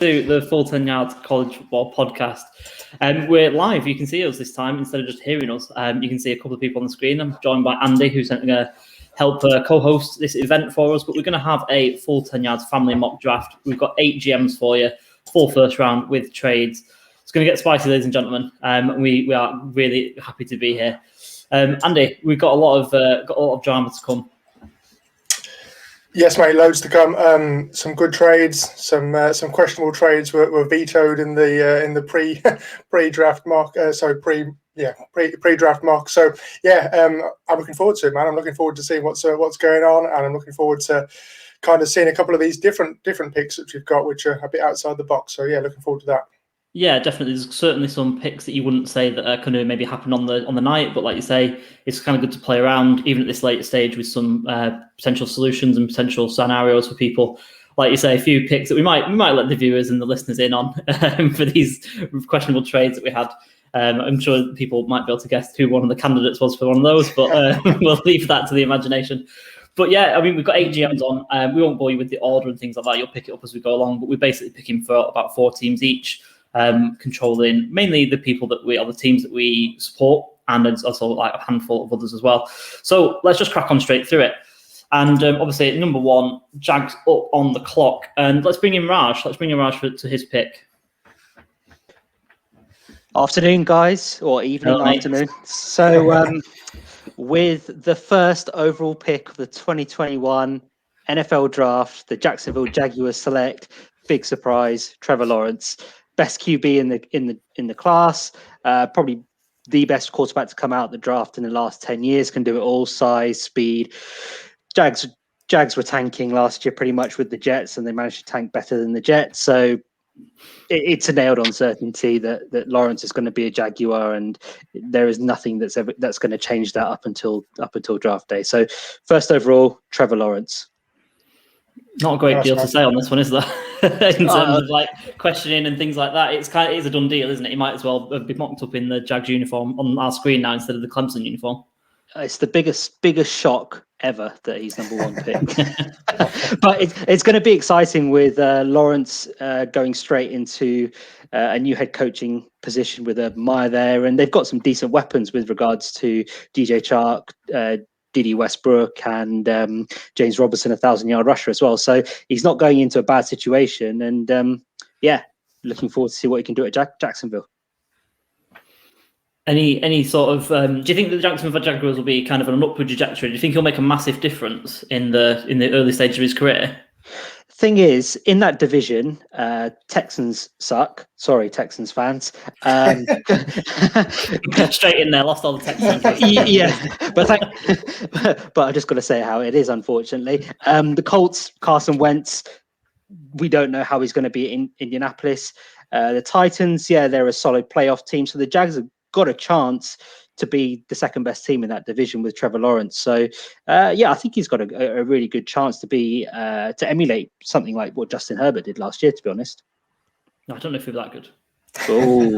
To the Full 10 Yards College Football Podcast. We're live. You can see us this time instead of just hearing us. You can see a couple of people on the screen. I'm joined by Andy, who's going to help co-host this event for us. But we're going to have a Full 10 Yards family mock draft. We've got 8 GMs for you, full first round with trades. It's going to get spicy, ladies and gentlemen. We are really happy to be here. Andy, we've got a lot of drama to come. Yes, mate, loads to come. Some good trades, some questionable trades were vetoed in the pre-draft mock. Pre-draft mock. So I'm looking forward to it, man. I'm looking forward to seeing what's going on, and I'm looking forward to kind of seeing a couple of these different picks that you've got, which are a bit outside the box. So yeah, looking forward to that. Yeah, definitely. There's certainly some picks that you wouldn't say that are going to maybe happen on the night, but like you say, it's kind of good to play around even at this late stage with some potential solutions and potential scenarios for people. Like you say, a few picks that we might let the viewers and the listeners in on for these questionable trades that we had. I'm sure people might be able to guess who one of the candidates was for one of those, but we'll leave that to the imagination. But yeah, I mean, we've got 8 GMs on. We won't bore you with the order and things like that. You'll pick it up as we go along, but we're basically picking for about 4 teams each. Controlling mainly the people the teams that we support, and there's also like a handful of others as well. So let's just crack on straight through it. And obviously, number 1, Jags up on the clock, and let's bring in Raj. Let's bring in Raj to his pick. Afternoon, guys, or evening, Hello, afternoon. So, with the first overall pick of the 2021 NFL Draft, the Jacksonville Jaguars select big surprise Trevor Lawrence. Best QB in the class, probably the best quarterback to come out of the draft in the last 10 years. Can do it all: size, speed. Jags were tanking last year pretty much with the Jets, and they managed to tank better than the Jets. So it's a nailed-on certainty that Lawrence is going to be a Jaguar, and there is nothing that's going to change that up until draft day. So first overall, Trevor Lawrence. Not a great deal to say on this one, is there? In terms of like questioning and things like that, it's a done deal, isn't it? He might as well be mocked up in the Jags uniform on our screen now instead of the Clemson uniform. It's the biggest shock ever that he's number 1 pick. But it's going to be exciting with Lawrence going straight into a new head coaching position with a Meyer there, and they've got some decent weapons with regards to DJ Chark, Dede Westbrook, and James Robinson, 1,000-yard rusher as well. So he's not going into a bad situation, and looking forward to see what he can do at Jacksonville. Any sort of do you think the Jacksonville Jaguars will be kind of on an upward trajectory? Do you think he'll make a massive difference in the early stage of his career? Thing is, in that division, Texans suck. Sorry, Texans fans. Straight in there, lost all the Texans. Yeah, but I just got to say how it is. Unfortunately, the Colts, Carson Wentz, we don't know how he's going to be in Indianapolis. The Titans, they're a solid playoff team. So the Jags have got a chance to be the second best team in that division with Trevor Lawrence. So, I think he's got a really good chance to emulate something like what Justin Herbert did last year, to be honest. I don't know if he'll be that good. Oh,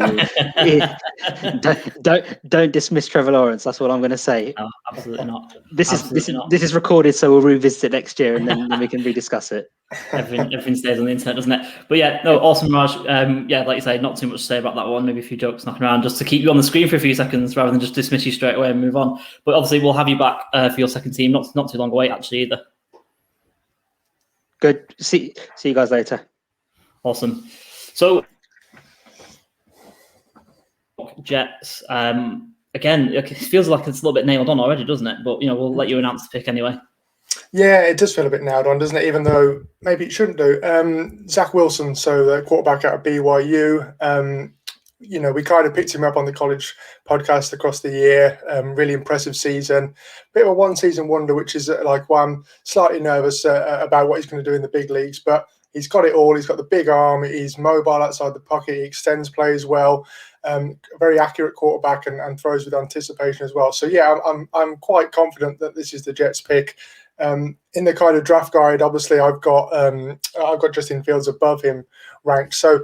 don't dismiss Trevor Lawrence. That's what I'm going to say. No, absolutely not. This is recorded, so we'll revisit it next year, and then we can rediscuss it. Everything stays on the internet, doesn't it? But awesome, Raj. Like you say, not too much to say about that one. Maybe a few jokes knocking around just to keep you on the screen for a few seconds rather than just dismiss you straight away and move on. But obviously, we'll have you back for your second team. Not too long away, actually, either. Good. See you guys later. Awesome. So, Jets. Again, it feels like it's a little bit nailed on already, doesn't it? But we'll let you announce the pick anyway. Yeah, it does feel a bit nailed on, doesn't it? Even though maybe it shouldn't do. Zach Wilson, so the quarterback out of BYU. We kind of picked him up on the college podcast across the year. Really impressive season. Bit of a one-season wonder, which is why I'm slightly nervous about what he's going to do in the big leagues. But he's got it all. He's got the big arm. He's mobile outside the pocket. He extends plays well. Very accurate quarterback and throws with anticipation as well. So I'm quite confident that this is the Jets pick. In the kind of draft guide, obviously I've got Justin Fields above him ranked. So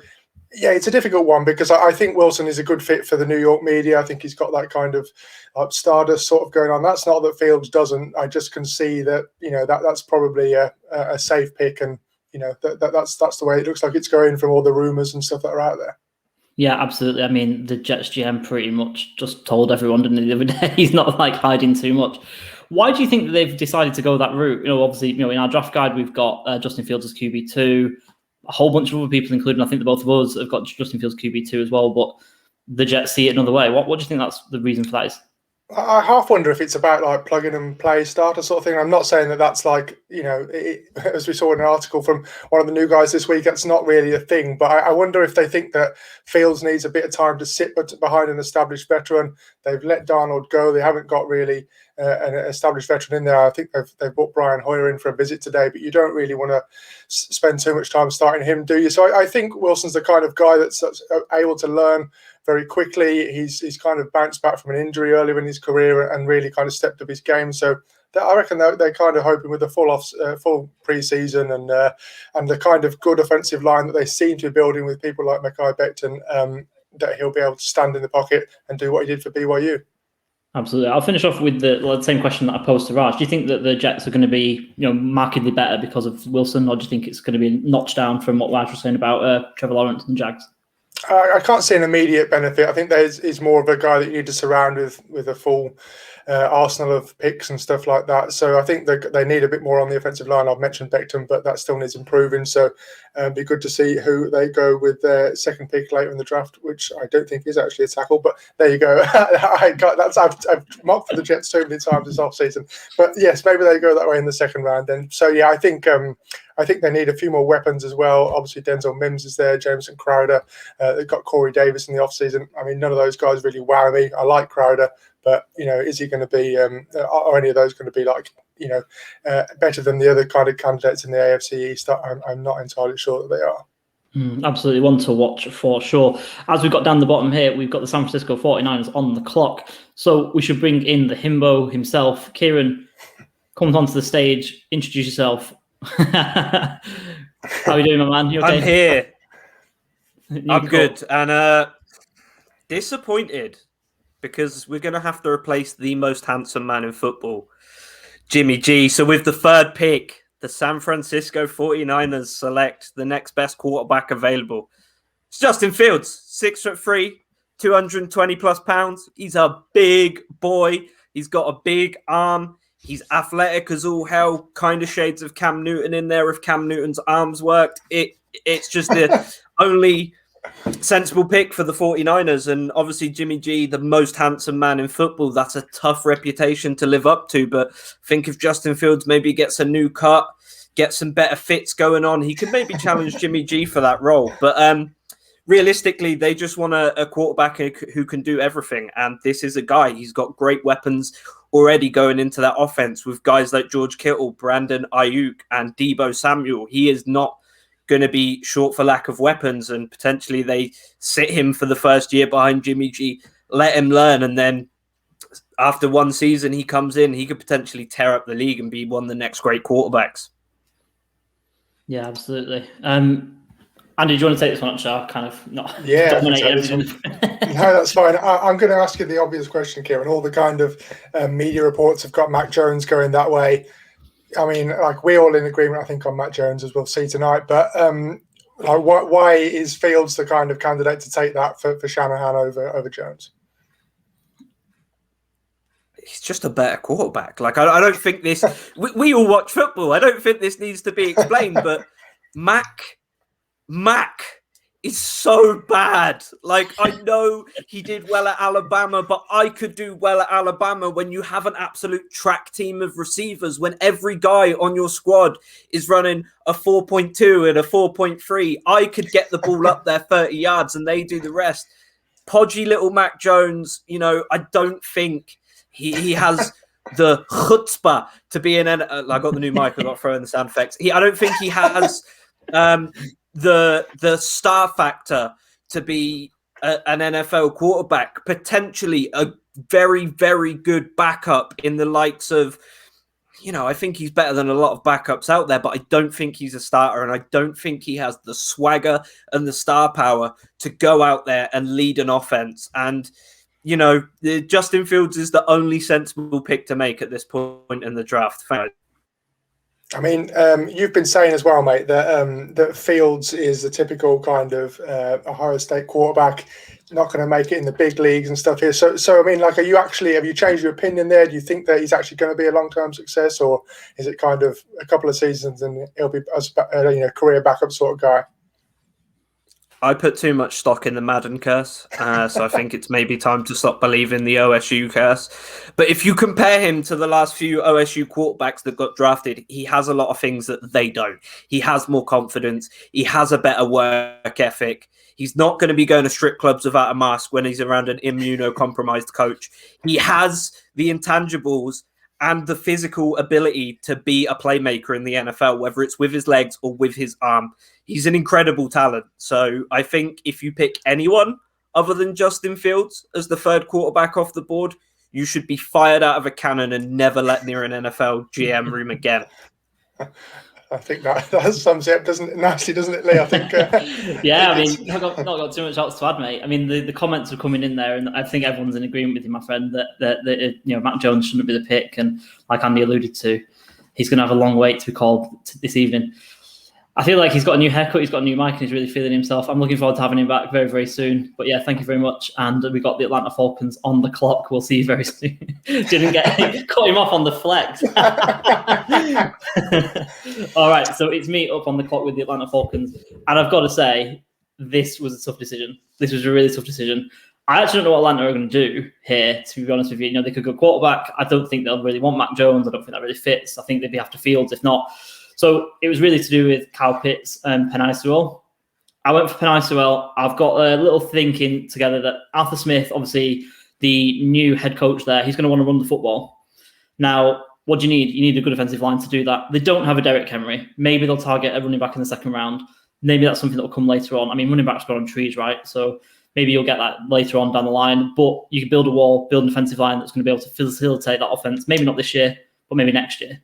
it's a difficult one because I think Wilson is a good fit for the New York media. I think he's got that kind of Stardust sort of going on. That's not that Fields doesn't. I just can see that that's probably a safe pick, and that's the way it looks like it's going from all the rumours and stuff that are out there. Yeah, absolutely. I mean, the Jets GM pretty much just told everyone, didn't he, the other day? He's not like hiding too much. Why do you think that they've decided to go that route? Obviously, in our draft guide, we've got Justin Fields as QB2. A whole bunch of other people, including I think the both of us, have got Justin Fields QB2 as well. But the Jets see it another way. What do you think that's the reason for that is? I half wonder if it's about like plug-in and play starter sort of thing. I'm not saying that that's like, as we saw in an article from one of the new guys this week, that's not really a thing. But I wonder if they think that Fields needs a bit of time to sit behind an established veteran. They've let Darnold go. They haven't got really an established veteran in there. I think they've brought Brian Hoyer in for a visit today, but you don't really want to spend too much time starting him, do you? So I think Wilson's the kind of guy that's able to learn very quickly. He's kind of bounced back from an injury earlier in his career and really kind of stepped up his game. So I reckon they're kind of hoping with a full pre-season and the kind of good offensive line that they seem to be building with people like Mekhi Becton, that he'll be able to stand in the pocket and do what he did for BYU. Absolutely. I'll finish off with the same question that I posed to Raj. Do you think that the Jets are going to be, markedly better because of Wilson, or do you think it's going to be notched down from what Raj was saying about Trevor Lawrence and Jags? I can't see an immediate benefit. I think he's more of a guy that you need to surround with a full arsenal of picks and stuff like that. So I think they need a bit more on the offensive line. I've mentioned Becton, but that still needs improving. So it'd be good to see who they go with their second pick later in the draft, which I don't think is actually a tackle. But there you go. I've mocked for the Jets too many times this offseason. But yes, maybe they go that way in the second round then. So yeah, I think they need a few more weapons as well. Obviously, Denzel Mims is there, Jameson Crowder. They've got Corey Davis in the offseason. I mean, none of those guys really wow me. I like Crowder, but, is he going to be, are any of those going to be like, better than the other kind of candidates in the AFC East? I'm not entirely sure that they are. Absolutely, one to watch for sure. As we've got down the bottom here, we've got the San Francisco 49ers on the clock. So we should bring in the himbo himself. Kieran, come onto the stage, introduce yourself. How are you doing, my man? You okay? I'm here. I'm good. And disappointed because we're going to have to replace the most handsome man in football, Jimmy G. So with the third pick, the San Francisco 49ers select the next best quarterback available. It's Justin Fields, 6'3", 220 plus pounds. He's a big boy. He's got a big arm. He's athletic as all hell, kind of shades of Cam Newton in there if Cam Newton's arms worked. It's just the only sensible pick for the 49ers. And obviously Jimmy G, the most handsome man in football, that's a tough reputation to live up to. But think if Justin Fields maybe gets a new cut, gets some better fits going on, he could maybe challenge Jimmy G for that role. But realistically, they just want a quarterback who can do everything. And this is a guy, he's got great weapons already going into that offense with guys like George Kittle, Brandon Ayuk, and Deebo Samuel. He is not going to be short for lack of weapons, and potentially they sit him for the first year behind Jimmy G, let him learn, and then after one season he comes in, he could potentially tear up the league and be one of the next great quarterbacks. Yeah, absolutely. Andy, do you want to take this one? Actually, I've kind of not dominated everything. No, that's fine. I'm going to ask you the obvious question, Kieran. All the kind of media reports have got Mac Jones going that way. I mean, like, we're all in agreement, I think, on Mac Jones, as we'll see tonight. But why is Fields the kind of candidate to take that for Shanahan over Jones? He's just a better quarterback. Like, I don't think this... we all watch football. I don't think this needs to be explained, but Mac is so bad. Like, I know he did well at Alabama, but I could do well at Alabama when you have an absolute track team of receivers, when every guy on your squad is running a 4.2 and a 4.3. I could get the ball up there 30 yards and they do the rest. Podgy little Mac Jones, I don't think he has the chutzpah to be I got the new mic, I got to throw in the sound effects. I don't think he has... the star factor to be an NFL quarterback, potentially a very, very good backup in the likes of, I think he's better than a lot of backups out there, but I don't think he's a starter, and I don't think he has the swagger and the star power to go out there and lead an offense. And, Justin Fields is the only sensible pick to make at this point in the draft. I mean, you've been saying as well, mate, that Fields is the typical kind of Ohio State quarterback, not going to make it in the big leagues and stuff here. So I mean, like, have you changed your opinion there? Do you think that he's actually going to be a long-term success, or is it kind of a couple of seasons and he'll be a career backup sort of guy? I put too much stock in the Madden curse, so I think it's maybe time to stop believing the OSU curse. But if you compare him to the last few OSU quarterbacks that got drafted, he has a lot of things that they don't. He has more confidence. He has a better work ethic. He's not going to be going to strip clubs without a mask when he's around an immunocompromised coach. He has the intangibles and the physical ability to be a playmaker in the NFL, whether it's with his legs or with his arm. He's an incredible talent. So I think if you pick anyone other than Justin Fields as the third quarterback off the board, you should be fired out of a cannon and never let near an NFL GM room again. I think that sums it up, nicely, doesn't it, Lee? I think. Yeah, I mean, not got too much else to add, mate. I mean, the comments are coming in there, and I think everyone's in agreement with you, my friend, that Mac Jones shouldn't be the pick, and like Andy alluded to, he's going to have a long wait to be called this evening. I feel like he's got a new haircut, he's got a new mic, and he's really feeling himself. I'm looking forward to having him back very, very soon. But yeah, thank you very much. And we got the Atlanta Falcons on the clock. We'll see you very soon. Didn't cut him off on the flex. All right, so it's me up on the clock with the Atlanta Falcons. And I've got to say, this was a tough decision. This was a really tough decision. I actually don't know what Atlanta are going to do here, to be honest with you. They could go quarterback. I don't think they'll really want Mac Jones. I don't think that really fits. I think they'd be after Fields, if not. So it was really to do with Kyle Pitts and Penei Sewell. I went for Penei Sewell. I've got a little thinking together that Arthur Smith, obviously the new head coach there, he's going to want to run the football. Now, what do you need? You need a good offensive line to do that. They don't have a Derrick Henry. Maybe they'll target a running back in the second round. Maybe that's something that will come later on. I mean, running backs go on trees, right? So maybe you'll get that later on down the line. But you can build a wall, build an offensive line that's going to be able to facilitate that offense. Maybe not this year, but maybe next year.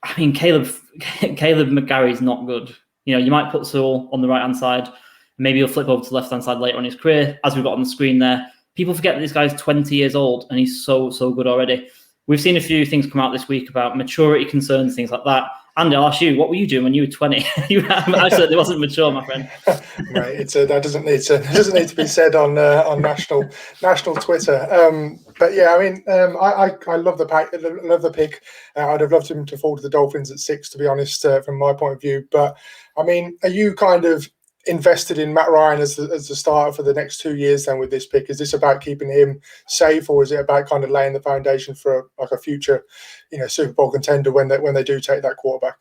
I mean, Caleb McGarry's not good. You might put Sewell on the right-hand side. Maybe he'll flip over to the left-hand side later on in his career, as we've got on the screen there. People forget that this guy's 20 years old, and he's so, so good already. We've seen a few things come out this week about maturity concerns, things like that. Andy, I'll ask you, what were you doing when you were 20? I certainly wasn't mature, my friend. Right, that doesn't need to be said on national Twitter. But yeah, I mean, I love the pick. I'd have loved him to fall to the Dolphins at 6, to be honest, from my point of view. But I mean, are you kind of invested in Matt Ryan as the starter for the next 2 years then with this pick? Is this about keeping him safe, or is it about kind of laying the foundation for a future, Super Bowl contender when they do take that quarterback?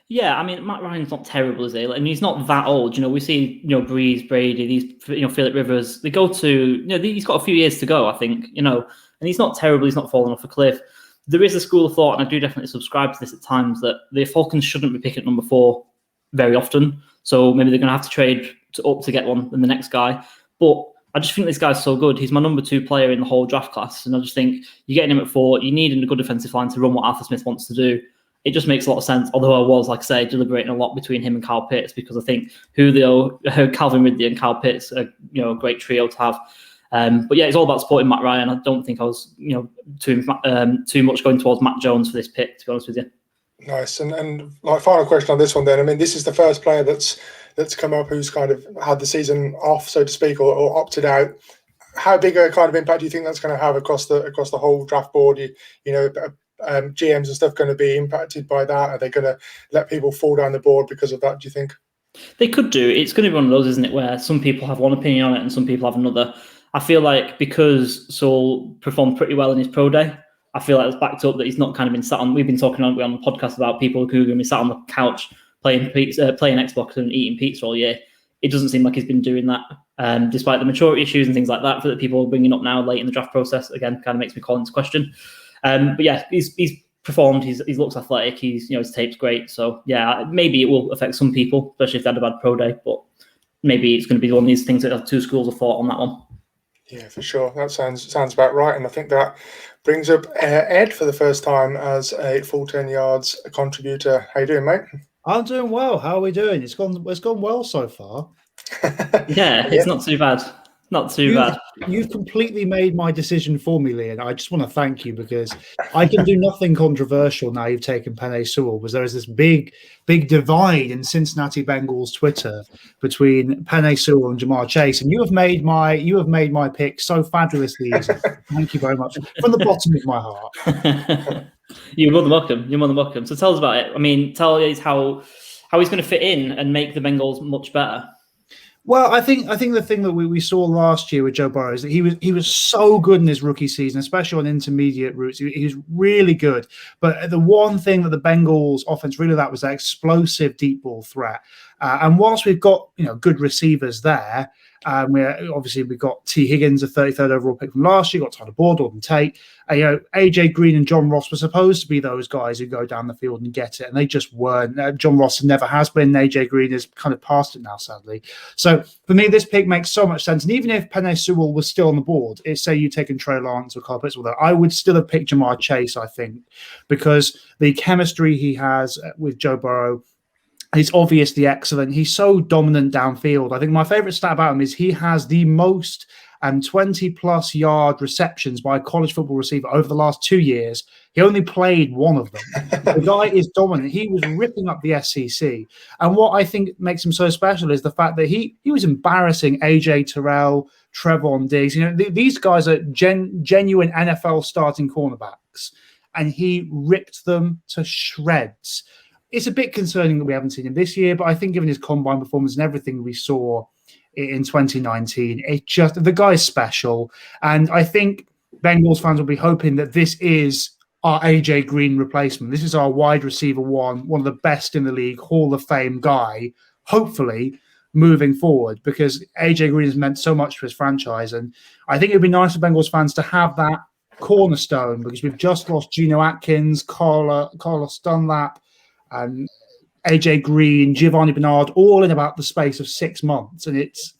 Yeah, I mean, Matt Ryan's not terrible, is he? And he's not that old. We see, Breeze, Brady, these, Phillip Rivers. They go to, he's got a few years to go, I think, and he's not terrible. He's not falling off a cliff. There is a school of thought, and I do definitely subscribe to this at times, that the Falcons shouldn't be picking at number 4 very often. So maybe they're going to have to trade up to get one than the next guy. But I just think this guy's so good. He's my number 2 player in the whole draft class. And I just think you're getting him at 4. You need a good defensive line to run what Arthur Smith wants to do. It just makes a lot of sense. Although I was, like I say, deliberating a lot between him and Kyle Pitts, because I think Calvin Ridley and Kyle Pitts are a great trio to have. But yeah, it's all about supporting Matt Ryan. I don't think I was too much going towards Mac Jones for this pick, to be honest with you. Nice. And like, final question on this one then. I mean, this is the first player that's come up who's kind of had the season off, so to speak, or opted out. How big a kind of impact do you think that's going to have across the whole draft board? GMs and stuff going to be impacted by that? Are they going to let people fall down the board because of that, do you think? They could do. It's going to be one of those, isn't it, where some people have one opinion on it and some people have another. I feel like because Saul performed pretty well in his pro day, I feel like it's backed up that he's not kind of been sat on. We've been talking on the podcast about people who are going to be sat on the couch playing Xbox and eating pizza all year. It doesn't seem like he's been doing that, despite the maturity issues and things like that that people are bringing up now late in the draft process. Again, kind of makes me call into question. But yeah, he's performed. He looks athletic. His tape's great. So yeah, maybe it will affect some people, especially if they had a bad pro day. But maybe it's going to be one of these things that have 2 schools of thought on that one. Yeah, for sure. That sounds about right. And I think that brings up Ed for the first time as a Full 10 Yards contributor. How you doing, mate? I'm doing well. How are we doing? It's gone well so far. Yeah, it's not too bad. Not too bad. You've completely made my decision for me, Lee, and I just want to thank you because I can do nothing controversial now you've taken Penei Sewell, because there is this big divide in Cincinnati Bengals Twitter between Penei Sewell and Jamar Chase, and you have made my pick so fabulously easy. Thank you very much from the bottom of my heart. You're more than welcome. You're more than welcome. So tell us about it. I mean, tell us how he's going to fit in and make the Bengals much better. Well, I think the thing that we saw last year with Joe Burrow is that he was so good in his rookie season, especially on intermediate routes. He was really good. But the one thing that the Bengals offense really lacked was that explosive deep ball threat. And whilst we've got good receivers there, we've got T. Higgins, a 33rd overall pick from last year. Got Tyler Boyd, Auden Tate. AJ Green and John Ross were supposed to be those guys who go down the field and get it, and they just weren't. John Ross never has been. AJ Green has kind of passed it now, sadly. So for me, this pick makes so much sense. And even if Penei Sewell was still on the board, say you'd taken Trey Lance or Kyle Pitts, although I would still have picked Jamar Chase, I think, because the chemistry he has with Joe Burrow is obviously excellent. He's so dominant downfield. I think my favorite stat about him is he has the most 20-plus yard receptions by a college football receiver over the last 2 years. He only played one of them. The guy is dominant. He was ripping up the SEC. And what I think makes him so special is the fact that he was embarrassing AJ Terrell, Trevon Diggs. These guys are genuine NFL starting cornerbacks, and he ripped them to shreds. It's a bit concerning that we haven't seen him this year, but I think given his combine performance and everything we saw in 2019, the guy's special. And I think Bengals fans will be hoping that this is our AJ Green replacement. This is our wide receiver one of the best in the league, Hall of Fame guy, hopefully moving forward, because AJ Green has meant so much to his franchise. And I think it'd be nice for Bengals fans to have that cornerstone, because we've just lost Geno Atkins, Carlos Dunlap, and AJ Green, Giovanni Bernard, all in about the space of 6 months, and it's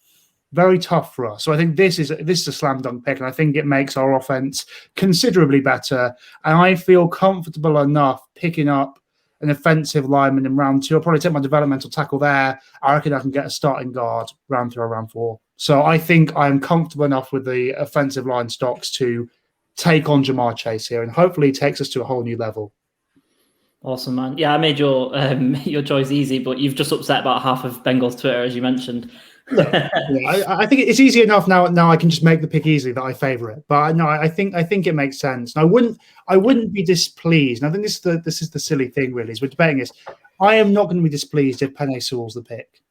very tough for us. So I think this is a slam dunk pick, and I think it makes our offense considerably better. And I feel comfortable enough picking up an offensive lineman in round 2. I'll probably take my developmental tackle there. I reckon I can get a starting guard round 3 or round 4. So I think I am comfortable enough with the offensive line stocks to take on Jamar Chase here, and hopefully it takes us to a whole new level. Awesome, man. Yeah, I made your choice easy, but you've just upset about half of Bengals Twitter, as you mentioned. I think it's easy enough now. Now I can just make the pick easily that I favour it. But no, I think it makes sense. And I wouldn't be displeased. And I think this is the silly thing, really, is we're debating this. I am not going to be displeased if Penei Sewell's the pick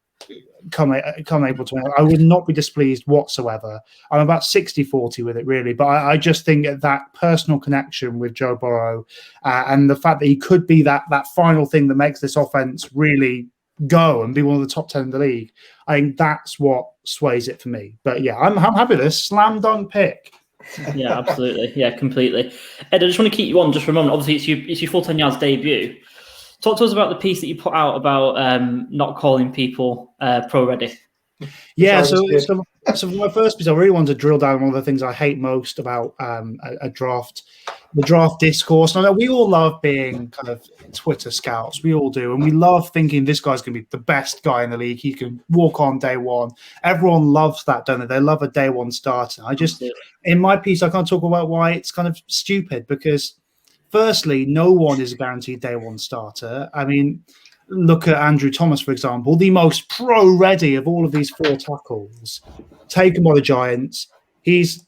come April 20. I would not be displeased whatsoever. I'm about 60-40 with it, really. But I just think that personal connection with Joe Burrow and the fact that he could be that final thing that makes this offense really go and be one of the top 10 in the league, I think that's what sways it for me. But yeah, I'm happy with this slam dunk pick. Yeah, absolutely. Yeah, completely. Ed, I just want to keep you on just for a moment. Obviously, it's your Full 10 Yards debut. Talk to us about the piece that you put out about not calling people pro ready. Yeah, so for my first piece, I really wanted to drill down on one of the things I hate most about a draft, the draft discourse. And I know we all love being kind of Twitter scouts. We all do. And we love thinking this guy's going to be the best guy in the league. He can walk on day one. Everyone loves that, don't they? They love a day one starter. In my piece, I can't talk about why it's kind of stupid, because firstly, no one is a guaranteed day one starter. I mean, look at Andrew Thomas, for example, the most pro-ready of all of these 4 tackles taken by the Giants. He's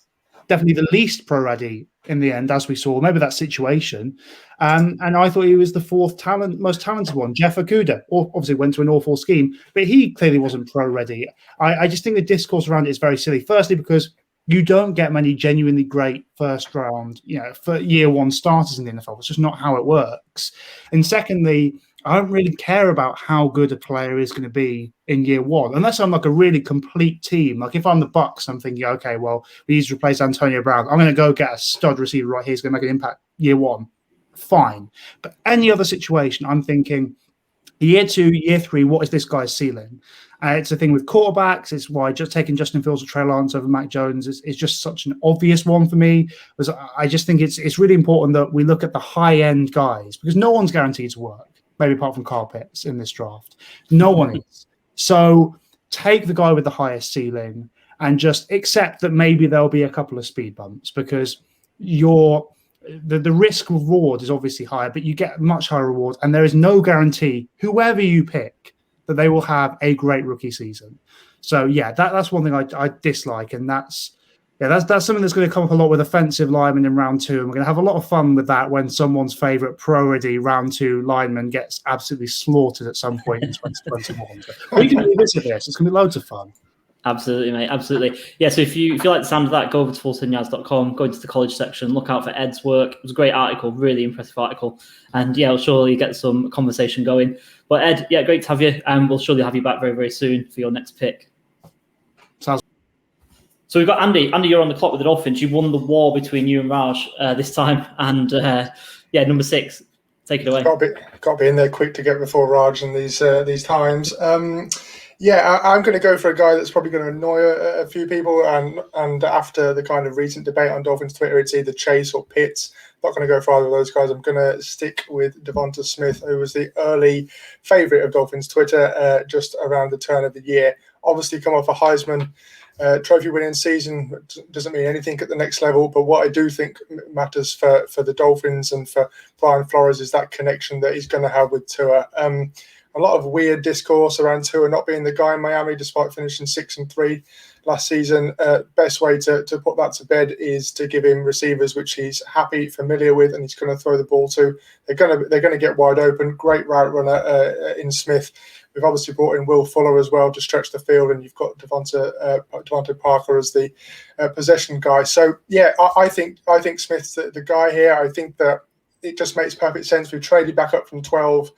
definitely the least pro-ready in the end, as we saw. Maybe that situation. And I thought he was the 4th most talented one. Jeff Okudah obviously went to an awful scheme, but he clearly wasn't pro-ready. I just think the discourse around it is very silly. Firstly, because you don't get many genuinely great first round, for year one starters in the NFL. It's just not how it works. And secondly, I don't really care about how good a player is going to be in year one, unless I'm like a really complete team. Like if I'm the Bucs, I'm thinking, okay, well, we need to replace Antonio Brown. I'm going to go get a stud receiver right here. He's going to make an impact year one. Fine. But any other situation, I'm thinking year 2, year 3, what is this guy's ceiling? It's a thing with quarterbacks. It's why just taking Justin Fields or Trey Lance over Mac Jones is just such an obvious one for me. Because I just think it's really important that we look at the high-end guys, because no one's guaranteed to work, maybe apart from Kyle Pitts in this draft. No one is. So take the guy with the highest ceiling. and just accept that maybe there'll be a couple of speed bumps, because the risk reward is obviously higher, but you get much higher reward, and there is no guarantee, whoever you pick, that they will have a great rookie season. So yeah, that's one thing I dislike, and that's something that's going to come up a lot with offensive linemen in round 2, and we're going to have a lot of fun with that when someone's favourite pro-ready round 2 lineman gets absolutely slaughtered at some point in 2021. So we can revisit this. It's going to be loads of fun. Absolutely, mate. Absolutely. Yeah, so if you like the sound of that, go over to full10yards.com, go into the college section, look out for Ed's work. It was a great article, really impressive article. And yeah, I'll surely get some conversation going. But Ed, yeah, great to have you. And we'll surely have you back very, very soon for your next pick. Sounds. So we've got Andy. Andy, you're on the clock with the Dolphins. You won the war between you and Raj this time. And yeah, number 6. Take it away. Got to be in there quick to get before Raj in these times. Yeah, I'm going to go for a guy that's probably going to annoy a few people. And after the kind of recent debate on Dolphins Twitter, it's either Chase or Pitts. Not going to go for either of those guys. I'm going to stick with Devonta Smith, who was the early favourite of Dolphins Twitter just around the turn of the year. Obviously, come off a Heisman trophy winning season. Doesn't mean anything at the next level, but what I do think matters for the Dolphins and for Brian Flores is that connection that he's going to have with Tua. A lot of weird discourse around Tua not being the guy in Miami despite finishing 6-3 last season. Best way to put that to bed is to give him receivers which he's happy, familiar with, and he's going to throw the ball to. They're going to get wide open. Great route runner in Smith. We've obviously brought in Will Fuller as well to stretch the field, and you've got Devontae Parker as the possession guy. So yeah, I think Smith's the guy here. I think that it just makes perfect sense. We traded back up from 12.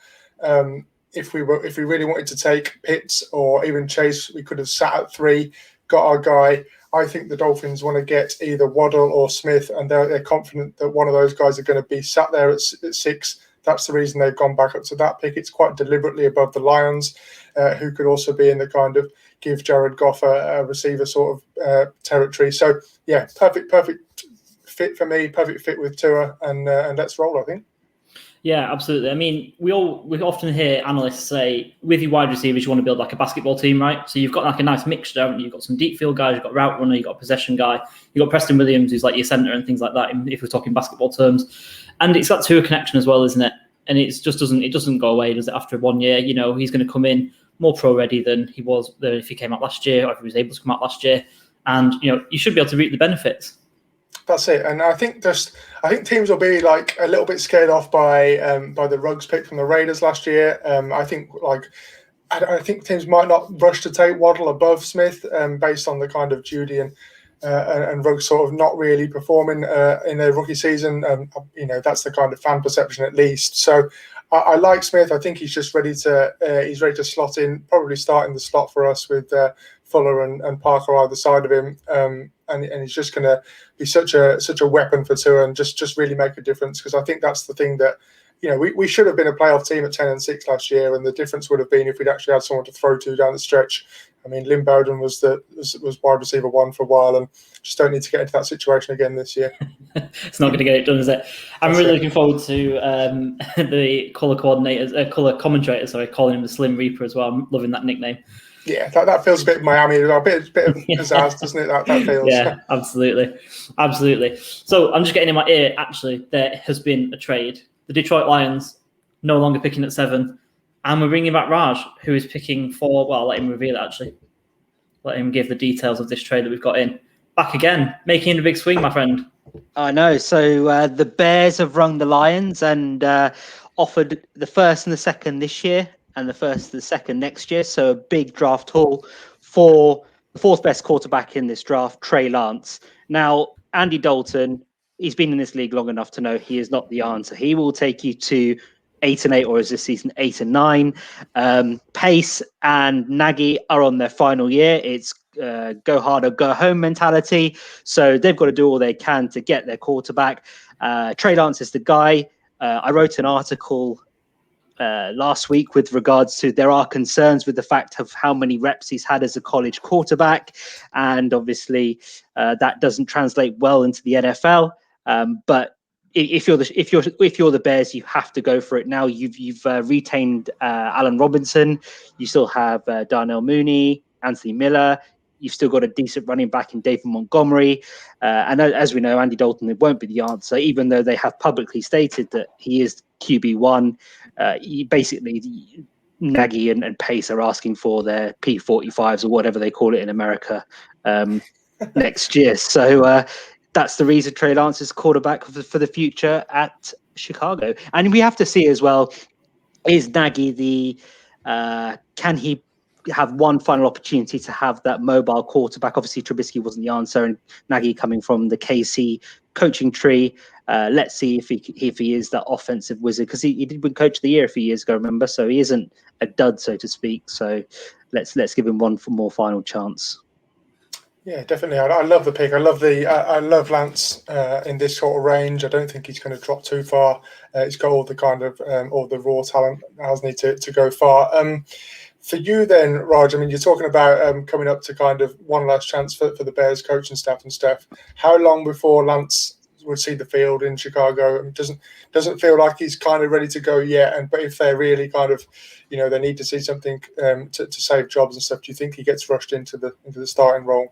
If we really wanted to take Pitts or even Chase, we could have sat at 3, got our guy. I think the Dolphins want to get either Waddle or Smith, and they're confident that one of those guys are going to be sat there at 6. That's the reason they've gone back up to that pick. It's quite deliberately above the Lions, who could also be in the kind of give Jared Goff a receiver sort of territory. So yeah, perfect fit for me, perfect fit with Tua, and let's roll, I think. Yeah, absolutely. I mean, we often hear analysts say, with your wide receivers, you want to build like a basketball team, right? So you've got like a nice mixture, haven't you? You've got some deep field guys, you've got route runner, you've got a possession guy, you've got Preston Williams, who's like your center and things like that, if we're talking basketball terms. And it's got Tua connection as well, isn't it? And it doesn't go away, does it? After 1 year, you know, he's going to come in more pro ready than he was if he came out last year, or if he was able to come out last year. And you know, you should be able to reap the benefits. That's it, and I think teams will be like a little bit scared off by the Ruggs pick from the Raiders last year. I think teams might not rush to take Waddle above Smith based on the kind of Judy and Ruggs sort of not really performing in their rookie season. You know, that's the kind of fan perception at least. So I like Smith. I think he's just ready to slot in, probably start in the slot for us with Fuller and Parker either side of him. And he's just going to be such a weapon for Tua and just really make a difference, because I think that's the thing that, you know, we should have been a playoff team at 10-6 last year, and the difference would have been if we'd actually had someone to throw to down the stretch. I mean, Lynn Bowden was wide receiver 1 for a while, and just don't need to get into that situation again this year. It's not going to get it done, is it? I'm really looking forward to the color commentator, calling him the Slim Reaper as well. I'm loving that nickname. Yeah, that feels a bit Miami, a bit of pizzazz, doesn't it? That feels. Yeah, absolutely. So I'm just getting in my ear. Actually, there has been a trade. The Detroit Lions no longer picking at 7, and we're bringing back Raj, who is picking 4. Well, I'll let him reveal it. Actually, let him give the details of this trade that we've got in. Back again, making a big swing, my friend. I know. So the Bears have rung the Lions and offered the 1st and the 2nd this year, and the 1st and the 2nd next year. So a big draft haul for the 4th best quarterback in this draft, Trey Lance. Now, Andy Dalton, he's been in this league long enough to know he is not the answer. He will take you to 8-8, or is this season 8-9. Pace and Nagy are on their final year. It's go hard or go home mentality. So they've got to do all they can to get their quarterback. Trey Lance is the guy. I wrote an article last week with regards to there are concerns with the fact of how many reps he's had as a college quarterback, and obviously that doesn't translate well into the NFL. But if you're the Bears, you have to go for it now. You've retained Allen Robinson. You still have Darnell Mooney, Anthony Miller. You've still got a decent running back in David Montgomery. And as we know, Andy Dalton, it won't be the answer, even though they have publicly stated that he is QB1. Basically, Nagy and Pace are asking for their P45s or whatever they call it in America next year. So that's the reason Trey Lance is quarterback for the future at Chicago. And we have to see as well, is Nagy can he have one final opportunity to have that mobile quarterback? Obviously, Trubisky wasn't the answer, and Nagy coming from the KC coaching tree. Let's see if he is that offensive wizard, because he did win Coach of the Year a few years ago, remember? So he isn't a dud, so to speak. So let's give him one more final chance. Yeah, definitely. I love the pick. I love Lance in this sort of range. I don't think he's going to drop too far. He's got all the kind of all the raw talent, hasn't he, to go far. For you then, Raj, I mean, you're talking about coming up to kind of one last chance for the Bears coaching staff and stuff. How long before Lance would see the field in Chicago? It doesn't feel like he's kind of ready to go yet. But if they're really kind of, they need to see something to save jobs and stuff, do you think he gets rushed into the starting role?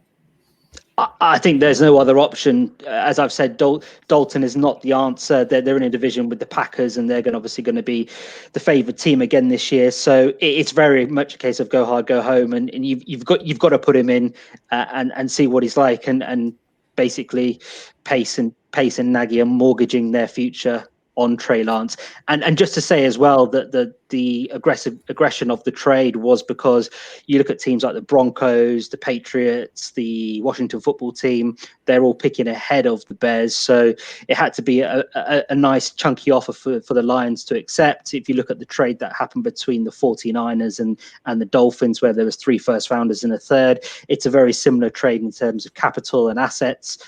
I think there's no other option. As I've said, Dalton is not the answer. They're in a division with the Packers, and they're obviously going to be the favoured team again this year. So it's very much a case of go hard, go home, and you've got to put him in and see what he's like, and basically Pace and Nagy are mortgaging their future on Trey Lance. And just to say as well that the aggression of the trade was because you look at teams like the Broncos, the Patriots, the Washington football team, they're all picking ahead of the Bears. So it had to be a nice chunky offer for the Lions to accept. If you look at the trade that happened between the 49ers and the Dolphins, where there was 3 first rounders and a third, it's a very similar trade in terms of capital and assets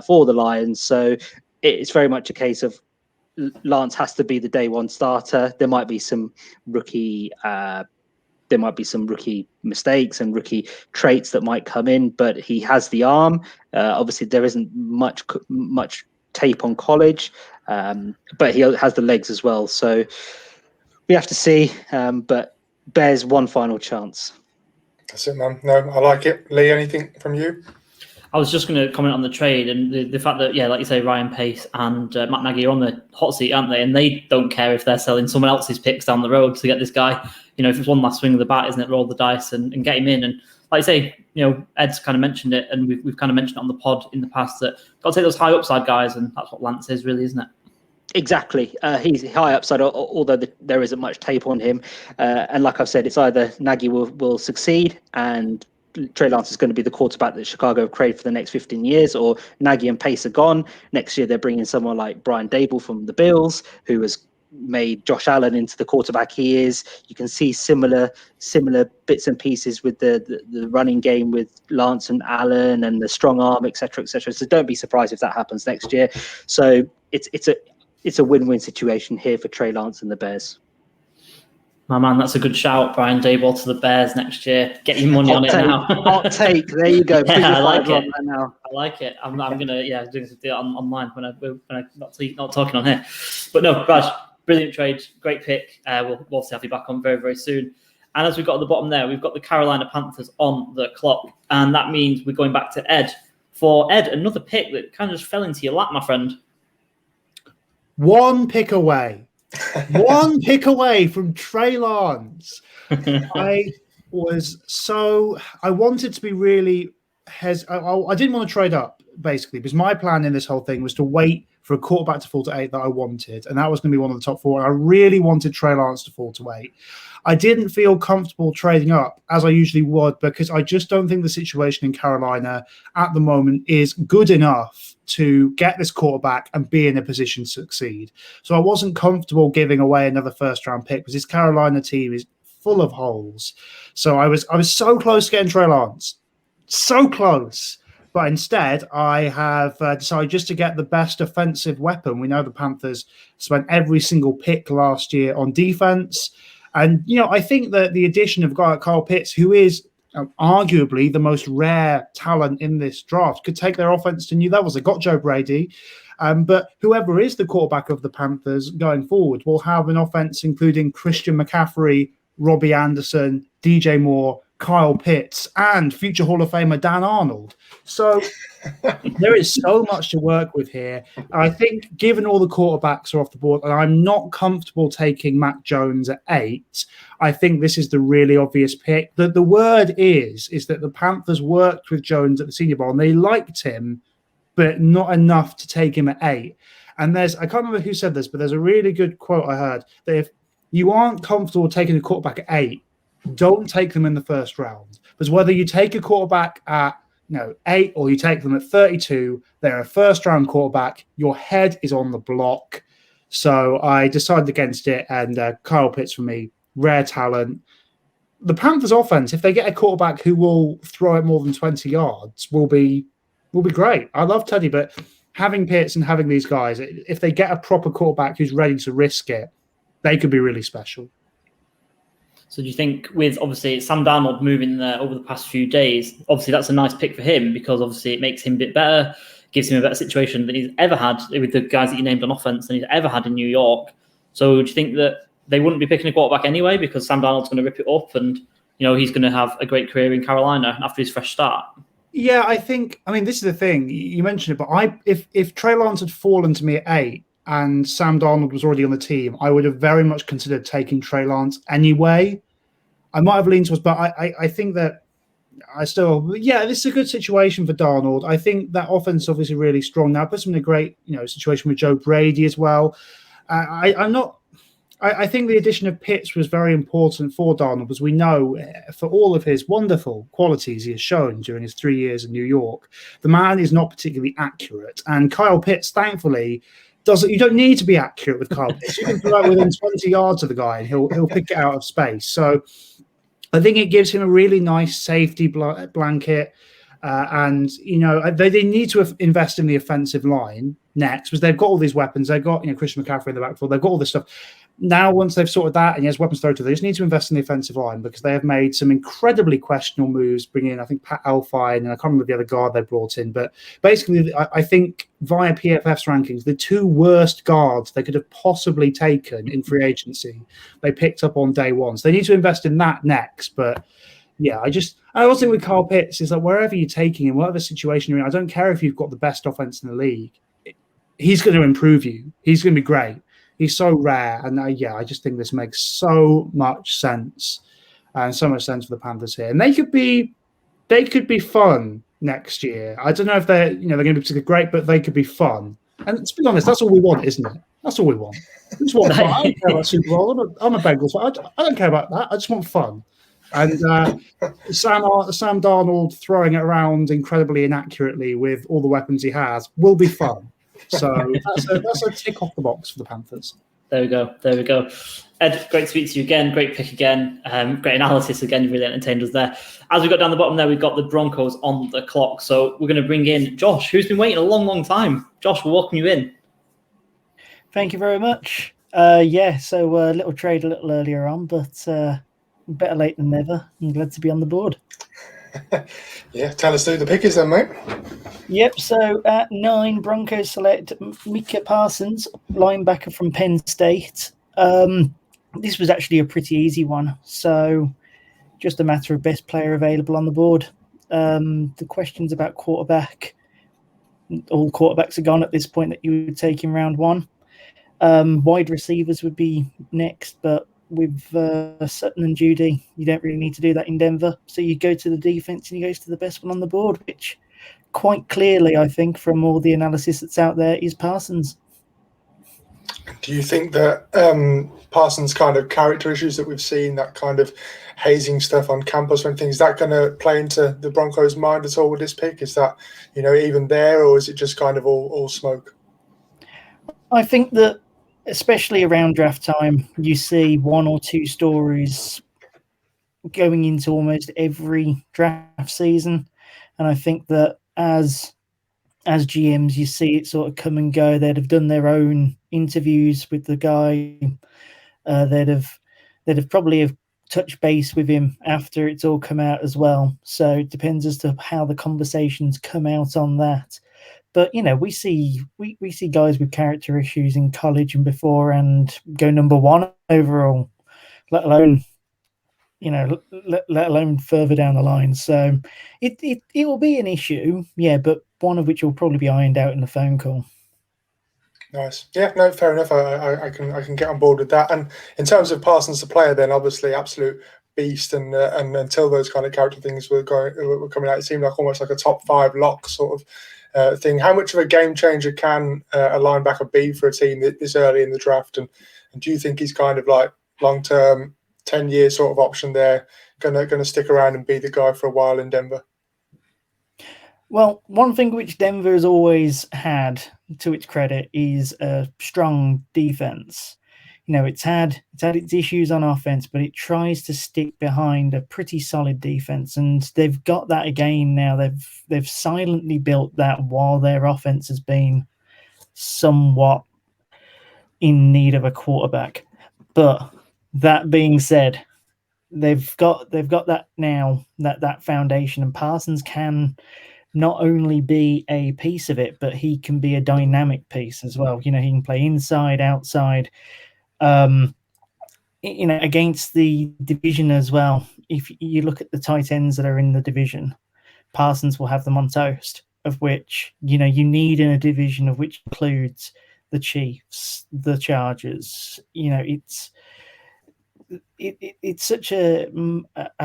for the Lions. So it's very much a case of Lance has to be the day one starter. There might be some rookie mistakes and rookie traits that might come in, but he has the arm. Obviously, there isn't much tape on college, but he has the legs as well. So we have to see. But Bears one final chance. That's it, man. No, I like it. Lee, anything from you? I was just going to comment on the trade and the fact that, like you say, Ryan Pace and Matt Nagy are on the hot seat, aren't they? And they don't care if they're selling someone else's picks down the road to get this guy. If it's one last swing of the bat, isn't it? Roll the dice and get him in. And like you say, Ed's kind of mentioned it, and we've kind of mentioned it on the pod in the past that got to take those high upside guys, and that's what Lance is, really, isn't it? Exactly. He's high upside, although there isn't much tape on him. And like I've said, it's either Nagy will succeed and Trey Lance is going to be the quarterback that Chicago have created for the next 15 years, or Nagy and Pace are gone. Next year, they're bringing someone like Brian Dable from the Bills, who has made Josh Allen into the quarterback he is. You can see similar bits and pieces with the running game with Lance and Allen and the strong arm, etc., etc. So don't be surprised if that happens next year. So it's a win-win situation here for Trey Lance and the Bears. My man, that's a good shout, Brian Dable to the Bears next year. Get your money on it now. Hot take. There you go. Yeah, I like it. Now. I like it. I'm gonna do it online when I'm not talking on here. But no, Raj, brilliant trade, great pick. We'll obviously have you back on very, very soon. And as we've got at the bottom there, we've got the Carolina Panthers on the clock, and that means we're going back to Ed. For Ed, another pick that kind of just fell into your lap, my friend. One pick away. One pick away from Trey Lance. I wanted to be really I didn't want to trade up, basically, because my plan in this whole thing was to wait for a quarterback to fall to 8 that I wanted, and that was going to be one of the top 4. I really wanted Trey Lance to fall to 8. I didn't feel comfortable trading up as I usually would, because I just don't think the situation in Carolina at the moment is good enough to get this quarterback and be in a position to succeed. So I wasn't comfortable giving away another first-round pick because this Carolina team is full of holes. So I was so close to getting Trey Lance. So close. But instead, I have decided just to get the best offensive weapon. We know the Panthers spent every single pick last year on defense. And, I think that the addition of a guy like Kyle Pitts, who is arguably the most rare talent in this draft, could take their offense to new levels. They got Joe Brady, but whoever is the quarterback of the Panthers going forward will have an offense including Christian McCaffrey, Robbie Anderson, DJ Moore, Kyle Pitts, and future Hall of Famer Dan Arnold. So there is so much to work with here. I think given all the quarterbacks are off the board, and I'm not comfortable taking Mac Jones at 8, I think this is the really obvious pick. The word is that the Panthers worked with Jones at the Senior Bowl and they liked him, but not enough to take him at 8. And I can't remember who said this, but there's a really good quote I heard that if you aren't comfortable taking a quarterback at 8, don't take them in the first round. Because whether you take a quarterback at 8 or you take them at 32, they're a first-round quarterback. Your head is on the block. So I decided against it, and Kyle Pitts for me, rare talent. The Panthers' offense, if they get a quarterback who will throw it more than 20 yards, will be great. I love Teddy, but having Pitts and having these guys, if they get a proper quarterback who's ready to risk it, they could be really special. So do you think with, obviously, Sam Darnold moving there over the past few days, obviously that's a nice pick for him because obviously it makes him a bit better, gives him a better situation than he's ever had with the guys that you named on offense than he's ever had in New York. So do you think that they wouldn't be picking a quarterback anyway because Sam Darnold's going to rip it up and, he's going to have a great career in Carolina after his fresh start? Yeah, this is the thing. You mentioned it, but if Trey Lance had fallen to me at 8 and Sam Darnold was already on the team, I would have very much considered taking Trey Lance anyway. I might have leaned towards, but I think that this is a good situation for Darnold. I think that offense is obviously really strong now. Puts him in a great, situation with Joe Brady as well. I think the addition of Pitts was very important for Darnold because we know for all of his wonderful qualities he has shown during his 3 years in New York, the man is not particularly accurate. And Kyle Pitts, thankfully, you don't need to be accurate with Kyle Pitts. You can throw it within 20 yards of the guy and he'll pick it out of space. So I think it gives him a really nice safety blanket. And they need to invest in the offensive line next because they've got all these weapons. They've got Christian McCaffrey in the backfield. They've got all this stuff. Now, once they've sorted that and he has weapons thrown to, they just need to invest in the offensive line because they have made some incredibly questionable moves, bringing in, I think, Pat Elfine, and I can't remember the other guard they brought in. But basically, I think via PFF's rankings, the 2 worst guards they could have possibly taken in free agency, they picked up on day one. So they need to invest in that next. But yeah, I also think with Kyle Pitts is that wherever you're taking him, whatever situation you're in, I don't care if you've got the best offense in the league, he's going to improve you. He's going to be great. He's so rare, and I just think this makes so much sense, and so much sense for the Panthers here. And they could be fun next year. I don't know if they're going to be particularly great, but they could be fun. And to be honest, that's all we want, isn't it? That's all we want. We just want fun. I don't care about Super Bowl. I'm a Bengals fan. I don't care about that. I just want fun. And Sam Darnold throwing it around incredibly inaccurately with all the weapons he has will be fun. So that's a tick off the box for the Panthers. There we go. Ed, great to speak to you again. Great pick again. Great analysis again. You really entertained us there. As we got down the bottom there, we've got the Broncos on the clock. So we're going to bring in Josh, who's been waiting a long, long time. Josh, we'll welcome you in. Thank you very much. So a little trade a little earlier on, but better late than never. I'm glad to be on the board. Yeah, tell us who the pick is then, mate. Yep, so at 9, Broncos select Micah Parsons, linebacker from Penn State. This was actually a pretty easy one, so just a matter of best player available on the board. The questions about quarterback, all quarterbacks are gone at this point that you would take in round 1. Wide receivers would be next, but with Sutton and Judy, you don't really need to do that in Denver. So you go to the defense and you go to the best one on the board, which quite clearly, I think, from all the analysis that's out there, is Parsons. Do you think that Parsons' kind of character issues that we've seen, that kind of hazing stuff on campus or anything, is that going to play into the Broncos' mind at all with this pick? Is that, even there, or is it just kind of all smoke? I think that especially around draft time, you see 1 or 2 stories going into almost every draft season. And I think that as GMs, you see it sort of come and go. They'd have done their own interviews with the guy. They'd have probably have touched base with him after it's all come out as well. So it depends as to how the conversations come out on that. But we see guys with character issues in college and before, and go number 1 overall, let alone let alone further down the line. So it will be an issue, yeah, but one of which will probably be ironed out in the phone call. Nice. Yeah, no, fair enough. I can get on board with that. And in terms of Parsons the player, then obviously absolute beast. And until those kind of character things were coming out, it seemed like almost like a top 5 lock sort of thing. How much of a game changer can a linebacker be for a team this early in the draft? And do you think he's kind of like long term, 10-year sort of option there, gonna stick around and be the guy for a while in Denver? Well, one thing which Denver has always had, to its credit, is a strong defense. It's had its issues on offense, but it tries to stick behind a pretty solid defense, and they've got that again now. They've silently built that while their offense has been somewhat in need of a quarterback. But that being said, they've got that now, that foundation, and Parsons can not only be a piece of it, but he can be a dynamic piece as well. He can play inside, outside, against the division as well. If you look at the tight ends that are in the division, Parsons will have them on toast, of which, you need in a division of which includes the Chiefs, the Chargers. It's such a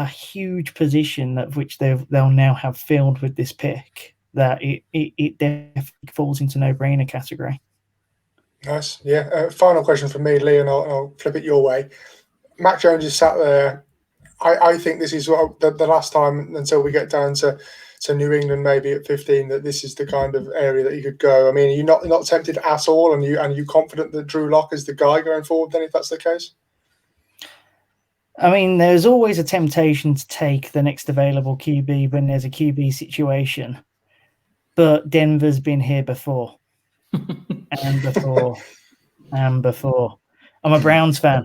huge position of which they'll now have filled with this pick that it definitely falls into no-brainer category. Nice. Yeah. Final question from me, Lee, and I'll flip it your way. Mac Jones is sat there. I think this is the last time until we get down to New England, maybe at 15, that this is the kind of area that you could go. I mean, are you not tempted at all, and you confident that Drew Lock is the guy going forward then, if that's the case? I mean, there's always a temptation to take the next available QB when there's a QB situation. But Denver's been here before. and before. I'm a Browns fan.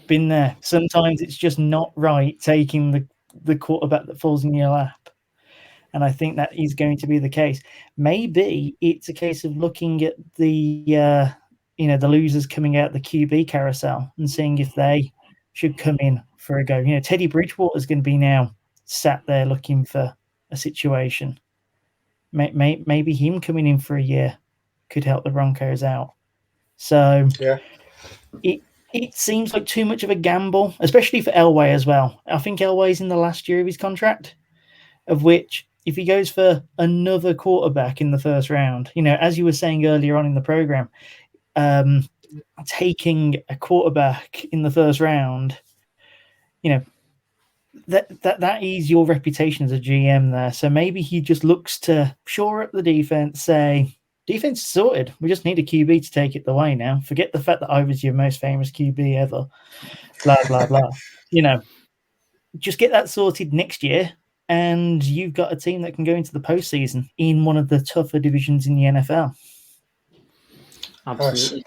Been there. Sometimes it's just not right taking the quarterback that falls in your lap. And I think that is going to be the case. Maybe it's a case of looking at the losers coming out the QB carousel and seeing if they should come in for a go. Teddy Bridgewater is going to be now sat there looking for a situation. Maybe him coming in for a year could help the Broncos out. So yeah, it seems like too much of a gamble, especially for Elway as well. I think Elway's in the last year of his contract, of which if he goes for another quarterback in the first round, as you were saying earlier on in the program, taking a quarterback in the first round, that is your reputation as a GM there. So maybe he just looks to shore up the defense, say, defense is sorted. We just need a QB to take it the way now. Forget the fact that I was your most famous QB ever. Blah, blah, blah. Just get that sorted next year, and you've got a team that can go into the postseason in one of the tougher divisions in the NFL. Absolutely. Nice.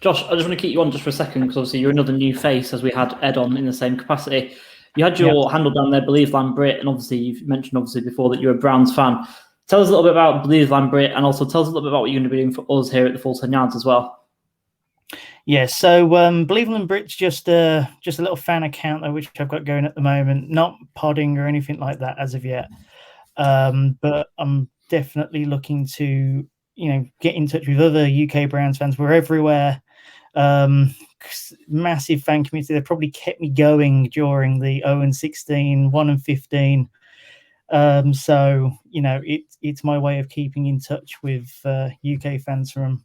Josh, I just want to keep you on just for a second, because obviously you're another new face, as we had Ed on in the same capacity. You had your handle down there, Believe Brit, and obviously you've mentioned before that you're a Browns fan. Tell us a little bit about Believe Brit, and also tell us a little bit about what you're going to be doing for us here at the Full 10 Yards as well. Yeah, so Believe Brit's just a little fan account which I've got going at the moment. Not podding or anything like that as of yet, but I'm definitely looking to get in touch with other UK Browns fans. We're everywhere. Massive fan community. They probably kept me going during the 0-16, 1-15. So it's my way of keeping in touch with UK fans from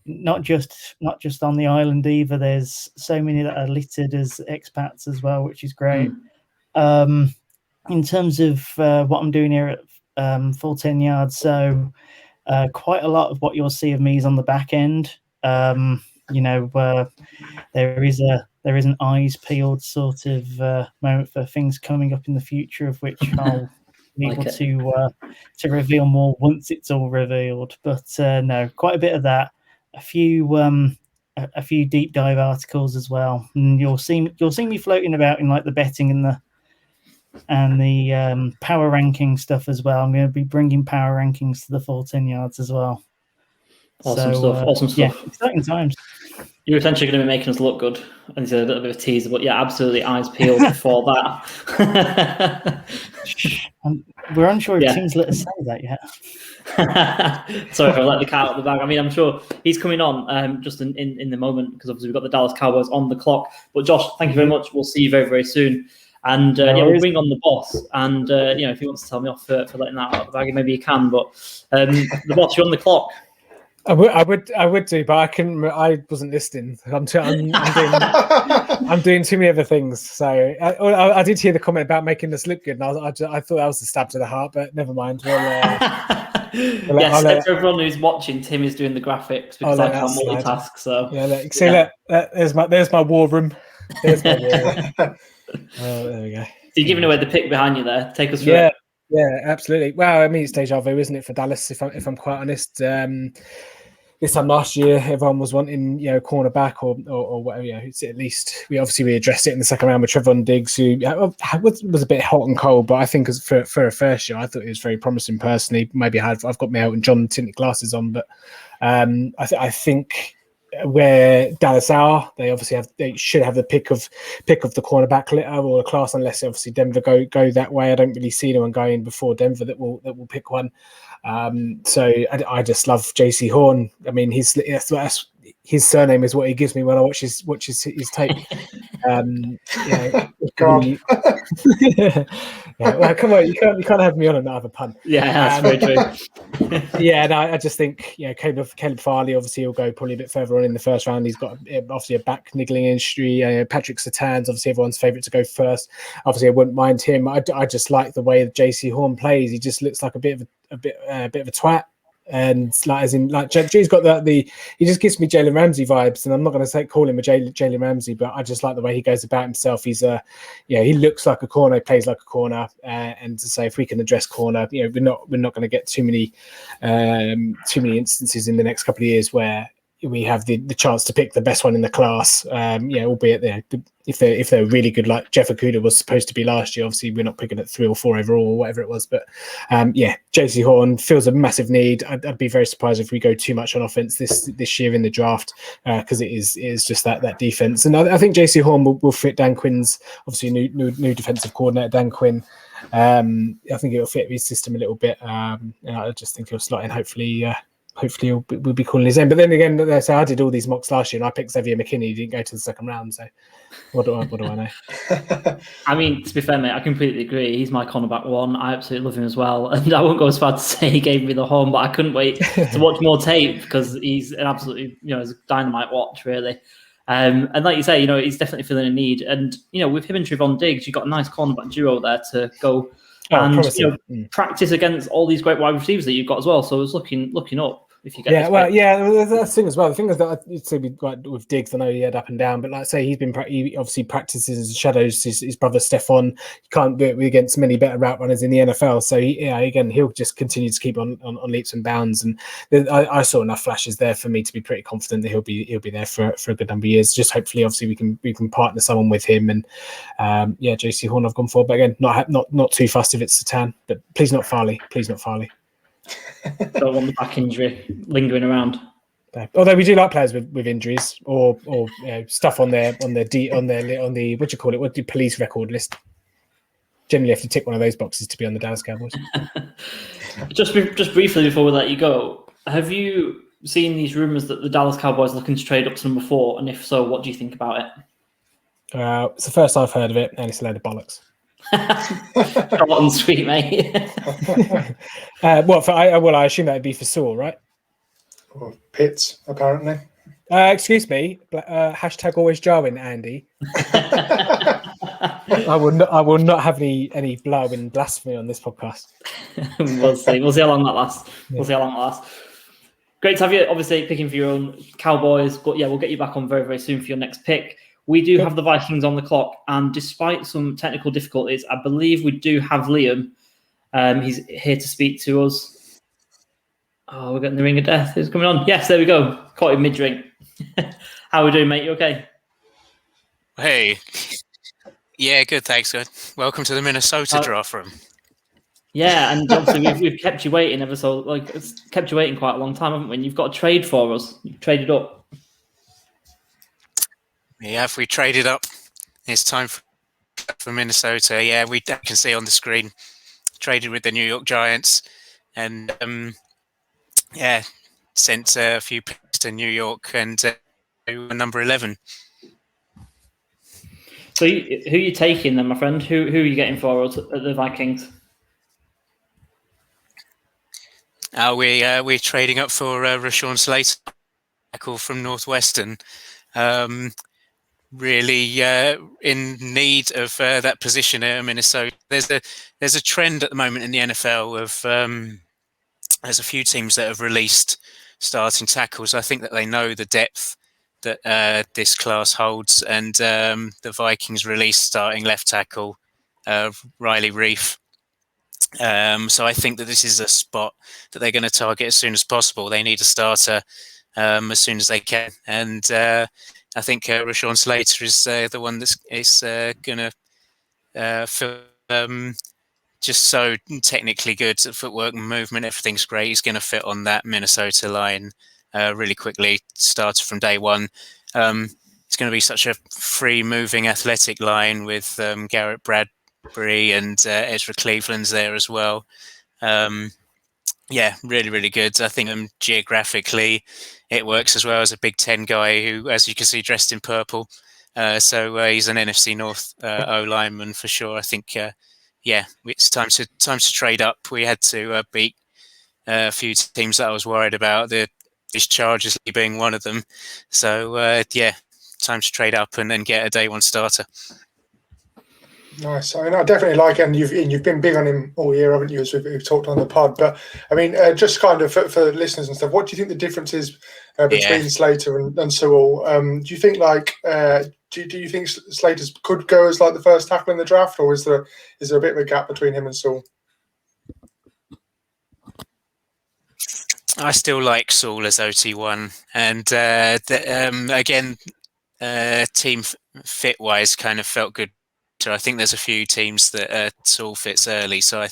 not just on the island either. There's so many that are littered as expats as well, which is great. In terms of what I'm doing here at Full 10 Yards, so quite a lot of what you'll see of me is on the back end. There is an eyes peeled sort of moment for things coming up in the future, of which I'll be able to reveal more once it's all revealed. But no, quite a bit of that. A few deep dive articles as well, and you'll see me floating about in like the betting and the power ranking stuff as well. I'm going to be bringing power rankings to the Full 10 Yards as well. Awesome stuff. Yeah, exciting times. You're essentially going to be making us look good. And it's a little bit of a teaser, but yeah, absolutely eyes peeled for that. We're unsure if Tim's let us say that yet. Sorry if I let the cat out of the bag. I mean, I'm sure he's coming on just in the moment because obviously we've got the Dallas Cowboys on the clock. But Josh, thank you very much. We'll see you very, very soon. And we'll bring on the boss. And if he wants to tell me off for letting that out of the bag, maybe he can. But the boss, you're on the clock. I would do, but I couldn't. I wasn't listening. I'm doing too many other things. So I did hear the comment about making us look good, and I thought that was a stab to the heart. But never mind. Yes, for everyone who's watching, Tim is doing the graphics because I can't multitask. So there's my war room. There's my war room. There we go. So you're giving away the pick behind you there. Take us through it. Yeah, absolutely. Well, I mean, it's deja vu, isn't it, for Dallas? If I'm quite honest, this time last year, everyone was wanting cornerback or whatever. It's at least we addressed it in the second round with Trevon Diggs, who was a bit hot and cold, but I think for a first year, I thought it was very promising personally. Maybe I've got my Elton John tinted glasses on, but I think where Dallas are, they should have the pick of the cornerback litter or a class, unless obviously Denver go that way. I don't really see anyone going before Denver that will pick one. So I just love JC Horn. I mean, his surname is what he gives me when I watch his tape. God. Well, come on, you can't have me on and not have a pun. Yeah, that's very true. I just think Caleb Farley, obviously he'll go probably a bit further on in the first round. He's got obviously a back niggling injury. Patrick Surtain's obviously everyone's favourite to go first. Obviously, I wouldn't mind him. I just like the way that JC Horn plays. He just looks like a bit of a twat. And G's got he just gives me Jalen Ramsey vibes, and I'm not going to call him a Jalen Ramsey, but I just like the way he goes about himself. He's he looks like a corner, plays like a corner, and to say if we can address corner, we're not going to get too many instances in the next couple of years where we have the chance to pick the best one in the class. Albeit if they're really good, like Jeff Okudah was supposed to be last year. Obviously, we're not picking at 3 or 4 overall or whatever it was. But JC Horn feels a massive need. I'd be very surprised if we go too much on offense this year in the draft because it is just that defense. And I think JC Horn will fit Dan Quinn's obviously new defensive coordinator Dan Quinn. I think it'll fit his system a little bit. I just think he'll slot in. Hopefully we'll be calling his name. But then again, I did all these mocks last year and I picked Xavier McKinney. He didn't go to the second round. So what do I know? I mean, to be fair, mate, I completely agree. He's my cornerback one. I absolutely love him as well. And I won't go as far to say he gave me the home, but I couldn't wait to watch more tape because he's an absolutely, it's a dynamite watch, really. And like you say, he's definitely feeling a need. And, with him and Trevon Diggs, you've got a nice cornerback duo there to go practice against all these great wide receivers that you've got as well. So I was looking up. If you get that's the thing as well. The thing is that I'd say with Diggs, I know he had up and down, but like I say, he obviously practices his shadows. His brother Stephon, you can't do it against many better route runners in the NFL. So he'll just continue to keep on leaps and bounds. And I saw enough flashes there for me to be pretty confident that he'll be there for a good number of years. Just hopefully, obviously, we can partner someone with him. And JC Horn I've gone for, but again, not too fussed if it's Surtain, but please not Farley. Don't want the back injury lingering around. Although we do like players with injuries or stuff on the what do you call it? What do police record list? Generally, have to tick one of those boxes to be on the Dallas Cowboys. Just briefly before we let you go, have you seen these rumors that the Dallas Cowboys are looking to trade up to number 4? And if so, what do you think about it? It's the first I've heard of it, and it's a load of bollocks. Short and sweet, mate. I assume that'd be for Saul, right? Or Pitts, apparently. Excuse me. Hashtag always Jarwin, Andy. I will not have any blowing blasphemy on this podcast. We'll see. We'll see how long that lasts. Great to have you. Obviously, picking for your own Cowboys, but we'll get you back on very, very soon for your next pick. We do have the Vikings on the clock, and despite some technical difficulties, I believe we do have Liam. He's here to speak to us. Oh, we're getting the ring of death. Who's coming on? Yes, there we go. Caught him mid-drink. How are we doing, mate? You okay? Hey. Yeah, good, thanks, good. Welcome to the Minnesota draft room. Yeah, and obviously we've kept you waiting it's kept you waiting quite a long time, haven't we? And you've got a trade for us. You've traded up. If we traded up, it's time for Minnesota. Yeah, we can see on the screen, traded with the New York Giants, and sent a few picks to New York and number 11. So who are you taking then, my friend? Who are you getting for us at the Vikings? We're trading up for Rashawn Slater, tackle from Northwestern. Really in need of that position at Minnesota. There's a trend at the moment in the NFL of there's a few teams that have released starting tackles. I think that they know the depth that this class holds, and the Vikings released starting left tackle Riley Reef. So I think that this is a spot that they're going to target as soon as possible. They need a starter as soon as they can, and I think Rashawn Slater is the one that is going to feel just so technically good at footwork and movement. Everything's great. He's going to fit on that Minnesota line really quickly. Started from day one. It's going to be such a free-moving, athletic line with Garrett Bradbury and Ezra Cleveland's there as well. Really, really good. I think geographically it works as well as a Big Ten guy who, as you can see, dressed in purple. So he's an NFC North O lineman for sure. I think, it's time to trade up. We had to beat a few teams that I was worried about. These Chargers being one of them. So time to trade up and then get a day one starter. Nice. I mean, I definitely like it, and you've been big on him all year, haven't you? As we've talked on the pod. But I mean, just kind of for listeners and stuff, what do you think the difference is between Slater and Sewell? Do you think do you think Slater could go as like the first tackle in the draft, or is there a bit of a gap between him and Sewell? I still like Sewell as OT1, and again, team fit wise, kind of felt good. So I think there's a few teams that Sewell fits early, so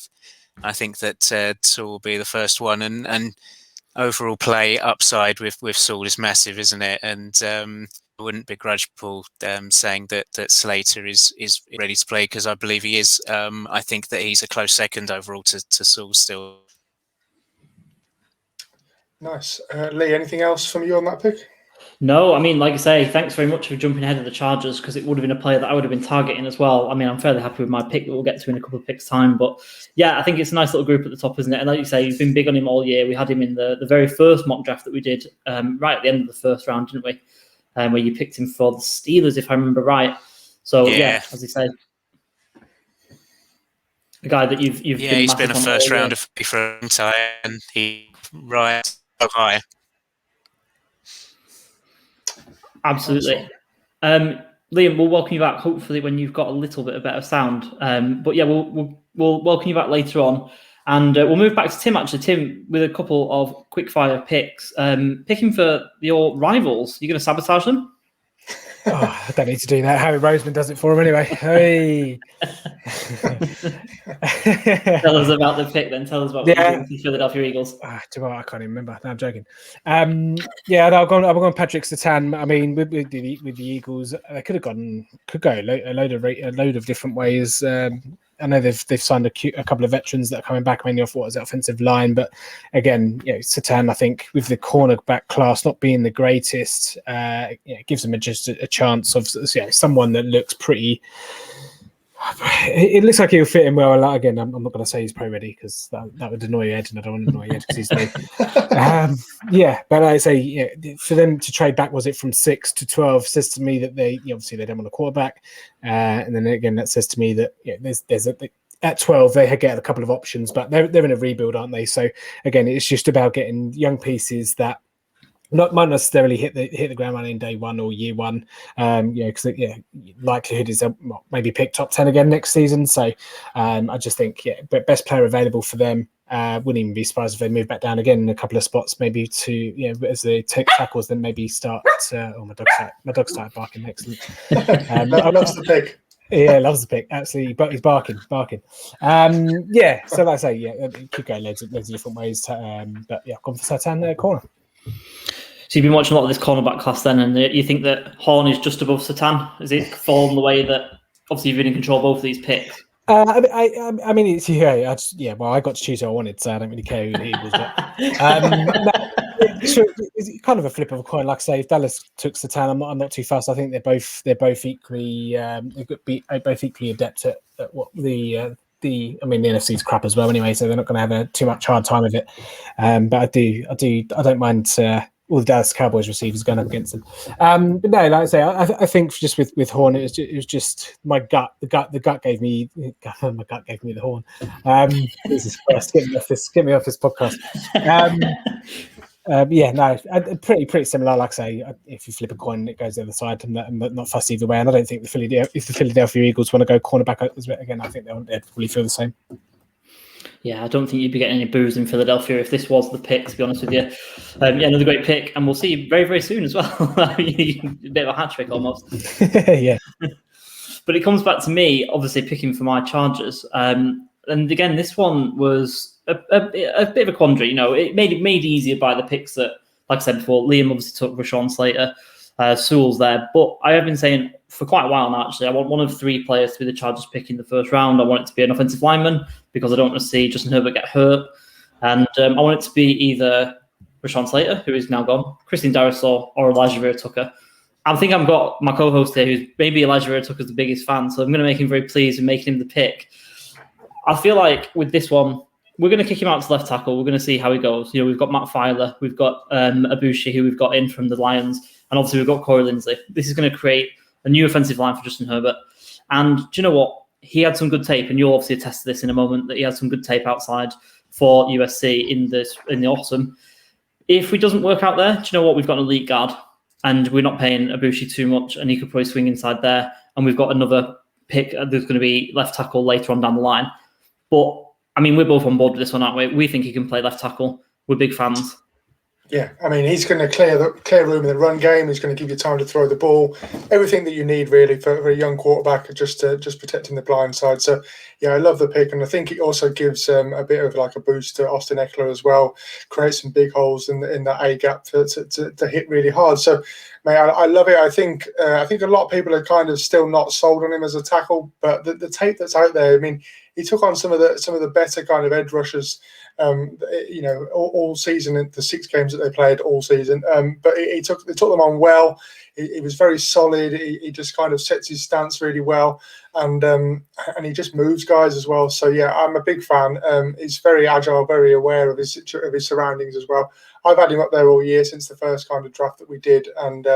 I think that Sewell will be the first one, and overall play upside with Sewell is massive, isn't it? And I wouldn't begrudge Paul saying that Slater is ready to play, because I believe he is. I think that he's a close second overall to Sewell still. Nice. Lee, anything else from you on that pick? No, I mean, like I say, thanks very much for jumping ahead of the Chargers, because it would have been a player that I would have been targeting as well. I mean, I'm fairly happy with my pick that we'll get to in a couple of picks' time. But yeah, I think it's a nice little group at the top, isn't it? And like you say, you've been big on him all year. We had him in the very first mock draft that we did right at the end of the first round, didn't we? Where you picked him for the Steelers, if I remember right. So yeah, as you say, a guy that you've he's been a first rounder for a time, and he rides so high. Absolutely. Liam, we'll welcome you back hopefully when you've got a little bit of better sound. But yeah, we'll welcome you back later on, and we'll move back to Tim. Actually, Tim, with a couple of quickfire picks. Picking for your rivals. You're going to sabotage them? I don't need to do that. Harry Roseman does it for him anyway. Hey. Tell us about the pick then. Tell us about what you're doing with the Philadelphia Eagles. I can't even remember. No, I'm joking. I've gone Patrick Surtain. I mean, with the Eagles, they could go a load of different ways. I know they've signed a couple of veterans that are coming back, mainly off offensive line. But again, Surtain, I think with the cornerback class not being the greatest, it gives them just a chance of someone that looks pretty. It looks like he'll fit in well. Again, I'm not going to say he's pro ready, because that would annoy Ed, and I don't want to annoy Ed because he's new. But I say for them to trade back, was it from 6 to 12? Says to me that they obviously they don't want a quarterback, and then again that says to me that there's at 12 they get a couple of options, but they're in a rebuild, aren't they? So again, it's just about getting young pieces that might necessarily hit the ground running day one or year one, because likelihood is they'll maybe pick top 10 again next season. So I just think but best player available for them. Wouldn't even be surprised if they move back down again in a couple of spots, maybe to as they take tackles, then maybe start. My dog started barking. Excellent. Loves the pick. Yeah, loves the pick. Absolutely, but he's barking. So like I say, it could go loads of different ways. But I've gone for Surtain corner. So you've been watching a lot of this cornerback class then, and you think that Horn is just above Satan? Is it fallen the way that obviously you've been in control of both of these picks? I mean, it's well, I got to choose who I wanted, so I don't really care who the Eagles. It's kind of a flip of a coin. Like I say, if Dallas took Satan, I'm not too fast. I think they're both equally both equally adept at what the NFC's crap as well anyway, so they're not going to have too much hard time with it. But I don't mind all the Dallas Cowboys receivers going up against them. But no, like I say, I think just with Horn, it was just my gut. The gut gave me the Horn. Jesus Christ, get me off this podcast. Pretty similar. Like I say, if you flip a coin, it goes the other side. I'm not fussed either way. And I don't think if the Philadelphia Eagles want to go cornerback again, I think they'd probably feel the same. Yeah, I don't think you'd be getting any boos in Philadelphia if this was the pick, to be honest with you. Another great pick, and we'll see you very, very soon as well. A bit of a hat trick almost. Yeah. But it comes back to me, obviously, picking for my Chargers. And again, this one was a bit of a quandary. It made easier by the picks that, like I said before, Liam obviously took Rashawn Slater. Sewell's there. But I have been saying for quite a while now, actually, I want one of three players to be the Chargers pick in the first round. I want it to be an offensive lineman because I don't want to see Justin Herbert get hurt. And I want it to be either Rashawn Slater, who is now gone, Christian Darrisaw, or Elijah Vera Tucker. I think I've got my co-host here, who's maybe Elijah Vera Tucker's the biggest fan, so I'm going to make him very pleased with making him the pick. I feel like with this one, we're going to kick him out to left tackle. We're going to see how he goes. We've got Matt Filer, we've got Abushi, who we've got in from the Lions, and obviously we've got Corey Linsley. This is going to create a new offensive line for Justin Herbert. And do you know what? He had some good tape, and you'll obviously attest to this in a moment, that he had some good tape outside for USC in the autumn. If he doesn't work out there, do you know what? We've got an elite guard, and we're not paying Abushi too much, and he could probably swing inside there. And we've got another pick. There's going to be left tackle later on down the line. But, I mean, we're both on board with this one, aren't we? We think he can play left tackle. We're big fans. Yeah, I mean, he's going to clear room in the run game. He's going to give you time to throw the ball. Everything that you need, really, for a young quarterback, just protecting the blind side. So, yeah, I love the pick. And I think it also gives a bit of like a boost to Austin Eckler as well. Create some big holes in that A-gap to hit really hard. So, mate, I love it. I think a lot of people are kind of still not sold on him as a tackle. But the tape that's out there, I mean, he took on some of the better kind of edge rushers, all season in the 6 games that they played all season. But they took them on well. He was very solid. He just kind of sets his stance really well, and he just moves guys as well. So yeah, I'm a big fan. He's very agile, very aware of his surroundings as well. I've had him up there all year since the first kind of draft that we did, and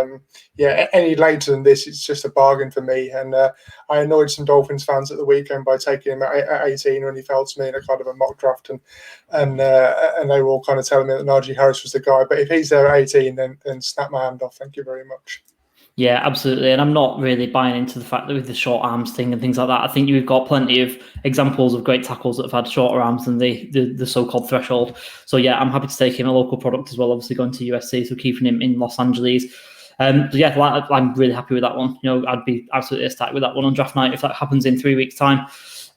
any later than this, it's just a bargain for me. And I annoyed some Dolphins fans at the weekend by taking him at 18 when he fell to me in a kind of a mock draft, and they were all kind of telling me that Najee Harris was the guy. But if he's there at 18, then snap my hand off. Thank you very much. Yeah, absolutely. And I'm not really buying into the fact that with the short arms thing and things like that, I think you've got plenty of examples of great tackles that have had shorter arms than the so-called threshold. So yeah, I'm happy to take him, a local product as well, obviously going to USC, so keeping him in Los Angeles. So yeah, I'm really happy with that one. I'd be absolutely ecstatic with that one on draft night if that happens in 3 weeks' time.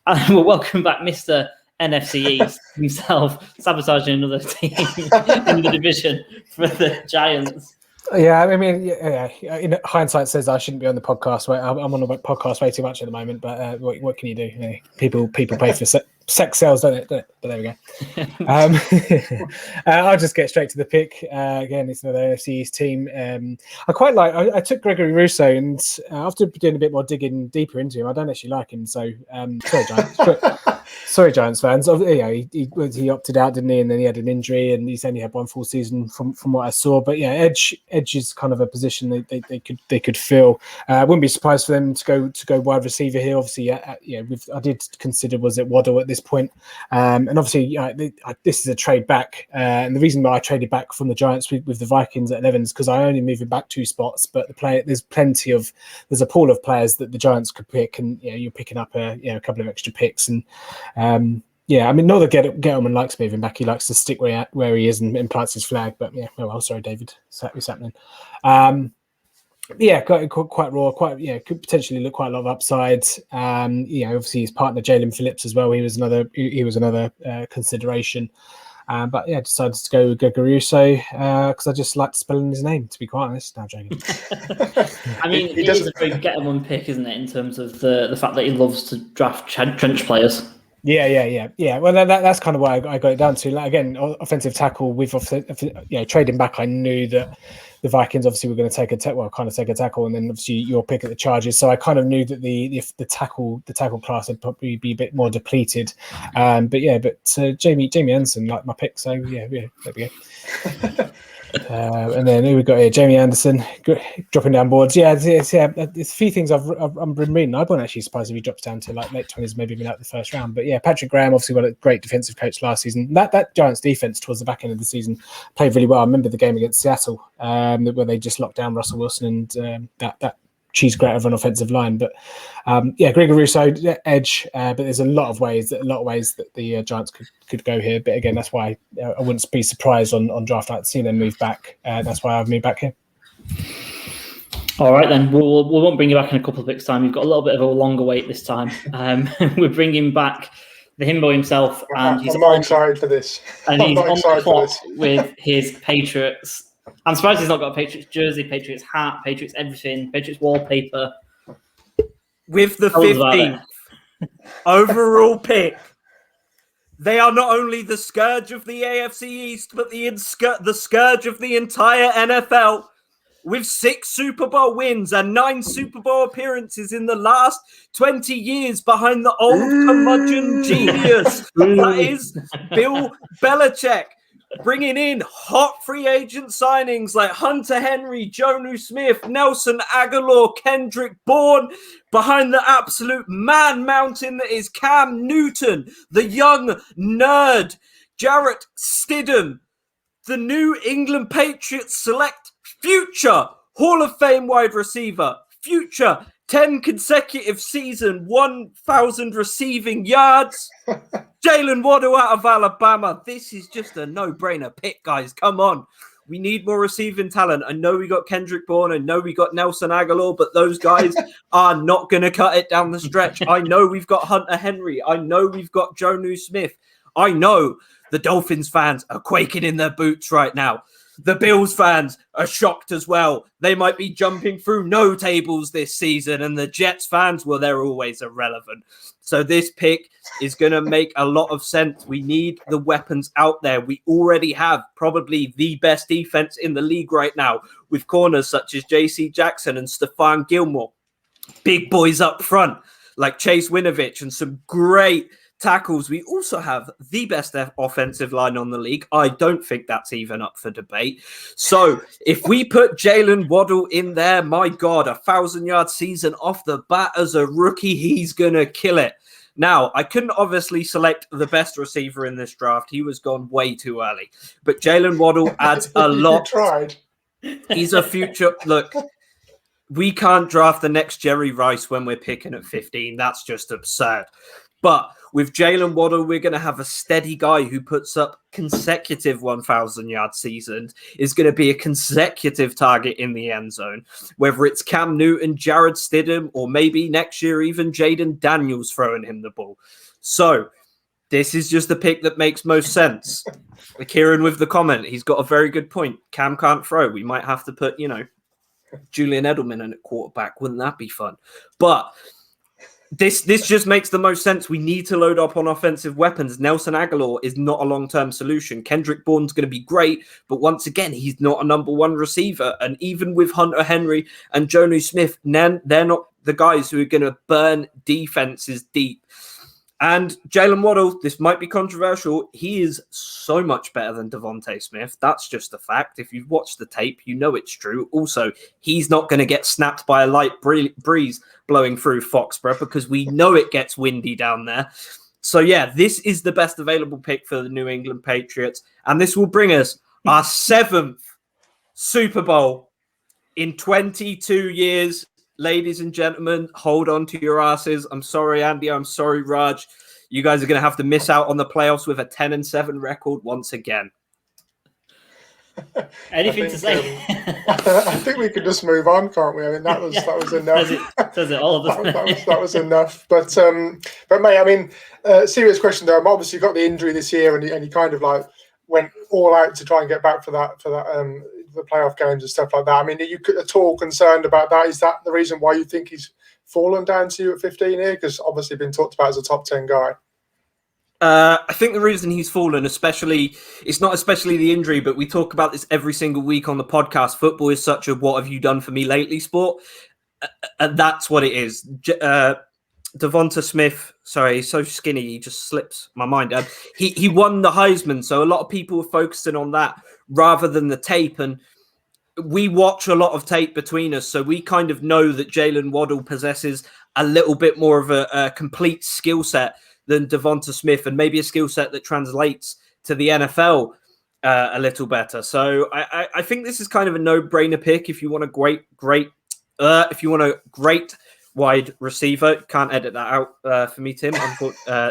And we'll welcome back Mr. NFC East himself, sabotaging another team in the division for the Giants. Yeah, I mean, in hindsight says I shouldn't be on the podcast. I'm on the podcast way too much at the moment, but what can you do? People pay for sex sales, don't it? But there we go. I'll just get straight to the pick. Again, it's another NFC East team. I quite like. I took Gregory Rousseau, and after doing a bit more digging deeper into him, I don't actually like him. So sorry, Giants. Sorry, Giants fans. He opted out, didn't he? And then he had an injury, and he's only had one full season from what I saw. But yeah, edge is kind of a position they could fill. Wouldn't be surprised for them to go wide receiver here. Obviously, I did consider was it Waddle at this point, and obviously this is a trade back. And the reason why I traded back from the Giants with the Vikings at 11 is because I only moved him back 2 spots. But there's a pool of players that the Giants could pick, and you're picking up a couple of extra picks and. I mean, not that Gettleman likes moving back. He likes to stick where he is and plants his flag. But yeah, sorry, David. What's happening? Quite raw. Could potentially look quite a lot of upside. Obviously his partner Jalen Phillips as well. He was another consideration. But yeah, decided to go with Gregorio because I just like spelling his name, to be quite honest. No, I'm joking. I mean, it is a very get-em-one pick, isn't it, in terms of the fact that he loves to draft trench players. Yeah. Well, that's kind of why I got it down to. Like, again, offensive tackle with trading back. I knew that the Vikings obviously were going to take a tackle, and then obviously your pick at the Chargers. So I kind of knew that the tackle class would probably be a bit more depleted. But Jamie Anderson like my pick. So yeah, there we go. And then who we got here? Jamie Anderson dropping down boards. There's a few things I've been reading. I wasn't actually surprised if he drops down to like late 20s, maybe even out the first round. But yeah, Patrick Graham obviously got a great defensive coach last season. That Giants defense towards the back end of the season played really well. I remember the game against Seattle where they just locked down Russell Wilson and that cheese grater of an offensive line. But Gregor Rousseau edge. But there's a lot of ways that the Giants could go here. But again, that's why I wouldn't be surprised on draft night to see them move back. That's why I've moved back here. All right, then. We won't bring you back in a couple of weeks' time. You've got a little bit of a longer wait this time. We're bringing back the himbo himself. And I'm not excited for this. And he's on the clock with his Patriots. I'm surprised he's not got a Patriots jersey, Patriots hat, Patriots everything, Patriots wallpaper. With the 15th overall pick, they are not only the scourge of the AFC East, but the scourge of the entire NFL. With 6 Super Bowl wins and 9 Super Bowl appearances in the last 20 years behind the old curmudgeon genius. That is Bill Belichick. Bringing in hot free agent signings like Hunter Henry, Jonnu Smith, Nelson Aguilar, Kendrick Bourne, behind the absolute man mountain that is Cam Newton, the young nerd, Jarrett Stidham, the New England Patriots select future Hall of Fame wide receiver, future 10 consecutive season, 1,000 receiving yards. Jalen Waddle out of Alabama. This is just a no-brainer pick, guys. Come on. We need more receiving talent. I know we got Kendrick Bourne. I know we got Nelson Aguilar, but those guys are not going to cut it down the stretch. I know we've got Hunter Henry. I know we've got Jonnu Smith. I know the Dolphins fans are quaking in their boots right now. The Bills fans are shocked as well. They might be jumping through no tables this season. And the Jets fans, well, they're always irrelevant. So this pick is going to make a lot of sense. We need the weapons out there. We already have probably the best defense in the league right now with corners such as J.C. Jackson and Stephon Gilmore. Big boys up front like Chase Winovich and some great tackles. We also have the best offensive line on the league. I don't think that's even up for debate. So if we put Jalen Waddle in there, my God, 1,000-yard season off the bat as a rookie, he's going to kill it. Now, I couldn't obviously select the best receiver in this draft. He was gone way too early. But Jalen Waddle adds a lot. Tried. He's a future. Look, we can't draft the next Jerry Rice when we're picking at 15. That's just absurd. But with Jalen Waddle, we're going to have a steady guy who puts up consecutive 1,000-yard seasons, is going to be a consecutive target in the end zone, whether it's Cam Newton, Jarrett Stidham, or maybe next year even Jaden Daniels throwing him the ball. So this is just the pick that makes most sense. Kieran with the comment, he's got a very good point. Cam can't throw. We might have to put, Julian Edelman in at quarterback. Wouldn't that be fun? But This just makes the most sense. We need to load up on offensive weapons. Nelson Aguilar is not a long-term solution. Kendrick Bourne's going to be great, but once again, he's not a number one receiver. And even with Hunter Henry and Jonnu Smith, they're not the guys who are going to burn defenses deep. And Jalen Waddle, this might be controversial. He is so much better than Devontae Smith. That's just a fact. If you've watched the tape, you know it's true. Also, he's not going to get snapped by a light breeze blowing through Foxborough because we know it gets windy down there. So, yeah, this is the best available pick for the New England Patriots. And this will bring us our 7th Super Bowl in 22 years. Ladies and gentlemen, hold on to your asses. I'm sorry, Andy. I'm sorry, Raj. You guys are going to have to miss out on the playoffs with a 10-7 record once again. Anything to say? I think we could just move on, can't we? I mean, that was enough. Says it all, doesn't it? That was enough. But mate, I mean, serious question though. Obviously, got the injury this year, and he kind of like went all out to try and get back for that the playoff games and stuff like that. I mean, are you at all concerned about that? Is that the reason why you think he's fallen down to you at 15 here? Because obviously been talked about as a top 10 guy. I think the reason he's fallen, it's not especially the injury, but we talk about this every single week on the podcast. Football is such a "what have you done for me lately" sport, and that's what it is. Devonta Smith, sorry, he's so skinny, he just slips my mind. He won the Heisman, so a lot of people were focusing on that rather than the tape, and we watch a lot of tape between us, so we kind of know that Jalen Waddle possesses a little bit more of a complete skill set than Devonta Smith, and maybe a skill set that translates to the NFL a little better. So I think this is kind of a no-brainer pick if you want a great wide receiver. Can't edit that out for me, Tim.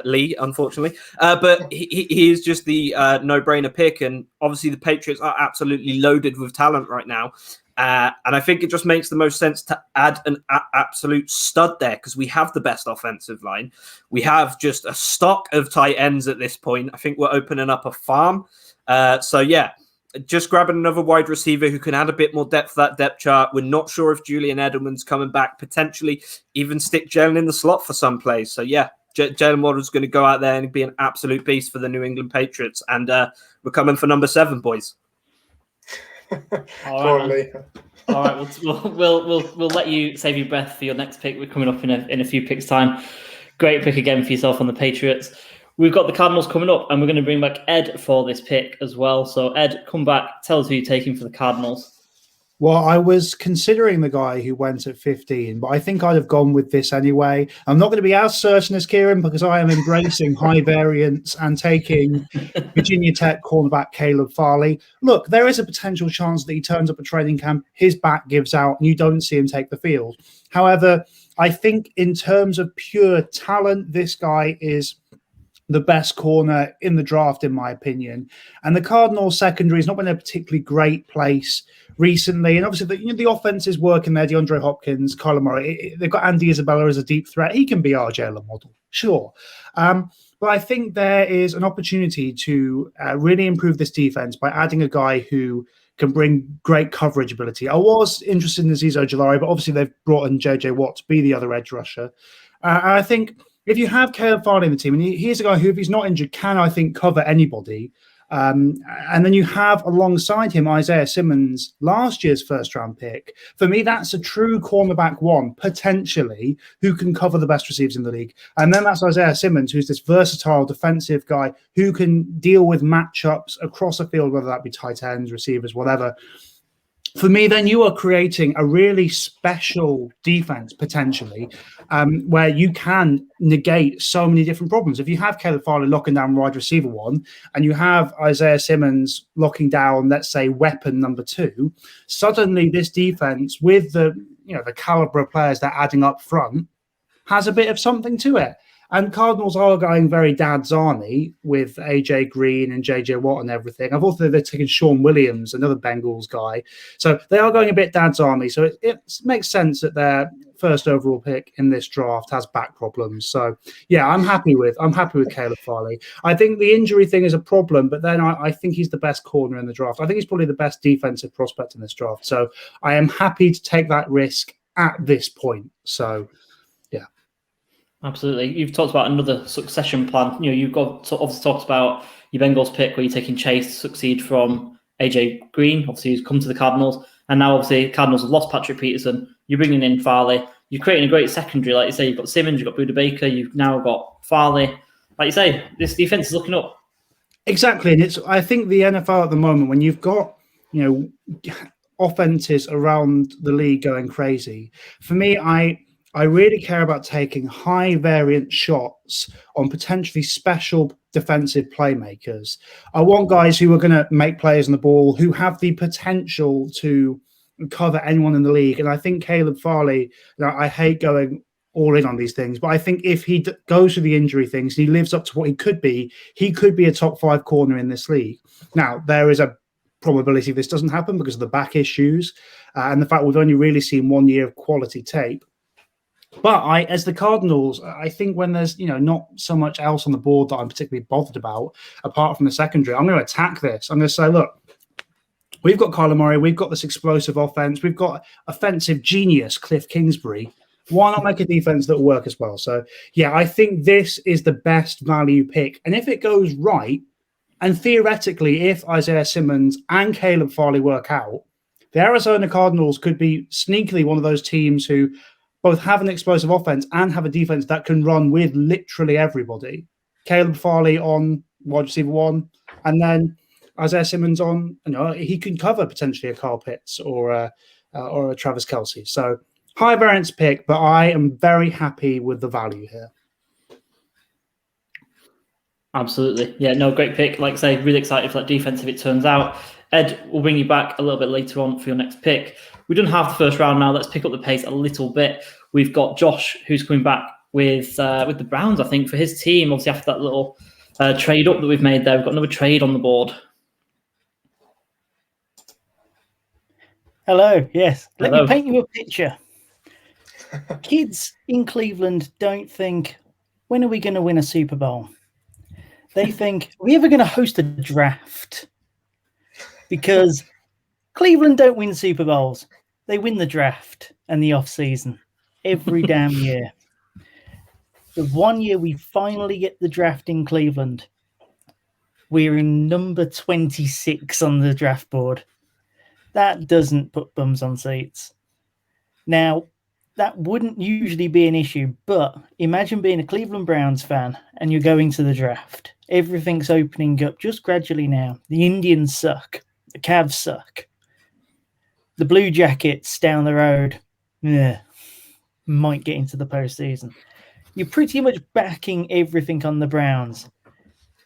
Lee, unfortunately. But he is just the no-brainer pick, and obviously the Patriots are absolutely loaded with talent right now. And I think it just makes the most sense to add an absolute stud there because we have the best offensive line. We have just a stock of tight ends at this point. I think we're opening up a farm. So, yeah, just grabbing another wide receiver who can add a bit more depth to that depth chart. We're not sure if Julian Edelman's coming back, potentially even stick Jalen in the slot for some plays. So, yeah, Jalen Waddle's going to go out there and be an absolute beast for the New England Patriots. And we're coming for number 7, boys. All right, we'll let you save your breath for your next pick. We're coming up in a few picks' time. Great pick again for yourself on the Patriots. We've got the Cardinals coming up, and we're going to bring back Ed for this pick as well. So, Ed, come back. Tell us who you're taking for the Cardinals. Well, I was considering the guy who went at 15, but I think I'd have gone with this anyway. I'm not going to be as certain as Kieran because I am embracing high variance and taking Virginia Tech cornerback Caleb Farley. Look, there is a potential chance that he turns up at training camp, his back gives out, and you don't see him take the field. However, I think in terms of pure talent, this guy is the best corner in the draft, in my opinion. And the Cardinals secondary has not been in a particularly great place recently. And obviously, the offense is working there. DeAndre Hopkins, Kyler Murray. They've got Andy Isabella as a deep threat. He can be our Jalen Waddle, sure. But I think there is an opportunity to really improve this defense by adding a guy who can bring great coverage ability. I was interested in Azeez Ojulari, but obviously they've brought in J.J. Watt to be the other edge rusher. And I think if you have Caleb Farley in the team, and he's a guy who, if he's not injured, can, I think, cover anybody. And then you have alongside him Isaiah Simmons, last year's first-round pick. For me, that's a true cornerback one, potentially, who can cover the best receivers in the league. And then that's Isaiah Simmons, who's this versatile defensive guy who can deal with matchups across the field, whether that be tight ends, receivers, whatever. For me, then you are creating a really special defense, potentially, where you can negate so many different problems. If you have Caleb Farley locking down wide receiver 1, and you have Isaiah Simmons locking down, let's say, weapon number 2, suddenly this defense, with the caliber of players they're adding up front, has a bit of something to it. And Cardinals are going very Dad's Army with AJ Green and JJ Watt and everything. I've also they're taking Sean Williams, another Bengals guy. So they are going a bit Dad's Army. So it makes sense that their first overall pick in this draft has back problems. So yeah, I'm happy with Caleb Farley. I think the injury thing is a problem, but then I think he's the best corner in the draft. I think he's probably the best defensive prospect in this draft. So I am happy to take that risk at this point. So absolutely. You've talked about another succession plan. You've got obviously talked about your Bengals pick where you're taking Chase to succeed from AJ Green, obviously who's come to the Cardinals. And now obviously Cardinals have lost Patrick Peterson. You're bringing in Farley. You're creating a great secondary. Like you say, you've got Simmons, you've got Budda Baker, you've now got Farley. Like you say, this defense is looking up. Exactly. And I think the NFL at the moment, when you've got, offenses around the league going crazy, for me, I really care about taking high variant shots on potentially special defensive playmakers. I want guys who are going to make plays on the ball, who have the potential to cover anyone in the league. And I think Caleb Farley, I hate going all in on these things, but I think if he goes through the injury things, he lives up to what he could be a top 5 corner in this league. Now, there is a probability this doesn't happen because of the back issues and the fact we've only really seen 1 year of quality tape. But as the Cardinals, I think when there's not so much else on the board that I'm particularly bothered about, apart from the secondary, I'm going to attack this. I'm going to say, look, we've got Kyler Murray, we've got this explosive offense, we've got offensive genius Cliff Kingsbury. Why not make a defense that will work as well? So, yeah, I think this is the best value pick. And if it goes right, and theoretically, if Isaiah Simmons and Caleb Farley work out, the Arizona Cardinals could be sneakily one of those teams who both have an explosive offense and have a defense that can run with literally everybody. Caleb Farley on wide receiver 1, and then Isaiah Simmons on, he can cover potentially a Kyle Pitts or a Travis Kelce. So high variance pick, but I am very happy with the value here. Absolutely. Yeah, no, great pick. Like I say, really excited for that defense if it turns out. Ed, we'll bring you back a little bit later on for your next pick. We don't have the first round now. Let's pick up the pace a little bit. We've got Josh, who's coming back with the Browns, I think, for his team. Obviously, after that little trade up that we've made there, we've got another trade on the board. Hello, yes. Hello. Let me paint you a picture. Kids in Cleveland don't think, when are we going to win a Super Bowl? They think, are we ever going to host a draft? Because Cleveland don't win Super Bowls. They win the draft and the off-season every damn year. The one year we finally get the draft in Cleveland, we're in number 26 on the draft board. That doesn't put bums on seats. Now, that wouldn't usually be an issue, but imagine being a Cleveland Browns fan and you're going to the draft. Everything's opening up just gradually now. The Indians suck. The Cavs suck. The Blue Jackets down the road might get into the postseason. You're pretty much backing everything on the Browns.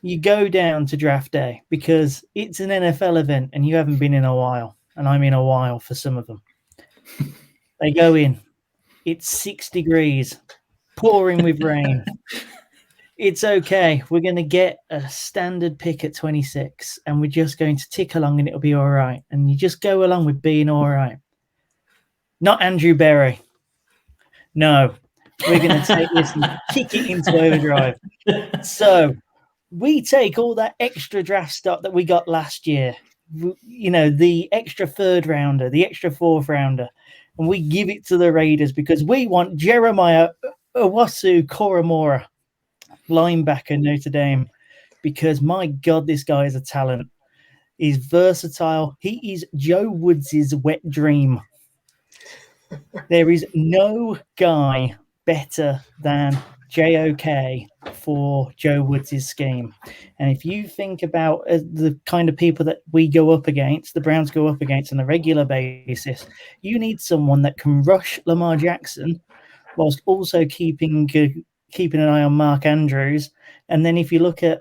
You go down to draft day because it's an NFL event and you haven't been in a while. And I'm in a while for some of them. They go in. It's 6 degrees, pouring with rain. It's okay. We're going to get a standard pick at 26 and we're just going to tick along and it'll be all right. And you just go along with being all right. Not Andrew Berry. No, we're going to take this and kick it into overdrive. So we take all that extra draft stock that we got last year, the extra 3rd rounder, the extra 4th rounder, and we give it to the Raiders because we want Jeremiah Owusu-Koramoah, linebacker, Notre Dame, because, my God, this guy is a talent. He's versatile. He is Joe Woods' wet dream. There is no guy better than JOK for Joe Woods' scheme. And if you think about the kind of people that we go up against, the Browns go up against on a regular basis, you need someone that can rush Lamar Jackson whilst also keeping an eye on Mark Andrews. And then if you look at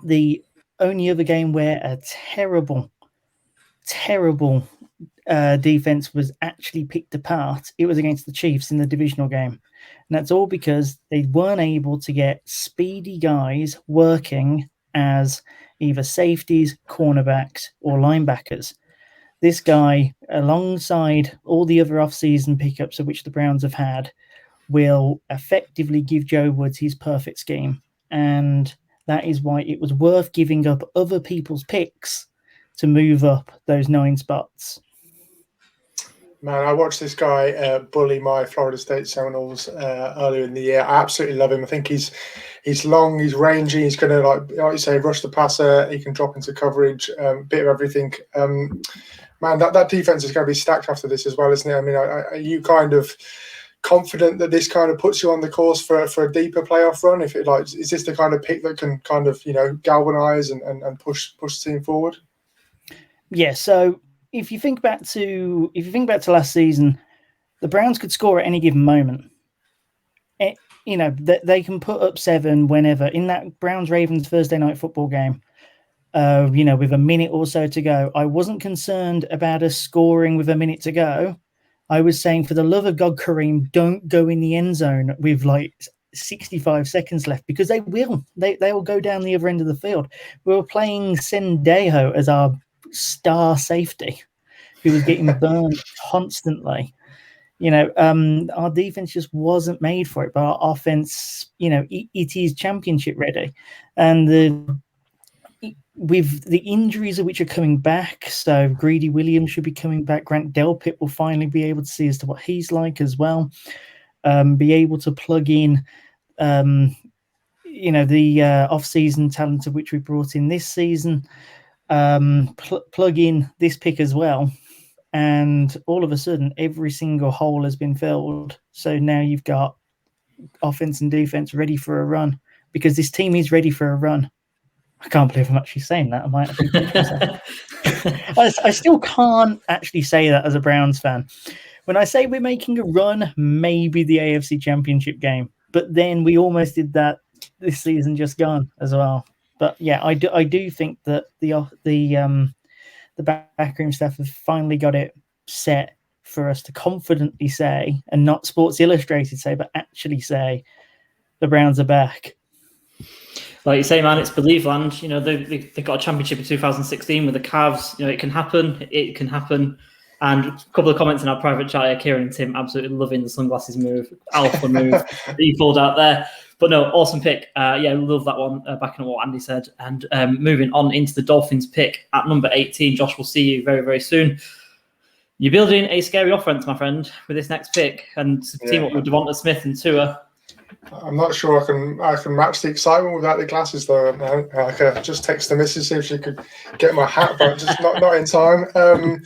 the only other game where a terrible defense was actually picked apart, it was against the Chiefs in the divisional game. And that's all because they weren't able to get speedy guys working as either safeties, cornerbacks, or linebackers. This guy, alongside all the other off-season pickups of which the Browns have had, will effectively give Joe Woods his perfect scheme. And that is why it was worth giving up other people's picks to move up those 9 spots. Man, I watched this guy bully my Florida State Seminoles earlier in the year. I absolutely love him. I think he's long, he's rangy, he's going to, like you say, rush the passer. He can drop into coverage, bit of everything. Man, that defense is going to be stacked after this as well, isn't it? I mean, are you kind of confident that this kind of puts you on the course for a deeper playoff run? If it is this the kind of pick that can kind of galvanize and push the team forward? Yeah. So if you think back to last season, the Browns could score at any given moment. They can put up 7 whenever. In that Browns-Ravens Thursday night football game, with a minute or so to go, I wasn't concerned about us scoring with a minute to go. I was saying, for the love of God, Kareem, don't go in the end zone with 65 seconds left, because they will. They will go down the other end of the field. We were playing Sendejo as our star safety, who was getting burned constantly. Our defense just wasn't made for it, but our offense, it is championship ready. And with the injuries of which are coming back, so Greedy Williams should be coming back. Grant Delpit will finally be able to see as to what he's like as well. Be able to plug in, the off-season talent of which we brought in this season. Plug in this pick as well. And all of a sudden, every single hole has been filled. So now you've got offense and defense ready for a run, because this team is ready for a run. I can't believe I'm actually saying that. I might actually pinch myself. I still can't actually say that as a Browns fan. When I say we're making a run, maybe the AFC Championship game. But then we almost did that this season just gone as well. But yeah, I do think that the backroom staff have finally got it set for us to confidently say, and not Sports Illustrated say, but actually say, the Browns are back. Like you say, man, it's believe land. They got a championship in 2016 with the Cavs. It can happen. It can happen. And a couple of comments in our private chat here, Kieran and Tim absolutely loving the sunglasses move, alpha move that you pulled out there. But no, awesome pick. Love that one, backing up what Andy said. And moving on into the Dolphins pick at number 18. Josh, we'll see you very, very soon. You're building a scary offense, my friend, with this next pick. And team up with Devonta Smith and Tua. I'm not sure I can match the excitement without the glasses, though. I could just text the missus, see if she could get my hat, but just not in time. I'm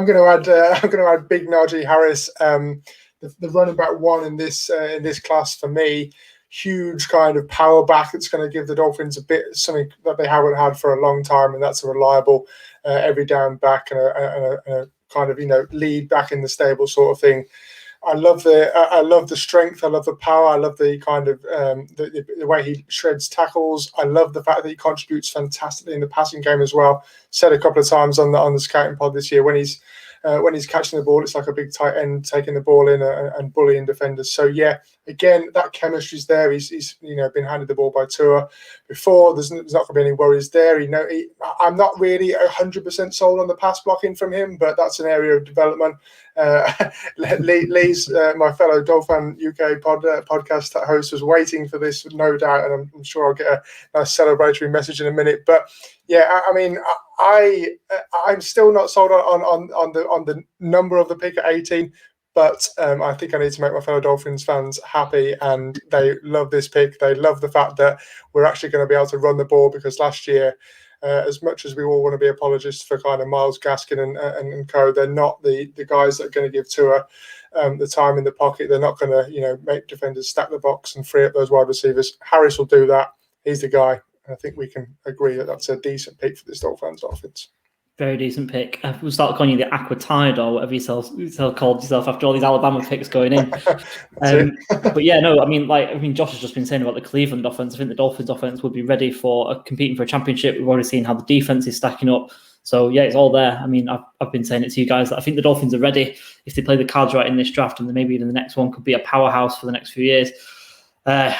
going to add Big Najee Harris, the running back one in this class for me. Huge kind of power back that's going to give the Dolphins a bit something that they haven't had for a long time, and that's a reliable every down back and a kind of lead back in the stable sort of thing. I love the strength. I love the power. I love the kind of the way he shreds tackles. I love the fact that he contributes fantastically in the passing game as well. Said a couple of times on the scouting pod this year, when he's catching the ball, it's like a big tight end taking the ball in and bullying defenders. So yeah, again, that chemistry's there. He's been handed the ball by Tua before. There's not going to be any worries there. I'm not really 100% sold on the pass blocking from him, but that's an area of development. Lee's my fellow Dolphin UK podcast host was waiting for this, no doubt, and I'm sure I'll get a nice celebratory message in a minute. But yeah, I'm still not sold on the number of the pick at 18. But I think I need to make my fellow Dolphins fans happy, and they love this pick. They love the fact that we're actually going to be able to run the ball, because last year, as much as we all want to be apologists for kind of Myles Gaskin and co, they're not the guys that are going to give Tua the time in the pocket. They're not going to make defenders stack the box and free up those wide receivers. Harris will do that. He's the guy. I think we can agree that that's a decent pick for this Dolphins offense. Very decent pick. We'll start calling you the Aqua Tide or whatever you called yourself after all these Alabama picks going in. But yeah, no, Josh has just been saying about the Cleveland offense. I think the Dolphins offense would be ready for competing for a championship. We've already seen how the defense is stacking up. So yeah, it's all there. I've been saying it to you guys that I think the Dolphins are ready if they play the cards right in this draft, and then maybe in the next one could be a powerhouse for the next few years.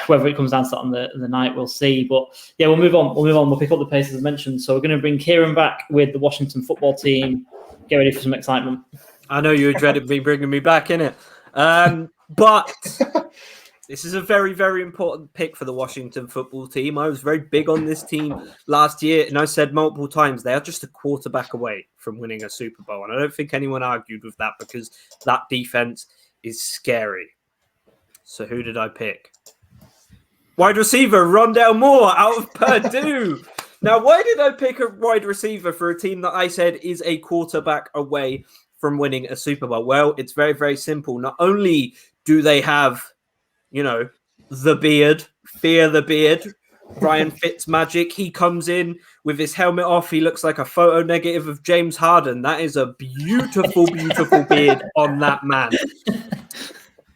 Whether it comes down to that on the night, we'll see. But yeah, we'll move on. We'll pick up the pace as I mentioned. So we're going to bring Kieran back with the Washington football team. Get ready for some excitement. I know you dreaded me bringing me back, innit? But this is a very, very important pick for the Washington football team. I was very big on this team last year, and I said multiple times they are just a quarterback away from winning a Super Bowl. And I don't think anyone argued with that, because that defense is scary. So who did I pick? Wide receiver, Rondale Moore out of Purdue. Now, why did I pick a wide receiver for a team that I said is a quarterback away from winning a Super Bowl? Well, it's very, very simple. Not only do they have, the beard, fear the beard, Ryan Fitzmagic. He comes in with his helmet off. He looks like a photo negative of James Harden. That is a beautiful, beautiful beard on that man.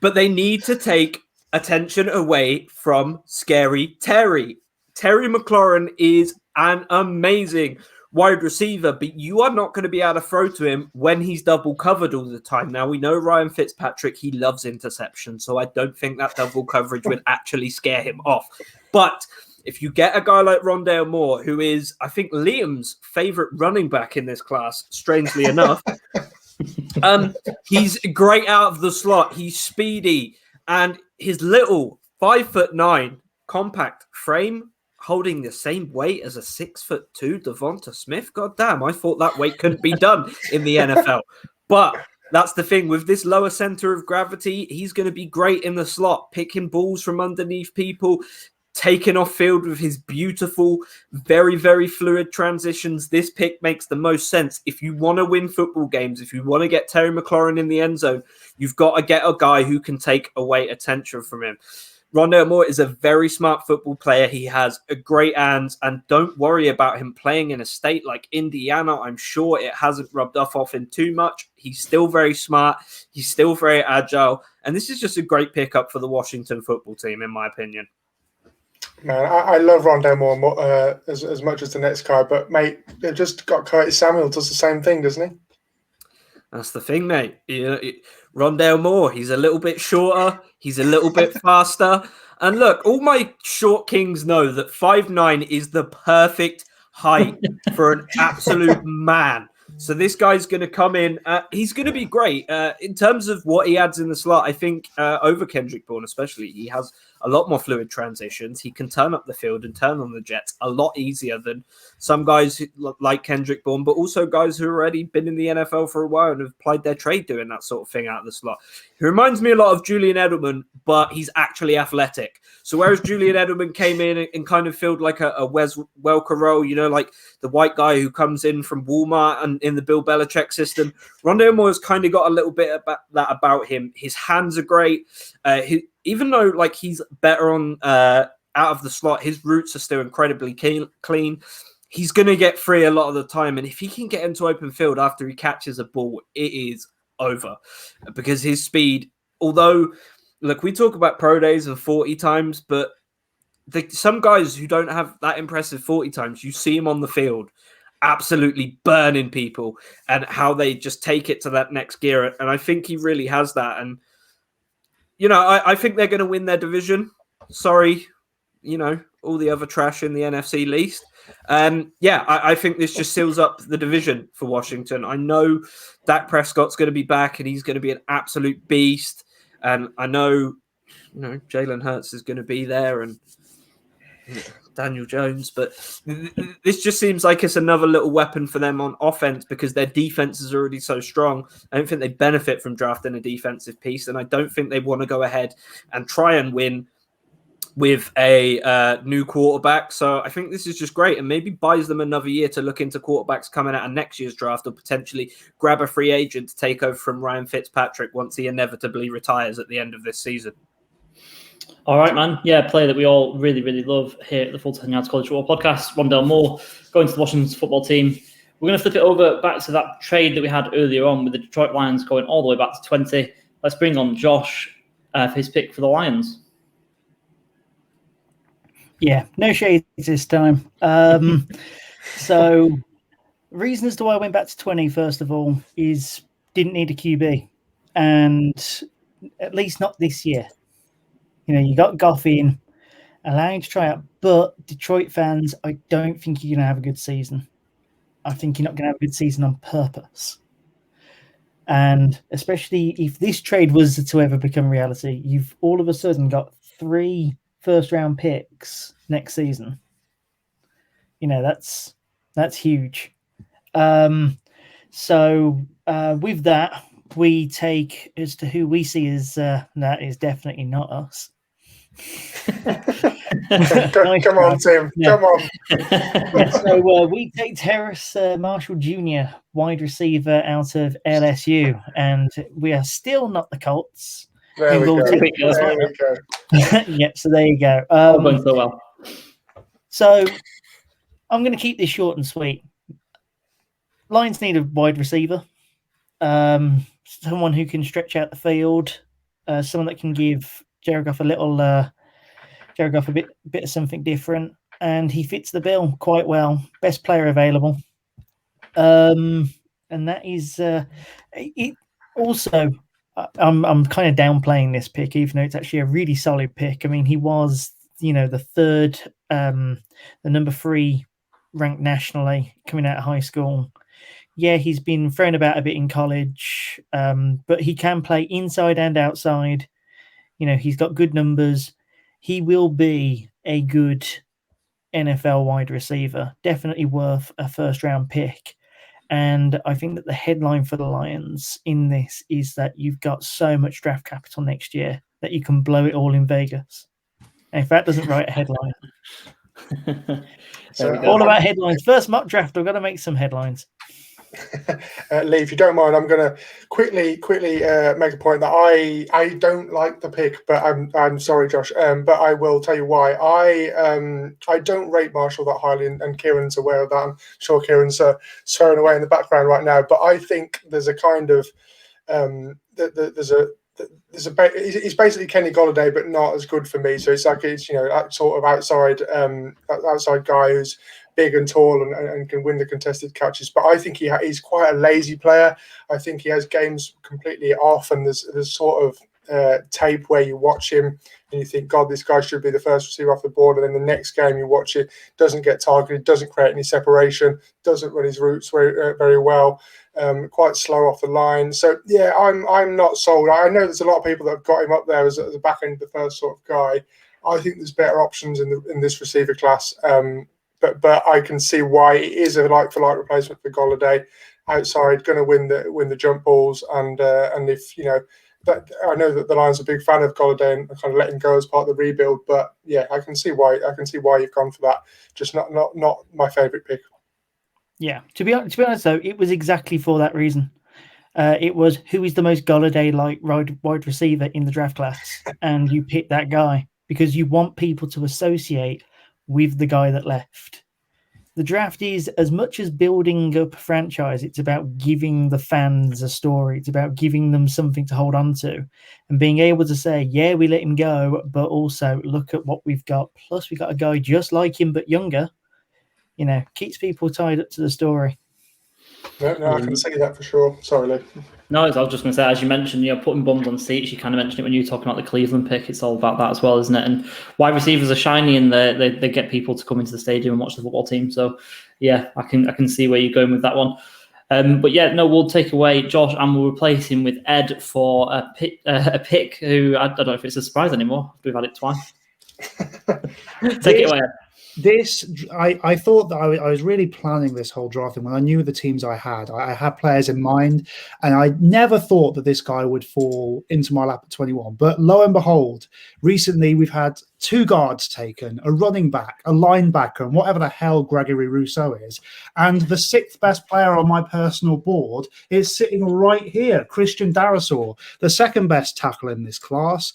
But they need to take attention away from Scary Terry. Terry McLaurin is an amazing wide receiver, but you are not going to be able to throw to him when he's double covered all the time. Now, we know Ryan Fitzpatrick, he loves interception, so I don't think that double coverage would actually scare him off. But if you get a guy like Rondale Moore, who is, I think, Liam's favorite running back in this class, strangely enough, He's great out of the slot. He's speedy, and his little 5'9" compact frame holding the same weight as a 6'2" Devonta Smith. God damn, I thought that weight couldn't be done in the NFL. But that's the thing with this lower center of gravity. He's going to be great in the slot, picking balls from underneath people, taken off field with his beautiful, very, very fluid transitions. This pick makes the most sense. If you want to win football games, if you want to get Terry McLaurin in the end zone, you've got to get a guy who can take away attention from him. Rondale Moore is a very smart football player. He has a great hands, and don't worry about him playing in a state like Indiana. I'm sure it hasn't rubbed off him too much. He's still very smart. He's still very agile. And this is just a great pickup for the Washington football team, in my opinion. Man, I love Rondale Moore as much as the next guy, but mate, they've just got Curtis Samuel does the same thing, doesn't he? That's the thing, mate. Rondale Moore, he's a little bit shorter, he's a little bit faster. And look, all my short kings know that 5'9" is the perfect height for an absolute man. So this guy's going to come in. He's going to be great. In terms of what he adds in the slot, I think over Kendrick Bourne especially, he has a lot more fluid transitions. He can turn up the field and turn on the jets a lot easier than some guys like Kendrick Bourne, but also guys who have already been in the NFL for a while and have plied their trade doing that sort of thing out of the slot. He reminds me a lot of Julian Edelman, but he's actually athletic. So whereas Julian Edelman came in and kind of filled like a Wes Welker role, you know, like the white guy who comes in from Walmart and in the Bill Belichick system, Rondale Moore's kind of got a little bit about that about him. His hands are great. Even though like he's better on out of the slot, his roots are still incredibly clean. He's going to get free a lot of the time. And if he can get into open field after he catches a ball, it is over. Because his speed, although, look, we talk about pro days of 40 times, but some guys who don't have that impressive 40 times, you see him on the field absolutely burning people and how they just take it to that next gear. And I think he really has that. And, you know, I think they're going to win their division. Sorry, you know, all the other trash in the NFC least. I think this just seals up the division for Washington. I know Dak Prescott's going to be back and he's going to be an absolute beast. And I know, you know, Jalen Hurts is going to be there and Daniel Jones, but this just seems like it's another little weapon for them on offense because their defense is already so strong. I don't think they benefit from drafting a defensive piece, and I don't think they want to go ahead and try and win with a new quarterback. So I think this is just great and maybe buys them another year to look into quarterbacks coming out of next year's draft or potentially grab a free agent to take over from Ryan Fitzpatrick once he inevitably retires at the end of this season. All right, man. Yeah, a player that we all really, really love here at the Full10Yards College Football Podcast, Rondale Moore, going to the Washington football team. We're going to flip it over back to that trade that we had earlier on with the Detroit Lions going all the way back to 20. Let's bring on Josh for his pick for the Lions. Yeah, no shades this time. So, reason as to why I went back to 20, first of all, is didn't need a QB. And at least not this year. You know, you got Goff in, allowing to try out. But Detroit fans, I don't think you're going to have a good season. I think you're not going to have a good season on purpose. And especially if this trade was to ever become reality, you've all of a sudden got 3 first-round picks next season. You know, that's huge. So with that, we take as to who we see as that is definitely not us. Come on, Tim. Yeah. Come on. So we take Terrace Marshall Jr., wide receiver out of LSU, and we are still not the Colts. There we go. Yeah, so there you go. Going so well. So I'm going to keep this short and sweet. Lions need a wide receiver, someone who can stretch out the field, someone that can give Jared Goff a bit of something different, and he fits the bill quite well. Best player available, and that is it. Also, I'm kind of downplaying this pick, even though it's actually a really solid pick. I mean, he was, you know, the third, the number 3 ranked nationally coming out of high school. Yeah, he's been thrown about a bit in college, but he can play inside and outside. He's got good numbers. He will be a good NFL wide receiver, definitely worth a first-round pick. And I think that the headline for the Lions in this is that you've got so much draft capital next year that you can blow it all in Vegas. And if that doesn't write a headline, So all about headlines. First mock draft, I've got to make some headlines. Lee, if you don't mind, I'm going to quickly make a point that I don't like the pick, but I'm sorry, Josh, but I will tell you why. I don't rate Marshall that highly, and Kieran's aware of that. I'm sure Kieran's swearing away in the background right now, but I think there's a kind of he's basically Kenny Golladay, but not as good for me. So it's like that sort of outside guy who's big and tall and can win the contested catches. But I think he's quite a lazy player. I think he has games completely off, and there's sort of tape where you watch him and you think, God, this guy should be the first receiver off the board. And then the next game you watch it, doesn't get targeted, doesn't create any separation, doesn't run his routes very well. Quite slow off the line. So yeah, I'm not sold. I know there's a lot of people that have got him up there as at the back end of the first sort of guy. I think there's better options in this receiver class. But I can see why it is a like-for-like replacement for Golladay. Outside, going to win the jump balls, and if that, I know that the Lions are a big fan of Golladay and kind of letting go as part of the rebuild. But yeah, I can see why you've gone for that. Just not my favourite pick. Yeah, to be honest though, it was exactly for that reason. It was who is the most Golladay-like wide receiver in the draft class, and you pick that guy because you want people to associate with the guy that left. The draft is as much as building up a franchise. It's about giving the fans a story. It's about giving them something to hold on to and being able to say, yeah, we let him go, but also look at what we've got. Plus we got a guy just like him, but younger. Keeps people tied up to the story. No, I can see that for sure. Sorry, Lee. No, I was just going to say, as you mentioned, putting bums on seats. You kind of mentioned it when you were talking about the Cleveland pick. It's all about that as well, isn't it? And wide receivers are shiny, and they get people to come into the stadium and watch the football team. So, yeah, I can see where you're going with that one. But yeah, no, we'll take away Josh and we'll replace him with Ed for a pick who I don't know if it's a surprise anymore. We've had it twice. Take it away, Ed. I thought that I was really planning this whole draft thing when I knew the teams I had players in mind, and I never thought that this guy would fall into my lap at 21. But lo and behold, recently we've had 2 guards taken, a running back, a linebacker, and whatever the hell Gregory Rousseau is. And the 6th best player on my personal board is sitting right here, Christian Darrisaw, the 2nd best tackle in this class.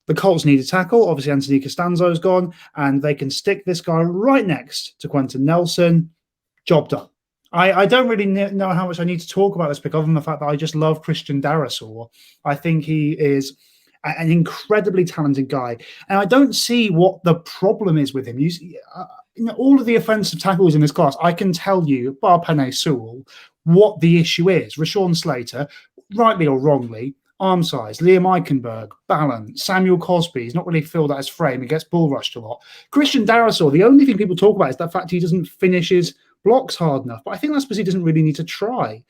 The Colts need a tackle. Obviously, Anthony Costanzo's gone, and they can stick this guy right next to Quentin Nelson. Job done. I don't really know how much I need to talk about this pick, other than the fact that I just love Christian Darrisaw. I think he is an incredibly talented guy, and I don't see what the problem is with him. All of the offensive tackles in this class, I can tell you, bar Penei Sewell, what the issue is. Rashawn Slater, rightly or wrongly, arm size, Liam Eichenberg, balance, Samuel Cosby, he's not really filled out his frame, he gets bull rushed a lot. Christian Darrisaw, the only thing people talk about is the fact he doesn't finish his blocks hard enough, but I think that's because he doesn't really need to try.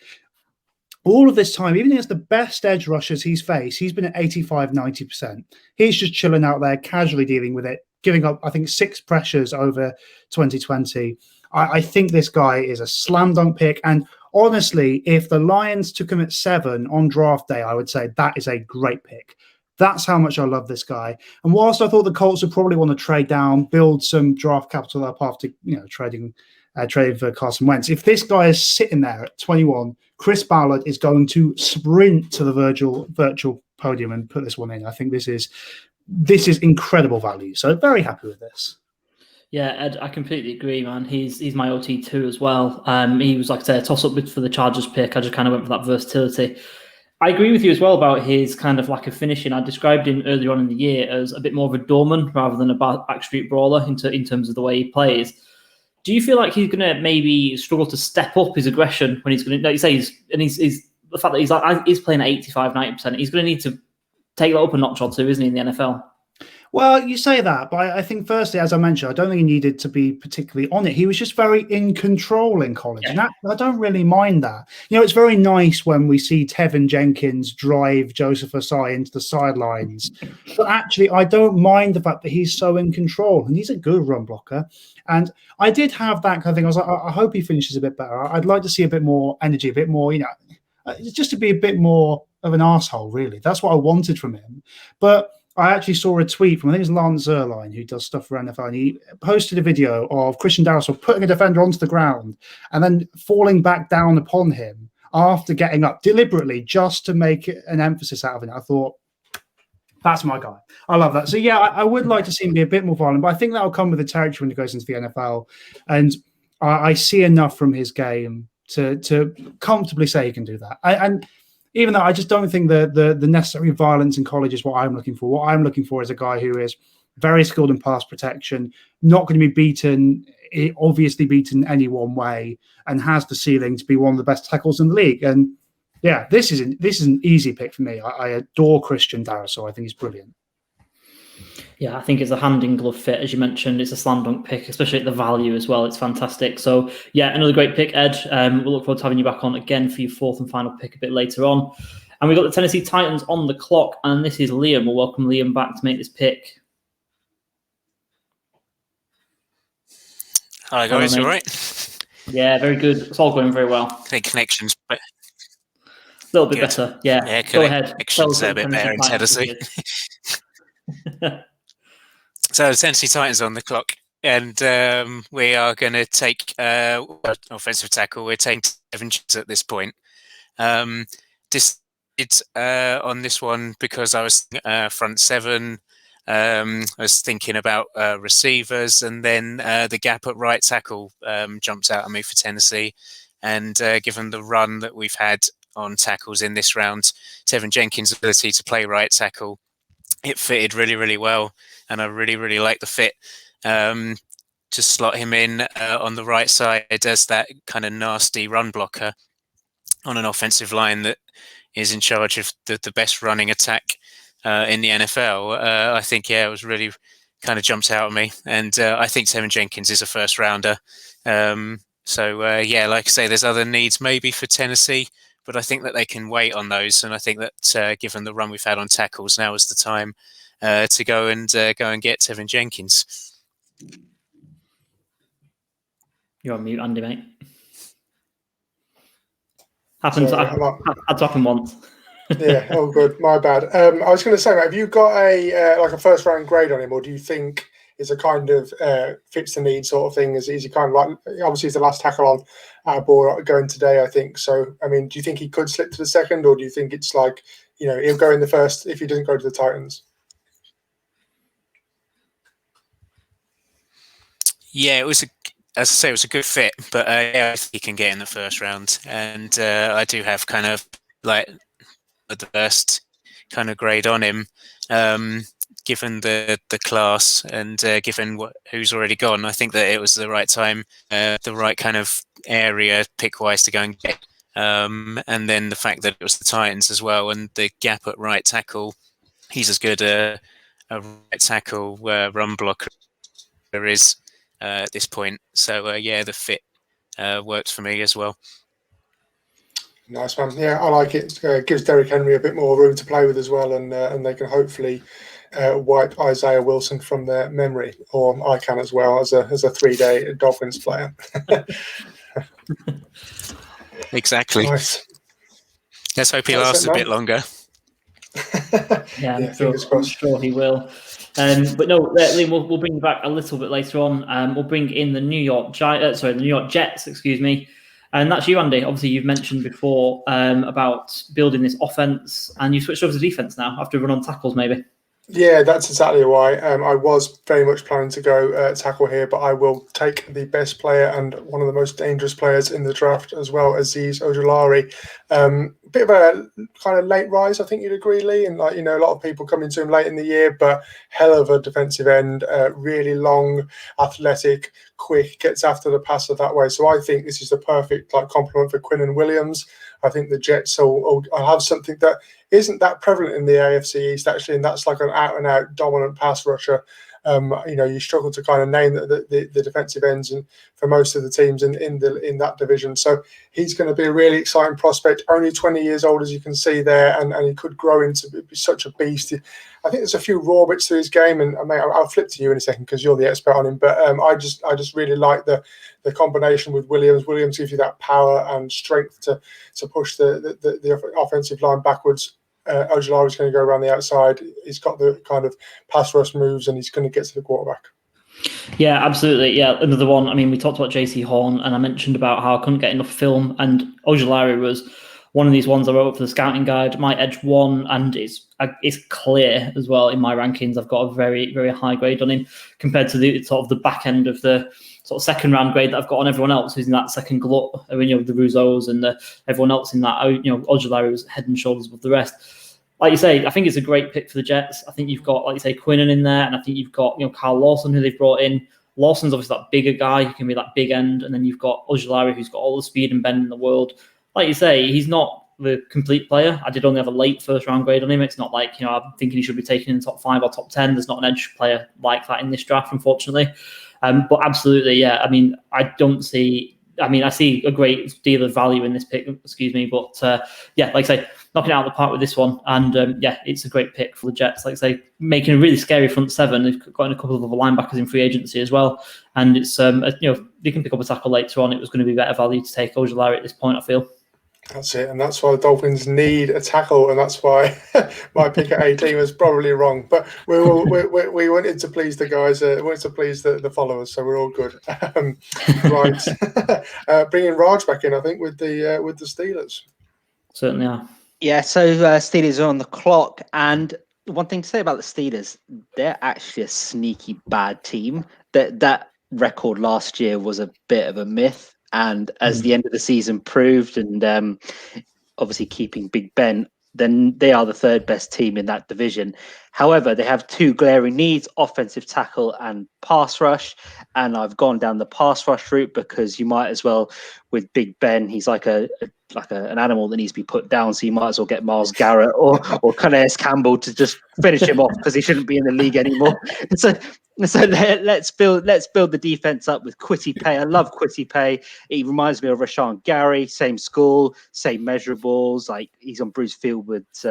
All of this time, even against the best edge rushers he's faced, he's been at 85-90%. He's just chilling out there, casually dealing with it, giving up, I think, 6 pressures over 2020. I think this guy is a slam dunk pick, and honestly, if the Lions took him at 7 on draft day, I would say that is a great pick. That's how much I love this guy. And whilst I thought the Colts would probably want to trade down, build some draft capital up after trading for Carson Wentz, if this guy is sitting there at 21, Chris Ballard is going to sprint to the virtual podium and put this one in. I think this is incredible value. So very happy with this. Yeah, Ed, I completely agree, man. He's my OT2 as well. He was, like I said, a toss-up for the Chargers pick. I just kind of went for that versatility. I agree with you as well about his kind of lack of finishing. I described him earlier on in the year as a bit more of a doorman rather than a backstreet brawler in terms of the way he plays. Do you feel like he's going to maybe struggle to step up his aggression when he's going to, like you say, he's the fact that he's playing at 85-90%, he's going to need to take that up a notch or two, isn't he, in the NFL? Well, you say that, but I think firstly, as I mentioned, I don't think he needed to be particularly on it. He was just very in control in college, and that, I don't really mind that. It's very nice when we see Tevin Jenkins drive Joseph Osai into the sidelines, but actually, I don't mind the fact that he's so in control, and he's a good run blocker. And I did have that kind of thing. I was like, I hope he finishes a bit better. I'd like to see a bit more energy, a bit more, just to be a bit more of an arsehole, really. That's what I wanted from him. But I actually saw a tweet from, I think it's Lance Zerline, who does stuff for NFL, and he posted a video of Christian Darrisaw putting a defender onto the ground and then falling back down upon him after getting up deliberately just to make an emphasis out of it. I thought, that's my guy. I love that. So, yeah, I would like to see him be a bit more violent, but I think that'll come with the territory when he goes into the NFL. And I see enough from his game to comfortably say he can do that. And even though I just don't think the necessary violence in college is what I'm looking for. What I'm looking for is a guy who is very skilled in pass protection, not going to be obviously beaten any one way, and has the ceiling to be one of the best tackles in the league. And yeah, this is an easy pick for me. I adore Christian Darrisaw. I think he's brilliant. Yeah, I think it's a hand in glove fit, as you mentioned. It's a slam dunk pick, especially at the value as well. It's fantastic. So, yeah, another great pick, Ed. We'll look forward to having you back on again for your fourth and final pick a bit later on. And we've got the Tennessee Titans on the clock, and this is Liam. We'll welcome Liam back to make this pick. Hi, guys. All right? Yeah, very good. It's all going very well. I think connections, but a little bit better. Yeah, go ahead. Connections are a bit better in Tennessee. So, Tennessee Titans on the clock, and we are going to take offensive tackle. We're taking Tevin Jenkins at this point. It's on this one because I was front seven. I was thinking about receivers, and then the gap at right tackle jumped out at me for Tennessee. And given the run that we've had on tackles in this round, Tevin Jenkins' ability to play right tackle, it fitted really, really well. And I really, really like the fit. To slot him in on the right side as that kind of nasty run blocker on an offensive line that is in charge of the best running attack in the NFL. I think, it was really kind of jumped out at me. And I think Tevin Jenkins is a first rounder. So, like I say, there's other needs maybe for Tennessee, but I think that they can wait on those. And I think that given the run we've had on tackles, now is the time to go and get Tevin Jenkins. You're on mute, Andy, mate. Had to happen once. Yeah, oh good, my bad. I was going to say, mate, have you got a first round grade on him, or do you think it's a kind of fits the need sort of thing? Is he kind of like, obviously he's the last tackle on our board going today, I think. So, I mean, do you think he could slip to the second, or do you think it's like, he'll go in the first if he doesn't go to the Titans? Yeah, as I say, it was a good fit, but I think he can get in the first round. And I do have kind of like the first kind of grade on him, given the class and given who's already gone. I think that it was the right time, the right kind of area pick-wise to go and get. And then the fact that it was the Titans as well, and the gap at right tackle, he's as good a right tackle run blocker there is at this point. So the fit works for me as well. Nice one. Yeah, I like it. Gives Derrick Henry a bit more room to play with as well, and they can hopefully wipe Isaiah Wilson from their memory, or I can as well as a 3-day Dolphins player. Exactly. Nice. Let's hope he lasts a bit longer. Yeah, fingers crossed. I'm sure he will. But no, Liam, we'll bring you back a little bit later on. We'll bring in the New York Jets, excuse me. And that's you, Andy. Obviously, you've mentioned before about building this offense, and you switched over to defense now after a run on tackles, maybe. Yeah, that's exactly why. I was very much planning to go tackle here, but I will take the best player and one of the most dangerous players in the draft as well, Azeez Ojulari. Bit of a kind of late rise, I think you'd agree, Lee. And a lot of people coming to him late in the year, but hell of a defensive end, really long, athletic, quick, gets after the passer that way. So I think this is the perfect complement for Quinnen Williams. I think the Jets will have something that isn't that prevalent in the AFC East, actually, and that's like an out-and-out dominant pass rusher. You struggle to kind of name the defensive ends and for most of the teams in that division. So he's going to be a really exciting prospect. Only 20 years old, as you can see there, and he could grow into be such a beast. I think there's a few raw bits to his game, and I'll flip to you in a second because you're the expert on him. But I just really like the combination with Williams. Williams gives you that power and strength to push the offensive line backwards. Ojulari's going to go around the outside. He's got the kind of pass rush moves, and he's going to get to the quarterback. Yeah, absolutely. Yeah, another one. I mean, we talked about JC Horn, and I mentioned about how I couldn't get enough film, and Ojulari was one of these ones I wrote up for the scouting guide. My edge 1, and it's clear as well in my rankings. I've got a very, very high grade on him compared to the sort of the back end of the sort of second round grade that I've got on everyone else who's in that second glut. I mean, the Rousseaus and everyone else in that. Ojulari was head and shoulders above the rest. Like you say, I think it's a great pick for the Jets. I think you've got, like you say, Quinnen in there, and I think you've got Kyle Lawson, who they've brought in. Lawson's obviously that bigger guy who can be that big end, and then you've got Ojulari, who's got all the speed and bend in the world. Like you say, he's not the complete player. I did only have a late first round grade on him. It's not like I'm thinking he should be taken in the top 5 or top 10. There's not an edge player like that in this draft, unfortunately. But absolutely, yeah. I mean, I see a great deal of value in this pick. But like I say, knocking it out of the park with this one, and it's a great pick for the Jets. Like I say, making a really scary front 7. They've got in a couple of other linebackers in free agency as well, and it's they can pick up a tackle later on. It was going to be better value to take Ojulari at this point, I feel. That's it, and that's why the Dolphins need a tackle, and that's why my pick at 18 was probably wrong. But we wanted to please the guys, we wanted to please the followers, so we're all good. Right, bringing Raj back in, I think, with the Steelers. Certainly are. Yeah, so Steelers are on the clock, and one thing to say about the Steelers, they're actually a sneaky bad team. That record last year was a bit of a myth. And as the end of the season proved, and obviously keeping Big Ben, then they are the 3rd best team in that division. However, they have 2 glaring needs: offensive tackle and pass rush. And I've gone down the pass rush route because you might as well, with Big Ben, he's like an animal that needs to be put down. So you might as well get Myles Garrett or Calais Campbell to just finish him off because he shouldn't be in the league anymore. So let's build the defense up with Kwity Paye. I love Kwity Paye. He reminds me of Rashawn Gary, same school, same measurables. Like he's on Bruce Fieldwood's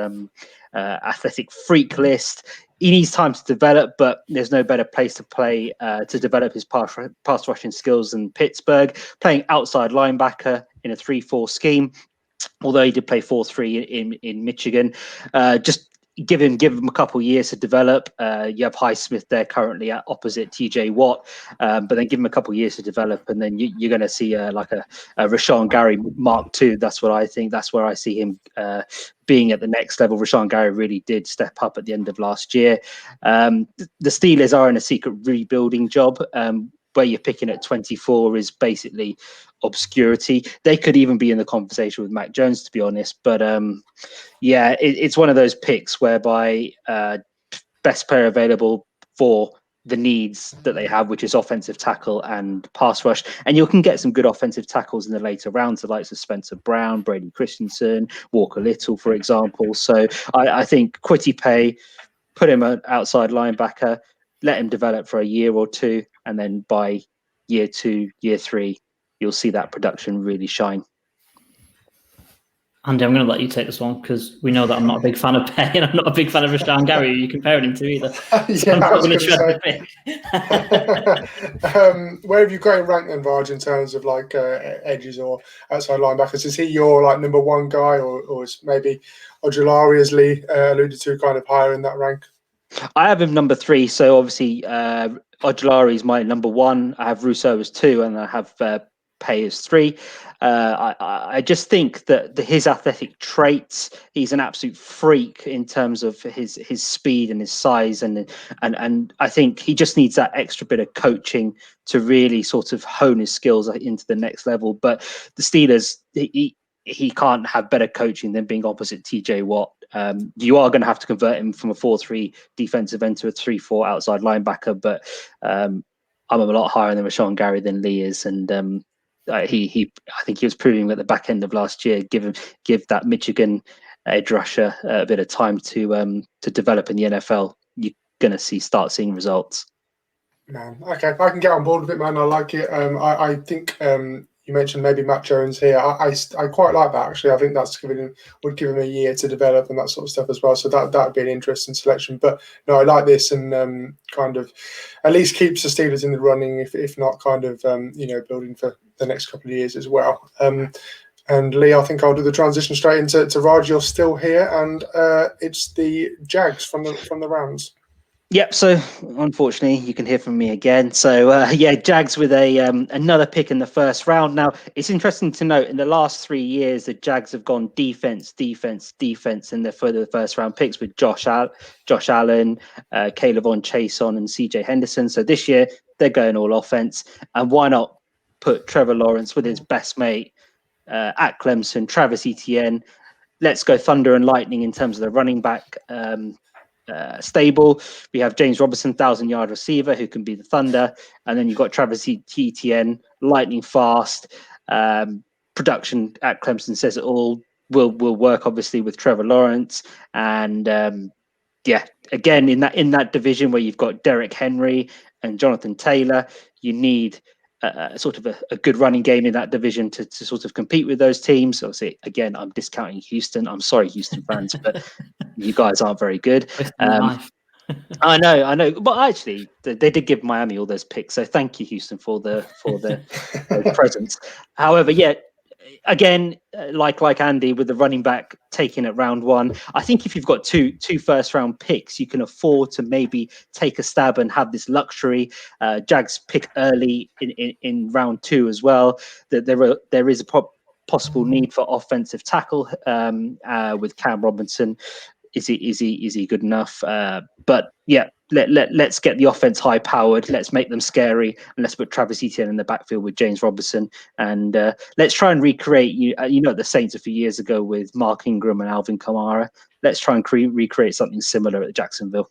athletic freak list. He needs time to develop, but there's no better place to play to develop his pass rushing skills than Pittsburgh. Playing outside linebacker in a 3-4 scheme, although he did play 4-3 in Michigan. Just give him a couple of years to develop. You have Highsmith there currently at opposite TJ Watt, but then give him a couple of years to develop, and then you're going to see like a Rashawn Gary Mark II. That's what I think. That's where I see him being at the next level. Rashawn Gary really did step up at the end of last year. The Steelers are in a secret rebuilding job. Where you're picking at 24 is basically obscurity. They could even be in the conversation with Mac Jones, to be honest. But it's one of those picks whereby best player available for the needs that they have, which is offensive tackle and pass rush. And you can get some good offensive tackles in the later rounds, the likes of Spencer Brown, Brady Christensen, Walker Little, for example. So I think Kwity Paye, put him an outside linebacker, let him develop for a year or two, and then by year 2, year 3, you'll see that production really shine. Andy, I'm going to let you take this one because we know that I'm not a big fan of Paye and I'm not a big fan of Rashawn Gary, who you're comparing him to either. So I'm not going to tread the pick. Where have you got him ranked then, Raj, in terms of like edges or outside linebackers? Is he your like number 1 guy, or is maybe Ojulari, as Lee alluded to, kind of higher in that rank? I have him number 3, so obviously Ojulari is my number 1. I have Rousseau as 2, and I have Paye as 3. I just think that his athletic traits, he's an absolute freak in terms of his speed and his size, and I think he just needs that extra bit of coaching to really sort of hone his skills into the next level. But the Steelers, he can't have better coaching than being opposite TJ Watt. You are going to have to convert him from a 4-3 defensive end to a 3-4 outside linebacker, but I'm a lot higher than Rashawn Gary than Lee is, and I think he was proving at the back end of last year. Give that Michigan edge rusher a bit of time to develop in the NFL. You're gonna start seeing results. Man, okay, I can get on board with it, man. I like it. I think you mentioned maybe Matt Jones here. I quite like that, actually. I think would give him a year to develop and that sort of stuff as well. So that'd be an interesting selection. But no, I like this, and kind of at least keeps the Steelers in the running, if not kind of building for the next couple of years as well. And Lee, I think I'll do the transition straight into Raj. You're still here, and it's the Jags from the Rams. Yep. So unfortunately, you can hear from me again. So Jags with another pick in the first round. Now it's interesting to note in the last 3 years the Jags have gone defense in their further first round picks with Josh Allen, Kayvon Chason, and CJ Henderson. So this year they're going all offense, and why not put Trevor Lawrence with his best mate at Clemson, Travis Etienne. Let's go thunder and lightning in terms of the running back. Stable. We have James Robinson, 1,000-yard receiver who can be the thunder, and then you've got Travis Etienne, lightning fast. Production at Clemson says it all. Will work obviously with Trevor Lawrence, and again in that division where you've got Derrick Henry and Jonathan Taylor, you need sort of a good running game in that division to sort of compete with those teams. Obviously, again, I'm discounting Houston. I'm sorry, Houston fans, but you guys aren't very good. I know, but actually, they did give Miami all those picks, so thank you, Houston, for the presence. However, again, like Andy with the running back taking at round one, I think if you've got two first round picks, you can afford to maybe take a stab and have this luxury. Jags pick early in round two as well. That there is a possible need for offensive tackle with Cam Robinson. Is he good enough? But yeah, let's get the offense high powered. Let's make them scary, and let's put Travis Etienne in the backfield with James Robinson, and let's try and recreate the Saints a few years ago with Mark Ingram and Alvin Kamara. Let's try and recreate something similar at Jacksonville.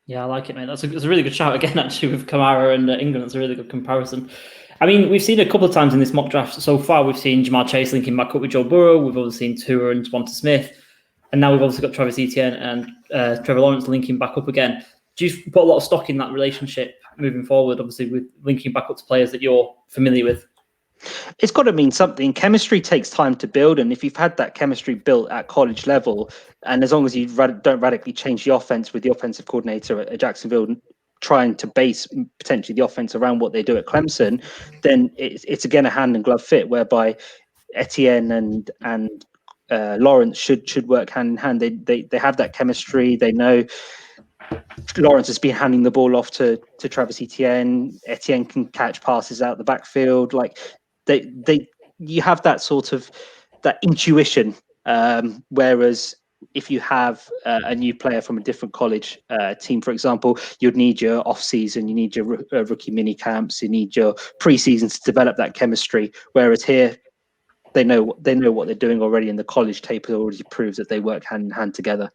Yeah, I like it, mate. That's a really good shout again, actually, with Kamara and Ingram. That's a really good comparison. I mean, we've seen a couple of times in this mock draft so far. We've seen Jamar Chase linking back up with Joe Burrow. We've also seen Tua and Devonta Smith. And now we've also got Travis Etienne and Trevor Lawrence linking back up again. Do you put a lot of stock in that relationship moving forward, obviously, with linking back up to players that you're familiar with? It's got to mean something. Chemistry takes time to build. And if you've had that chemistry built at college level, and as long as you don't radically change the offense with the offensive coordinator at Jacksonville, trying to base potentially the offense around what they do at Clemson, then it's again a hand and glove fit whereby Etienne and Lawrence should work hand in hand. They have that chemistry. They know Lawrence has been handing the ball off to Travis Etienne. Etienne can catch passes out the backfield. Like you have that sort of that intuition. Whereas if you have a new player from a different college team, for example, you'd need your off season, you need your rookie mini camps, you need your preseason to develop that chemistry. Whereas here, they know what they're doing already, and the college tape already proves that they work hand in hand together.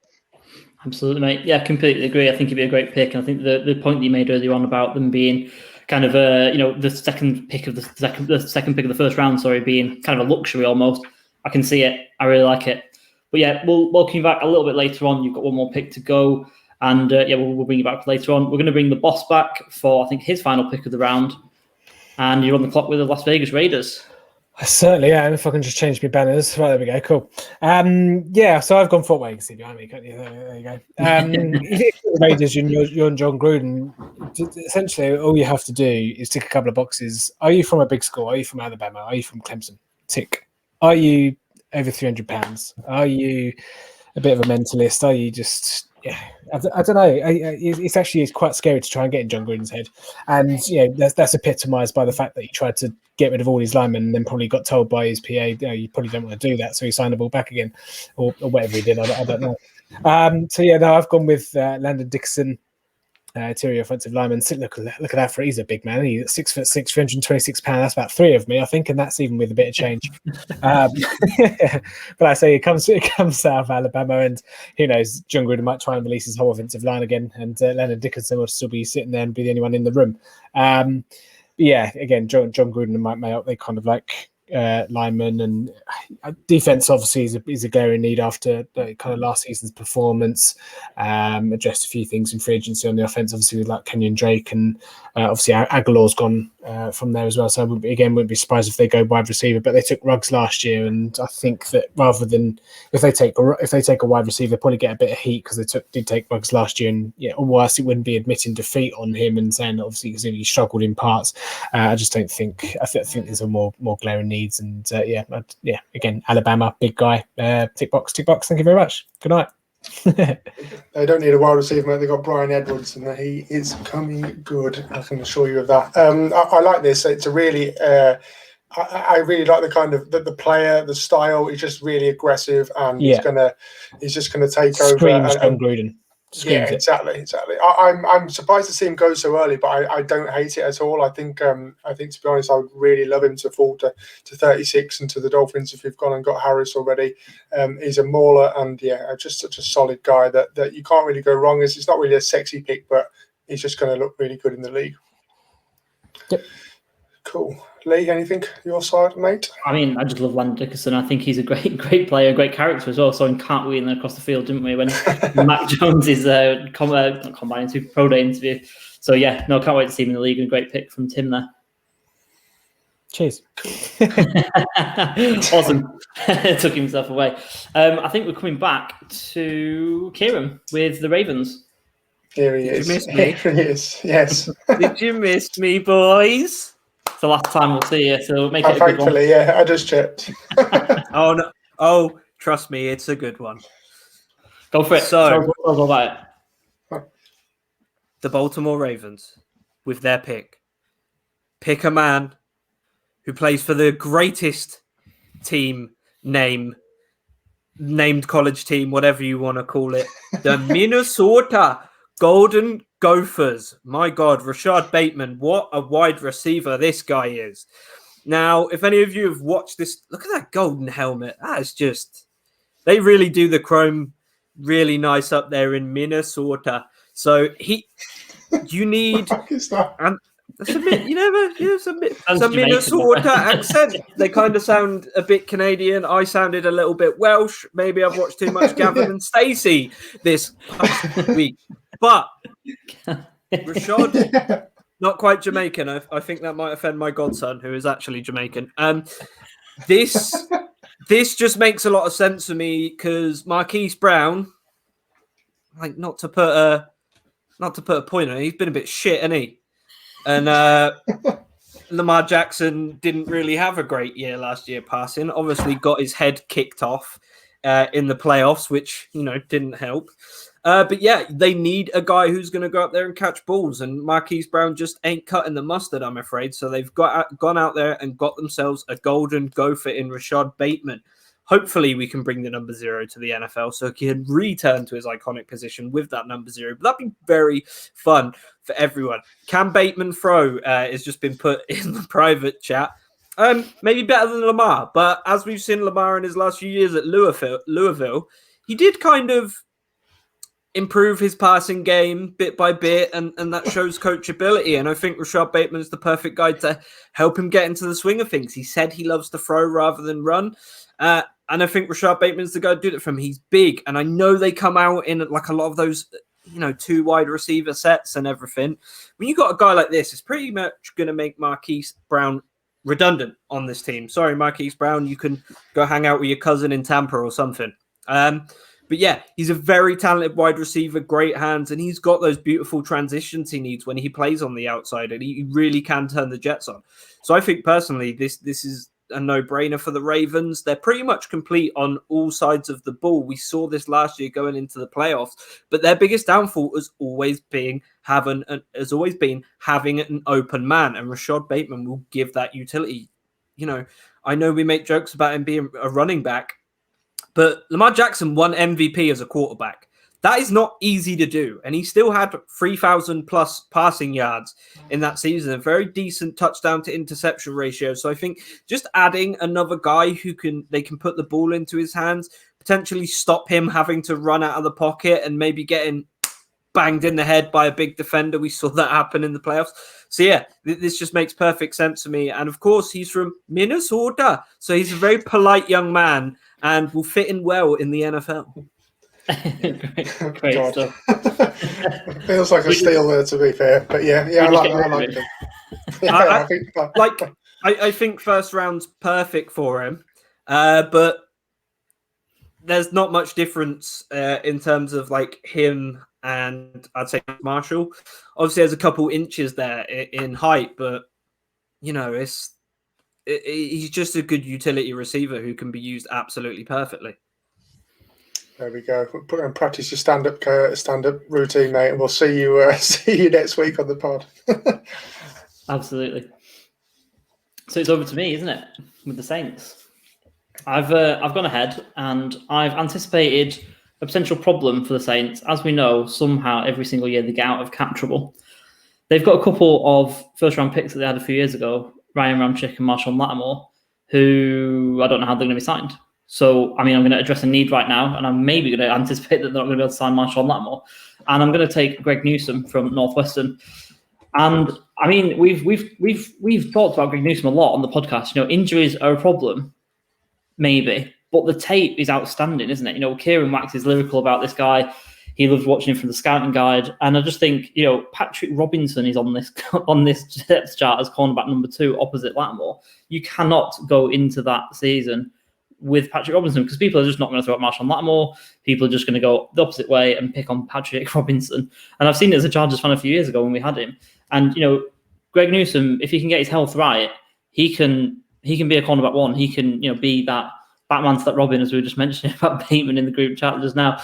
Absolutely, mate. Yeah, I completely agree. I think it'd be a great pick, and I think the point that you made earlier on about them being kind of the second pick of the second pick of the first round, being kind of a luxury almost. I can see it. I really like it. But yeah, we'll welcome you back a little bit later on. You've got one more pick to go, and we'll bring you back later on. We're going to bring the boss back for I think his final pick of the round, and you're on the clock with the Las Vegas Raiders. I certainly am. If I can just change my banners. Right, there we go. Cool. So I've gone for you can see behind me, can't you? There you go. The Raiders, you're on John Gruden. Essentially, all you have to do is tick a couple of boxes. Are you from a big school? Are you from Alabama? Are you from Clemson? Tick. Are you over 300 pounds? Are you a bit of a mentalist? Are you just... Yeah, I don't know. It's quite scary to try and get in John Gruden's head, and that's epitomised by the fact that he tried to get rid of all his linemen, and then probably got told by his PA, you probably don't want to do that, so he signed the ball back again, or whatever he did. I don't know. I've gone with Landon Dixon, interior offensive lineman. Look at that for he's a big man. He's 6'6", 326 pounds. That's about 3 of me, I think, and that's even with a bit of change. But I say it comes out of Alabama, and who knows, John Gruden might try and release his whole offensive line again, and Leonard Dickinson will still be sitting there and be the only one in the room. yeah, again, John Gruden and Mike Mayock, they kind of like linemen, and defense obviously is a glaring need after kind of last season's performance. Addressed a few things in free agency on the offense, obviously with like Kenyon Drake, and obviously Aguilar's gone from there as well. So I wouldn't be surprised if they go wide receiver. But they took Ruggs last year, and I think that rather than if they take a wide receiver, they probably get a bit of heat because they did take Ruggs last year, and or worse, it wouldn't be admitting defeat on him and saying obviously because he struggled in parts. I just don't think. I think there's a more glaring needs, and again, Alabama, big guy, tick box. Thank you very much. Good night. They don't need a wide receiver, mate. They've got Brian Edwards, and he is coming good. I can assure you of that. I like this. It's a really, I really like the kind of the player, the style. He's just really aggressive, and he's just gonna take Screams over. John Gruden. Yeah, exactly. I'm surprised to see him go so early, but I don't hate it at all. I think to be honest, I would really love him to fall to 36 and to the Dolphins if you've gone and got Harris already. He's a mauler, and just such a solid guy that you can't really go wrong. It's not really a sexy pick, but he's just going to look really good in the league. Yep. Cool. Lee, anything your side, mate? I mean, I just love Landon Dickerson. I think he's a great player, great character as well. So can't we across the field, didn't we? When Mac Jones is combining to pro day interview. So can't wait to see him in the league, and a great pick from Tim there. Cheers. Awesome. Took himself away. I think we're coming back to Kieran with the Ravens. Here he is. Did you miss me? Here he is. Yes. Did you miss me, boys? It's the last time we'll see you, so make it a good one. Thankfully, I just checked. Oh no! Oh, trust me, it's a good one. Go for it. So, tell us all about it. The Baltimore Ravens, with their pick a man who plays for the greatest team named college team, whatever you want to call it, the Minnesota Golden Gophers. My God, Rashad Bateman, what a wide receiver this guy is. Now, if any of you have watched this, look at that golden helmet. That is just, they really do the chrome really nice up there in Minnesota. So you need, and that's a bit, some Minnesota accent. They kind of sound a bit Canadian. I sounded a little bit Welsh. Maybe I've watched too much Gavin and Stacey this past week. But Rashad, not quite Jamaican. I think that might offend my godson, who is actually Jamaican. This just makes a lot of sense for me because Marquise Brown, like not to put a point on it, he's been a bit shit, hasn't he? And Lamar Jackson didn't really have a great year last year passing. Obviously got his head kicked off in the playoffs, which, didn't help. But they need a guy who's going to go out there and catch balls. And Marquise Brown just ain't cutting the mustard, I'm afraid. So they've gone out there and got themselves a golden gopher in Rashad Bateman. Hopefully we can bring the number 0 to the NFL so he can return to his iconic position with that number 0. But that'd be very fun for everyone. Can Bateman throw has just been put in the private chat. Maybe better than Lamar. But as we've seen Lamar in his last few years at Louisville, he did kind of improve his passing game bit by bit, and that shows coachability. And I think Rashad Bateman is the perfect guy to help him get into the swing of things. He said he loves to throw rather than run. And I think Rashad Bateman's the guy to do it for him. He's big, and I know they come out in like a lot of those, 2 wide receiver sets and everything. When you got a guy like this, it's pretty much going to make Marquise Brown redundant on this team. Sorry, Marquise Brown, you can go hang out with your cousin in Tampa or something. But he's a very talented wide receiver, great hands, and he's got those beautiful transitions he needs when he plays on the outside, and he really can turn the Jets on. So I think personally, this is a no-brainer for the Ravens. They're pretty much complete on all sides of the ball. We saw this last year going into the playoffs, but their biggest downfall has always been having an open man, and Rashad Bateman will give that utility. I know we make jokes about him being a running back, but Lamar Jackson won MVP as a quarterback. That is not easy to do. And he still had 3,000 plus passing yards in that season, a very decent touchdown to interception ratio. So I think just adding another guy who they can put the ball into his hands, potentially stop him having to run out of the pocket and maybe getting banged in the head by a big defender. We saw that happen in the playoffs. So yeah, this just makes perfect sense to me. And of course, he's from Minnesota, so he's a very polite young man and will fit in well in the NFL. Great stuff. Feels like a steal there, to be fair. But yeah, I like him. I think first round's perfect for him, but there's not much difference in terms of like him and I'd say Marshall. Obviously, there's a couple inches there in height, but you know, he's just a good utility receiver who can be used absolutely perfectly. There we go. Put and practice your stand-up routine, mate, and we'll see you next week on the pod. Absolutely. So it's over to me, isn't it? With the Saints, I've gone ahead and I've anticipated a potential problem for the Saints. As we know, somehow every single year they get out of cap trouble. They've got a couple of first-round picks that they had a few years ago, Ryan Ramczyk and Marshawn Lattimore, who I don't know how they're going to be signed. So, I mean, I'm going to address a need right now, and I'm maybe going to anticipate that they're not going to be able to sign Marshawn Lattimore. And I'm going to take Greg Newsome from Northwestern. And I mean, we've talked about Greg Newsome a lot on the podcast. You know, injuries are a problem, maybe, but the tape is outstanding, isn't it? You know, Kieran Wax is lyrical about this guy. He loves watching him from the scouting guide, and I just think, you know, Patrick Robinson is on this depth chart as cornerback number 2 opposite Lattimore. You cannot go into that season with Patrick Robinson because people are just not going to throw at Marshawn Lattimore. People are just going to go the opposite way and pick on Patrick Robinson. And I've seen it as a Chargers fan a few years ago when we had him. And, you know, Greg Newsome, if he can get his health right, he can be a cornerback 1. He can, you know, be that Batman to that Robin, as we were just mentioning about Bateman in the group chat just now.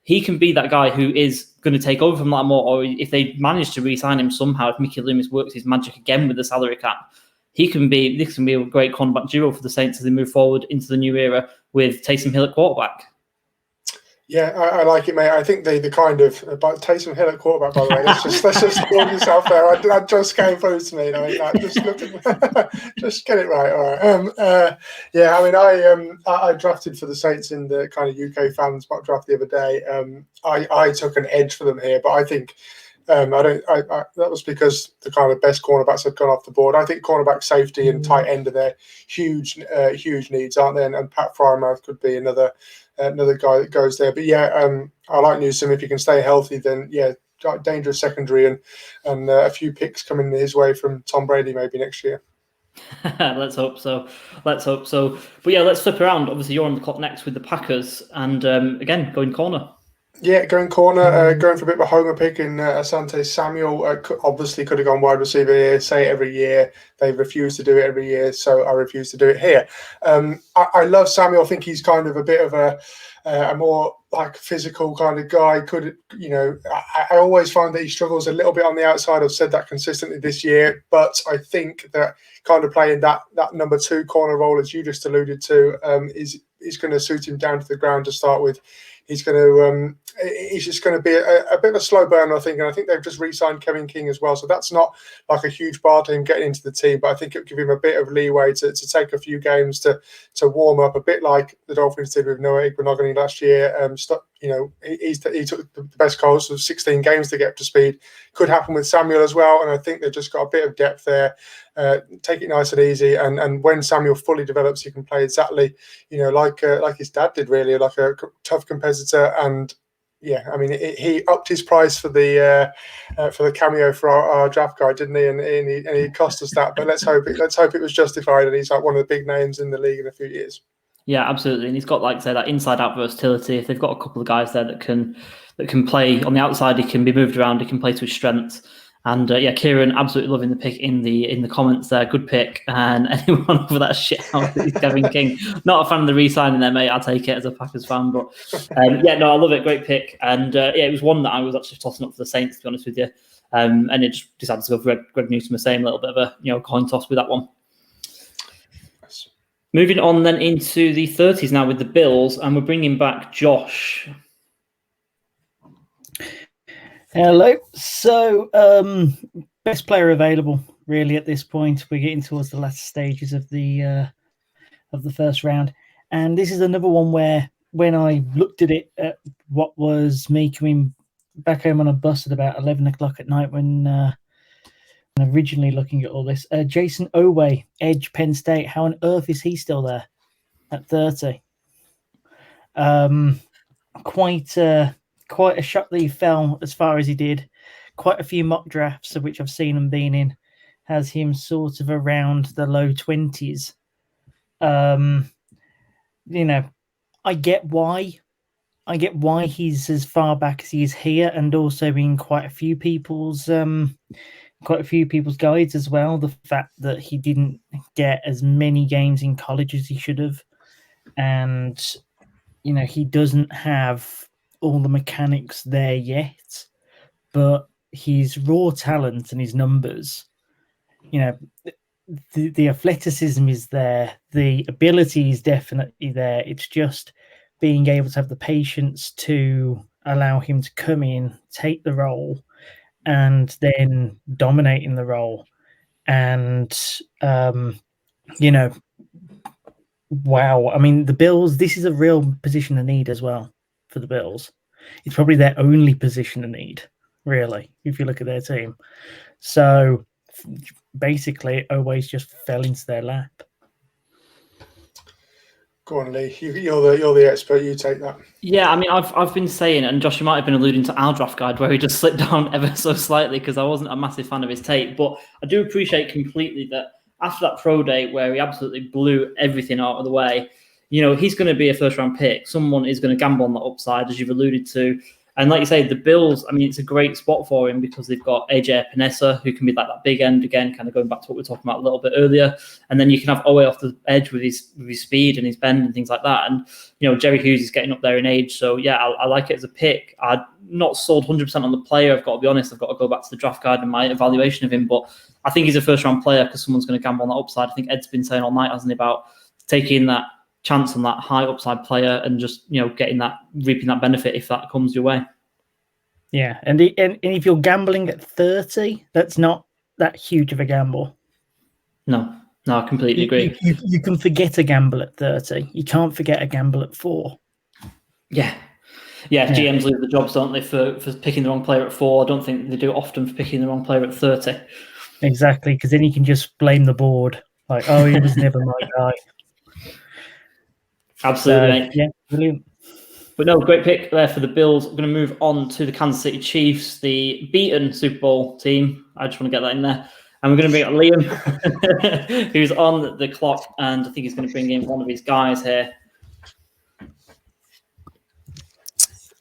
He can be that guy who is going to take over from Lattimore, or if they manage to re-sign him somehow, if Mickey Loomis works his magic again with the salary cap, this can be a great cornerback duo for the Saints as they move forward into the new era with Taysom Hill at quarterback. Yeah, I like it, mate. I think the kind of Taysom Hill at quarterback, by the way. Let's just hold yourself there. That just came through to me. I mean, just get it right. All right. Yeah, I mean, I drafted for the Saints in the kind of UK fans mock draft the other day. I took an edge for them here, but I think that was because the kind of best cornerbacks had gone off the board. I think cornerback, safety, and tight end are their huge needs, aren't they? And Pat Frymouth could be another guy that goes there. But yeah, I like Newsome. If he can stay healthy, then yeah, dangerous secondary and a few picks coming his way from Tom Brady maybe next year. Let's hope so. But yeah, let's flip around. Obviously, you're on the clock next with the Packers, and again, going corner. Yeah, going corner, going for a bit of a homer pick in Asante Samuel. Obviously could have gone wide receiver here, say it every year. They refuse to do it every year, so I refuse to do it here. I love Samuel. I think he's kind of a bit of a more like physical kind of guy. I always find that he struggles a little bit on the outside. I've said that consistently this year, but I think that kind of playing that number 2 corner role, as you just alluded to, is going to suit him down to the ground to start with. He's just going to be a bit of a slow burner, I think. And I think they've just re-signed Kevin King as well. So that's not like a huge bar to him getting into the team, but I think it'll give him a bit of leeway to take a few games to warm up, a bit like the Dolphins did with Noah Igbenogany last year. He took the best course of 16 games to get up to speed. Could happen with Samuel as well. And I think they've just got a bit of depth there. Take it nice and easy. And when Samuel fully develops, he can play exactly, like his dad did, really, like a tough competitor. And yeah, I mean, he upped his price for the cameo for our draft guide, didn't he? And he cost us that. But let's hope it was justified, and he's like one of the big names in the league in a few years. Yeah, absolutely. And he's got, like, say, that inside-out versatility. If they've got a couple of guys there that can play on the outside, he can be moved around. He can play to his strengths. And Kieran, absolutely loving the pick in the comments there. Good pick. And anyone over that shit house is Kevin King. Not a fan of the re-signing there, mate. I'll take it as a Packers fan. But I love it. Great pick. And it was one that I was actually tossing up for the Saints, to be honest with you. And it just decided to go for Greg Newsome, the same, a little bit of a coin toss with that one. Moving on then into the 30s now with the Bills, and we're bringing back Josh. Hello. So, best player available, really, at this point. We're getting towards the last stages of the first round, and this is another one where, when I looked at it, at what was me coming back home on a bus at about 11 o'clock at night when originally looking at all this. Jason Owe, edge, Penn State. How on earth is he still there at 30? Quite a shock that he fell as far as he did. Quite a few mock drafts of which I've seen him being in has him sort of around the low 20s. I get why he's as far back as he is here, and also in quite a few people's guides as well. The fact that he didn't get as many games in college as he should have, and he doesn't have all the mechanics there yet, but his raw talent and his numbers, the athleticism is there, the ability is definitely there. It's just being able to have the patience to allow him to come in, take the role, and then dominating the role. And wow. I mean, the Bills, this is a real position of need as well for the Bills. It's probably their only position of need, really, if you look at their team. So basically, always just fell into their lap. Go on, Lee. You're the expert. You take that. Yeah, I mean, I've been saying, and Josh, you might have been alluding to our draft guide where he just slipped down ever so slightly because I wasn't a massive fan of his take. But I do appreciate completely that after that pro day where he absolutely blew everything out of the way, he's going to be a first-round pick. Someone is going to gamble on that upside, as you've alluded to. And like you say, the Bills, I mean, it's a great spot for him because they've got AJ Epinesa, who can be like that big end again, kind of going back to what we were talking about a little bit earlier. And then you can have Owe off the edge with his speed and his bend and things like that. And, Jerry Hughes is getting up there in age. So, yeah, I like it as a pick. I'm not sold 100% on the player. I've got to be honest. I've got to go back to the draft guide and my evaluation of him. But I think he's a first-round player because someone's going to gamble on that upside. I think Ed's been saying all night, hasn't he, about taking that chance on that high upside player and just, reaping that benefit if that comes your way. Yeah, and if you're gambling at 30, that's not that huge of a gamble. No, I completely agree. You can forget a gamble at 30. You can't forget a gamble at 4. Yeah. GMs lose the jobs, don't they, for picking the wrong player at 4. I don't think they do it often for picking the wrong player at 30. Exactly, because then you can just blame the board. Like, oh, he was never my guy. Absolutely. Yeah, brilliant. But no, great pick there for the Bills. We're going to move on to the Kansas City Chiefs, the beaten Super Bowl team. I just want to get that in there. And we're going to bring up Liam, who's on the clock, and I think he's going to bring in one of his guys here.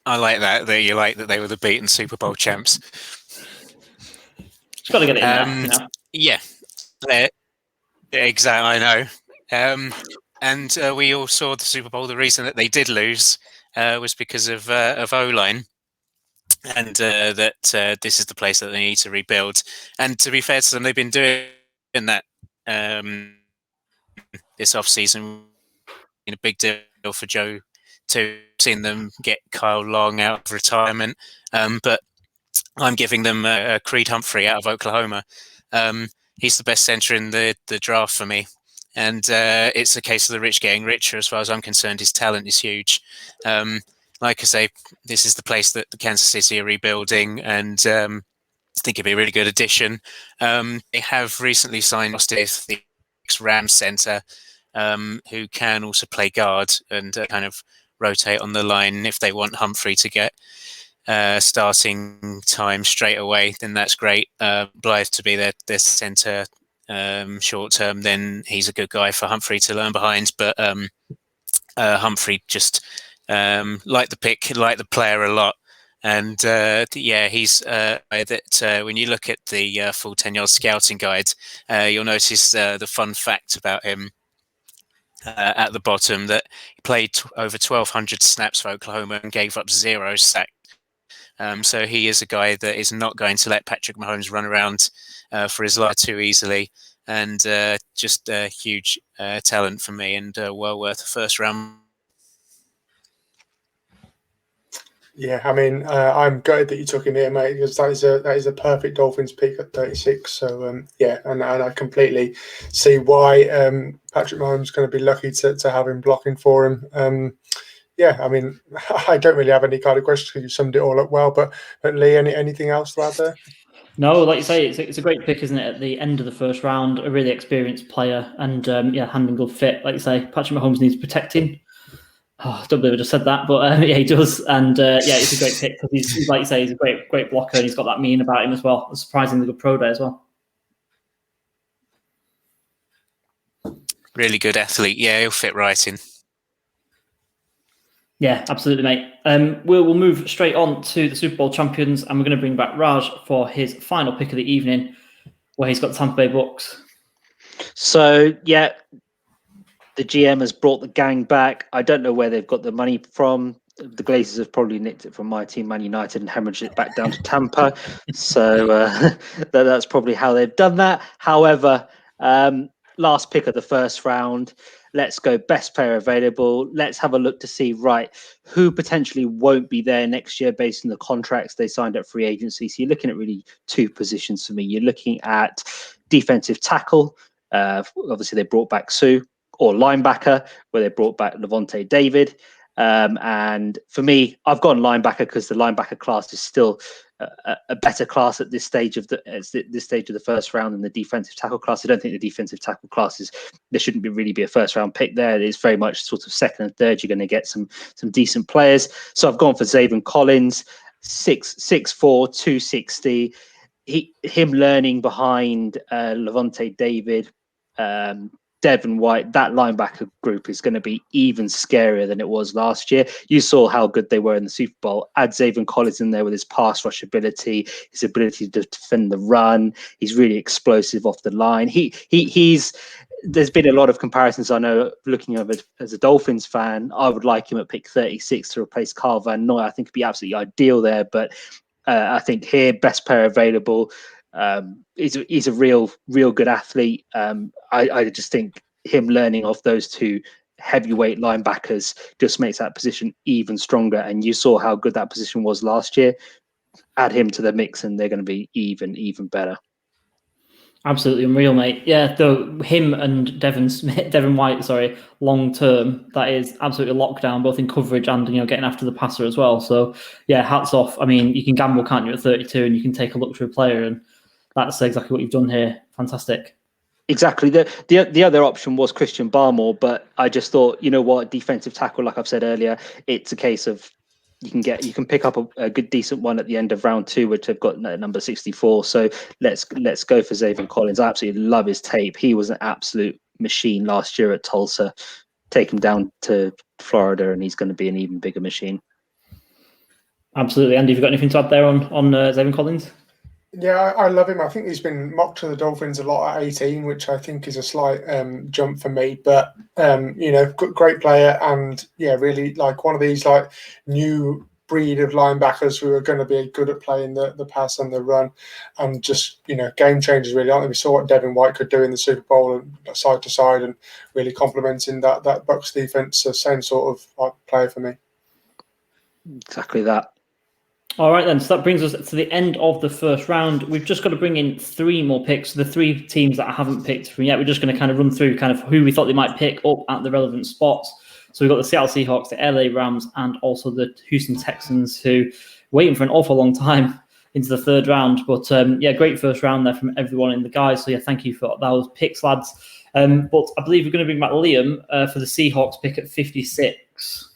I like that you like that they were the beaten Super Bowl champs. Just got to get it in there. Yeah, exactly. I know. And we all saw the Super Bowl. The reason that they did lose was because of O-line, and that this is the place that they need to rebuild. And to be fair to them, they've been doing that this off-season. A big deal for Joe to seeing them get Kyle Long out of retirement. But I'm giving them Creed Humphrey out of Oklahoma. He's the best center in the draft for me. And it's a case of the rich getting richer. As far as I'm concerned, his talent is huge. Like I say, this is the place that the Kansas City are rebuilding, and I think it'd be a really good addition. They have recently signed the Rams center, who can also play guard and kind of rotate on the line. If they want Humphrey to get starting time straight away, then that's great. Blythe to be their center short term, then he's a good guy for Humphrey to learn behind. But Humphrey just like the pick, like the player a lot. And he's that when you look at the full 10-yard scouting guide, you'll notice the fun fact about him at the bottom, that he played over 1,200 snaps for Oklahoma and gave up 0 sacks. So he is a guy that is not going to let Patrick Mahomes run around for his life too easily, and just a huge talent for me, and well worth a first round. Yeah, I mean, I'm gutted that you took him here, mate, because that is a perfect Dolphins pick at 36. So and I completely see why Patrick Mahomes is going to be lucky to have him blocking for him. yeah, I mean, I don't really have any kind of questions. You summed it all up well. But Lee, anything else to add there? No, like you say, it's a great pick, isn't it? At the end of the first round, a really experienced player, and hand in glove fit. Like you say, Patrick Mahomes needs protecting. Oh, I don't believe I just said that, but yeah, he does. And it's a great pick because he's like you say, he's a great blocker, and he's got that mean about him as well. A surprisingly good pro day as well. Really good athlete. Yeah, he'll fit right in. Yeah, absolutely, mate. We'll move straight on to the Super Bowl champions, and we're going to bring back Raj for his final pick of the evening, where he's got Tampa Bay Bucks. So, yeah, the GM has brought the gang back. I don't know where they've got the money from. The Glazers have probably nicked it from my team, Man United, and hemorrhaged it back down to Tampa. So that's probably how they've done that. However, last pick of the first round. Let's go best player available. Let's have a look to see, right, who potentially won't be there next year based on the contracts they signed at free agency. So you're looking at really two positions for me. You're looking at defensive tackle. Obviously, they brought back Sue. Or linebacker, where they brought back Levante David. And for me, I've gone linebacker because the linebacker class is still a better class at this stage of the first round than the defensive tackle class. I don't think the defensive tackle class there shouldn't really be a first round pick there. It is very much sort of second and third. You're going to get some decent players. So I've gone for Zaven Collins, 6'4", 260. Him learning behind Levante David, Devin White, that linebacker group is going to be even scarier than it was last year. You saw how good they were in the Super Bowl. Add Zaven Collins in there with his pass rush ability, his ability to defend the run. He's really explosive off the line. He's. There's been a lot of comparisons. I know, looking at it as a Dolphins fan, I would like him at pick 36 to replace Carl Van Noy. I think it'd be absolutely ideal there. But I think here, best player available. He's a real good athlete. I just think him learning off those two heavyweight linebackers just makes that position even stronger. And you saw how good that position was last year. Add him to the mix, and they're going to be even better. Absolutely unreal, mate. Yeah, though him and Devin White, long term, that is absolutely locked down, both in coverage and getting after the passer as well. So yeah, hats off. I mean, you can gamble, can't you, at 32, and you can take a luxury player, and that's exactly what you've done here. Fantastic. Exactly. The other option was Christian Barmore, but I just thought, you know what, defensive tackle, like I've said earlier, it's a case of you can pick up a good decent one at the end of round 2, which have got number 64. So let's go for Zaven Collins. I absolutely love his tape. He was an absolute machine last year at Tulsa. Take him down to Florida, and he's going to be an even bigger machine. Absolutely. Andy, have you got anything to add there on Zaven Collins? Yeah, I love him. I think he's been mocked to the Dolphins a lot at 18, which I think is a slight jump for me. But, great player, and, really like one of these like new breed of linebackers who are going to be good at playing the pass and the run, and just, game changers, really, aren't they? We saw what Devin White could do in the Super Bowl and side to side, and really complementing that Bucs defense. So same sort of like player for me. Exactly that. All right, then. So that brings us to the end of the first round. We've just got to bring in 3 more picks. The 3 teams that I haven't picked from yet, we're just going to kind of run through kind of who we thought they might pick up at the relevant spots. So we've got the Seattle Seahawks, the LA Rams, and also the Houston Texans, who are waiting for an awful long time into the 3rd round. But great first round there from everyone in the guys. So yeah, thank you for those picks, lads. But I believe we're going to bring back Liam for the Seahawks pick at 56.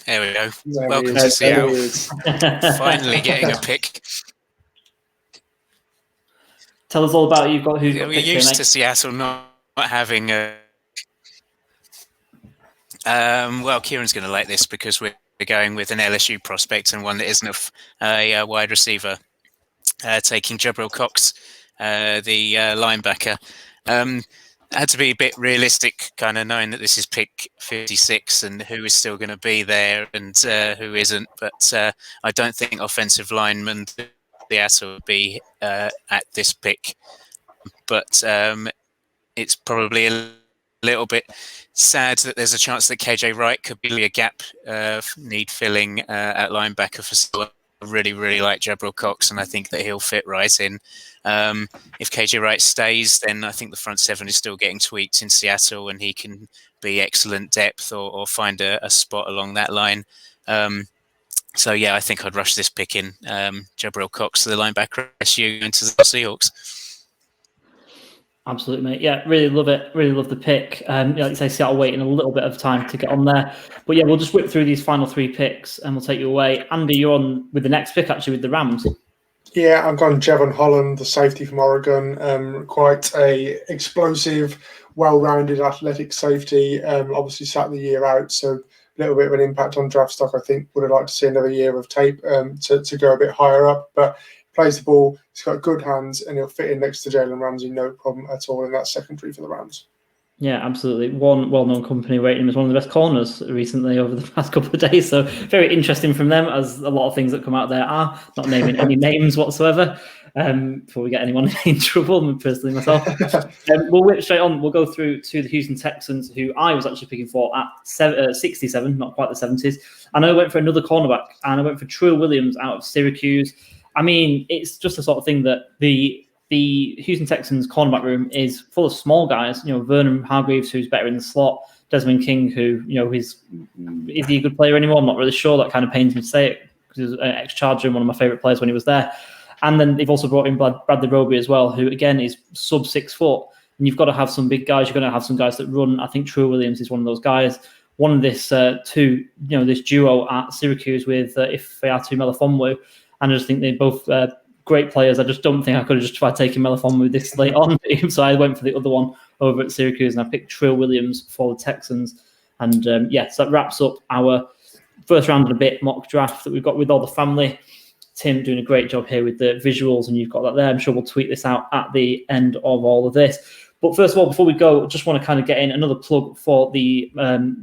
There we go. Welcome to Seattle. Finally getting a pick. Tell us all about it. You've got who's got We're used to Seattle not having a. Kieran's going to like this because we're going with an LSU prospect and one that isn't a wide receiver, taking Jabril Cox, the linebacker. I had to be a bit realistic, kind of knowing that this is pick 56 and who is still going to be there and who isn't. But I don't think offensive linemen Seattle would be at this pick. But it's probably a little bit sad that there's a chance that KJ Wright could be a gap need filling at linebacker for really, really like Jabril Cox, and I think that he'll fit right in. If KJ Wright stays, then I think the front seven is still getting tweaked in Seattle, and he can be excellent depth or find a spot along that line. So yeah, I think I'd rush this pick in. Jabril Cox, the linebacker, SU, into the Seahawks. Absolutely, mate. Yeah, really love it. Really love the pick. Like you say, Seattle waiting a little bit of time to get on there. But yeah, we'll just whip through these final 3 picks and we'll take you away. Andy, you're on with the next pick, actually, with the Rams. Yeah, I've gone Jevon Holland, the safety from Oregon. Quite a explosive, well-rounded, athletic safety. Obviously sat the year out, so a little bit of an impact on draft stock. I think would have liked to see another year of tape to go a bit higher up. But plays the ball, he's got good hands, and he'll fit in next to Jalen Ramsey, no problem at all in that secondary for the Rams. Yeah, absolutely. One well-known company rating him as one of the best corners recently over the past couple of days. So very interesting from them, as a lot of things that come out there are. Not naming any names whatsoever before we get anyone in trouble, personally myself. We'll whip straight on. We'll go through to the Houston Texans, who I was actually picking for at 67, not quite the 70s. And I went for another cornerback, and I went for Trill Williams out of Syracuse. I mean, it's just the sort of thing that the Houston Texans cornerback room is full of small guys. You know, Vernon Hargreaves, who's better in the slot. Desmond King, who, you know, is he a good player anymore? I'm not really sure. That kind of pains me to say it, because he was an ex-Charger and one of my favourite players when he was there. And then they've also brought in Bradley Roby as well, who, again, is sub 6 foot. And you've got to have some big guys. You're going to have some guys that run. I think Trill Williams is one of those guys. One of this this duo at Syracuse with Ifeatu Melifonwu. And I just think they're both great players. I just don't think I could have justified taking Melifonwu this late on. So I went for the other one over at Syracuse, and I picked Trill Williams for the Texans. And so that wraps up our first round and a bit mock draft that we've got with all the family. Tim doing a great job here with the visuals, and you've got that there. I'm sure we'll tweet this out at the end of all of this. But first of all, before we go, I just want to kind of get in another plug for the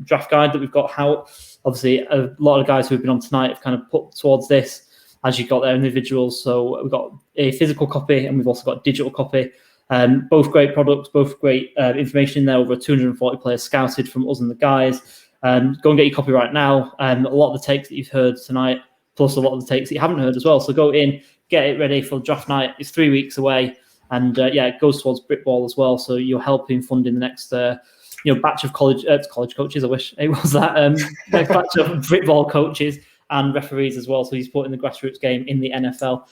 draft guide that we've got out. Obviously, a lot of guys who have been on tonight have kind of put towards this, as you got there in the visuals. So we've got a physical copy and we've also got a digital copy. Both great products, both great information in there. Over 240 players scouted from us and the guys. Go and get your copy right now. A lot of the takes that you've heard tonight, plus a lot of the takes that you haven't heard as well. So go in, get it ready for draft night. It's 3 weeks away. And it goes towards Britball as well. So you're helping funding the next batch of college coaches. I wish it was that. Next batch of Britball coaches and referees as well. So he's supporting the grassroots game in the NFL,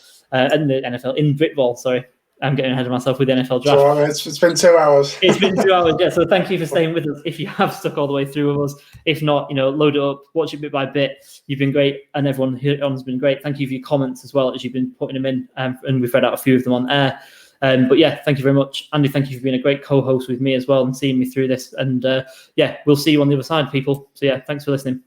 in Britball. Sorry, I'm getting ahead of myself with the NFL draft. So, it's been 2 hours. It's been 2 hours, yeah. So thank you for staying with us. If you have stuck all the way through with us, if not, load it up, watch it bit by bit. You've been great, and everyone here on has been great. Thank you for your comments as well, as you've been putting them in, and we've read out a few of them on air. But yeah, thank you very much, Andy. Thank you for being a great co-host with me as well and seeing me through this. And we'll see you on the other side, people. So yeah, thanks for listening.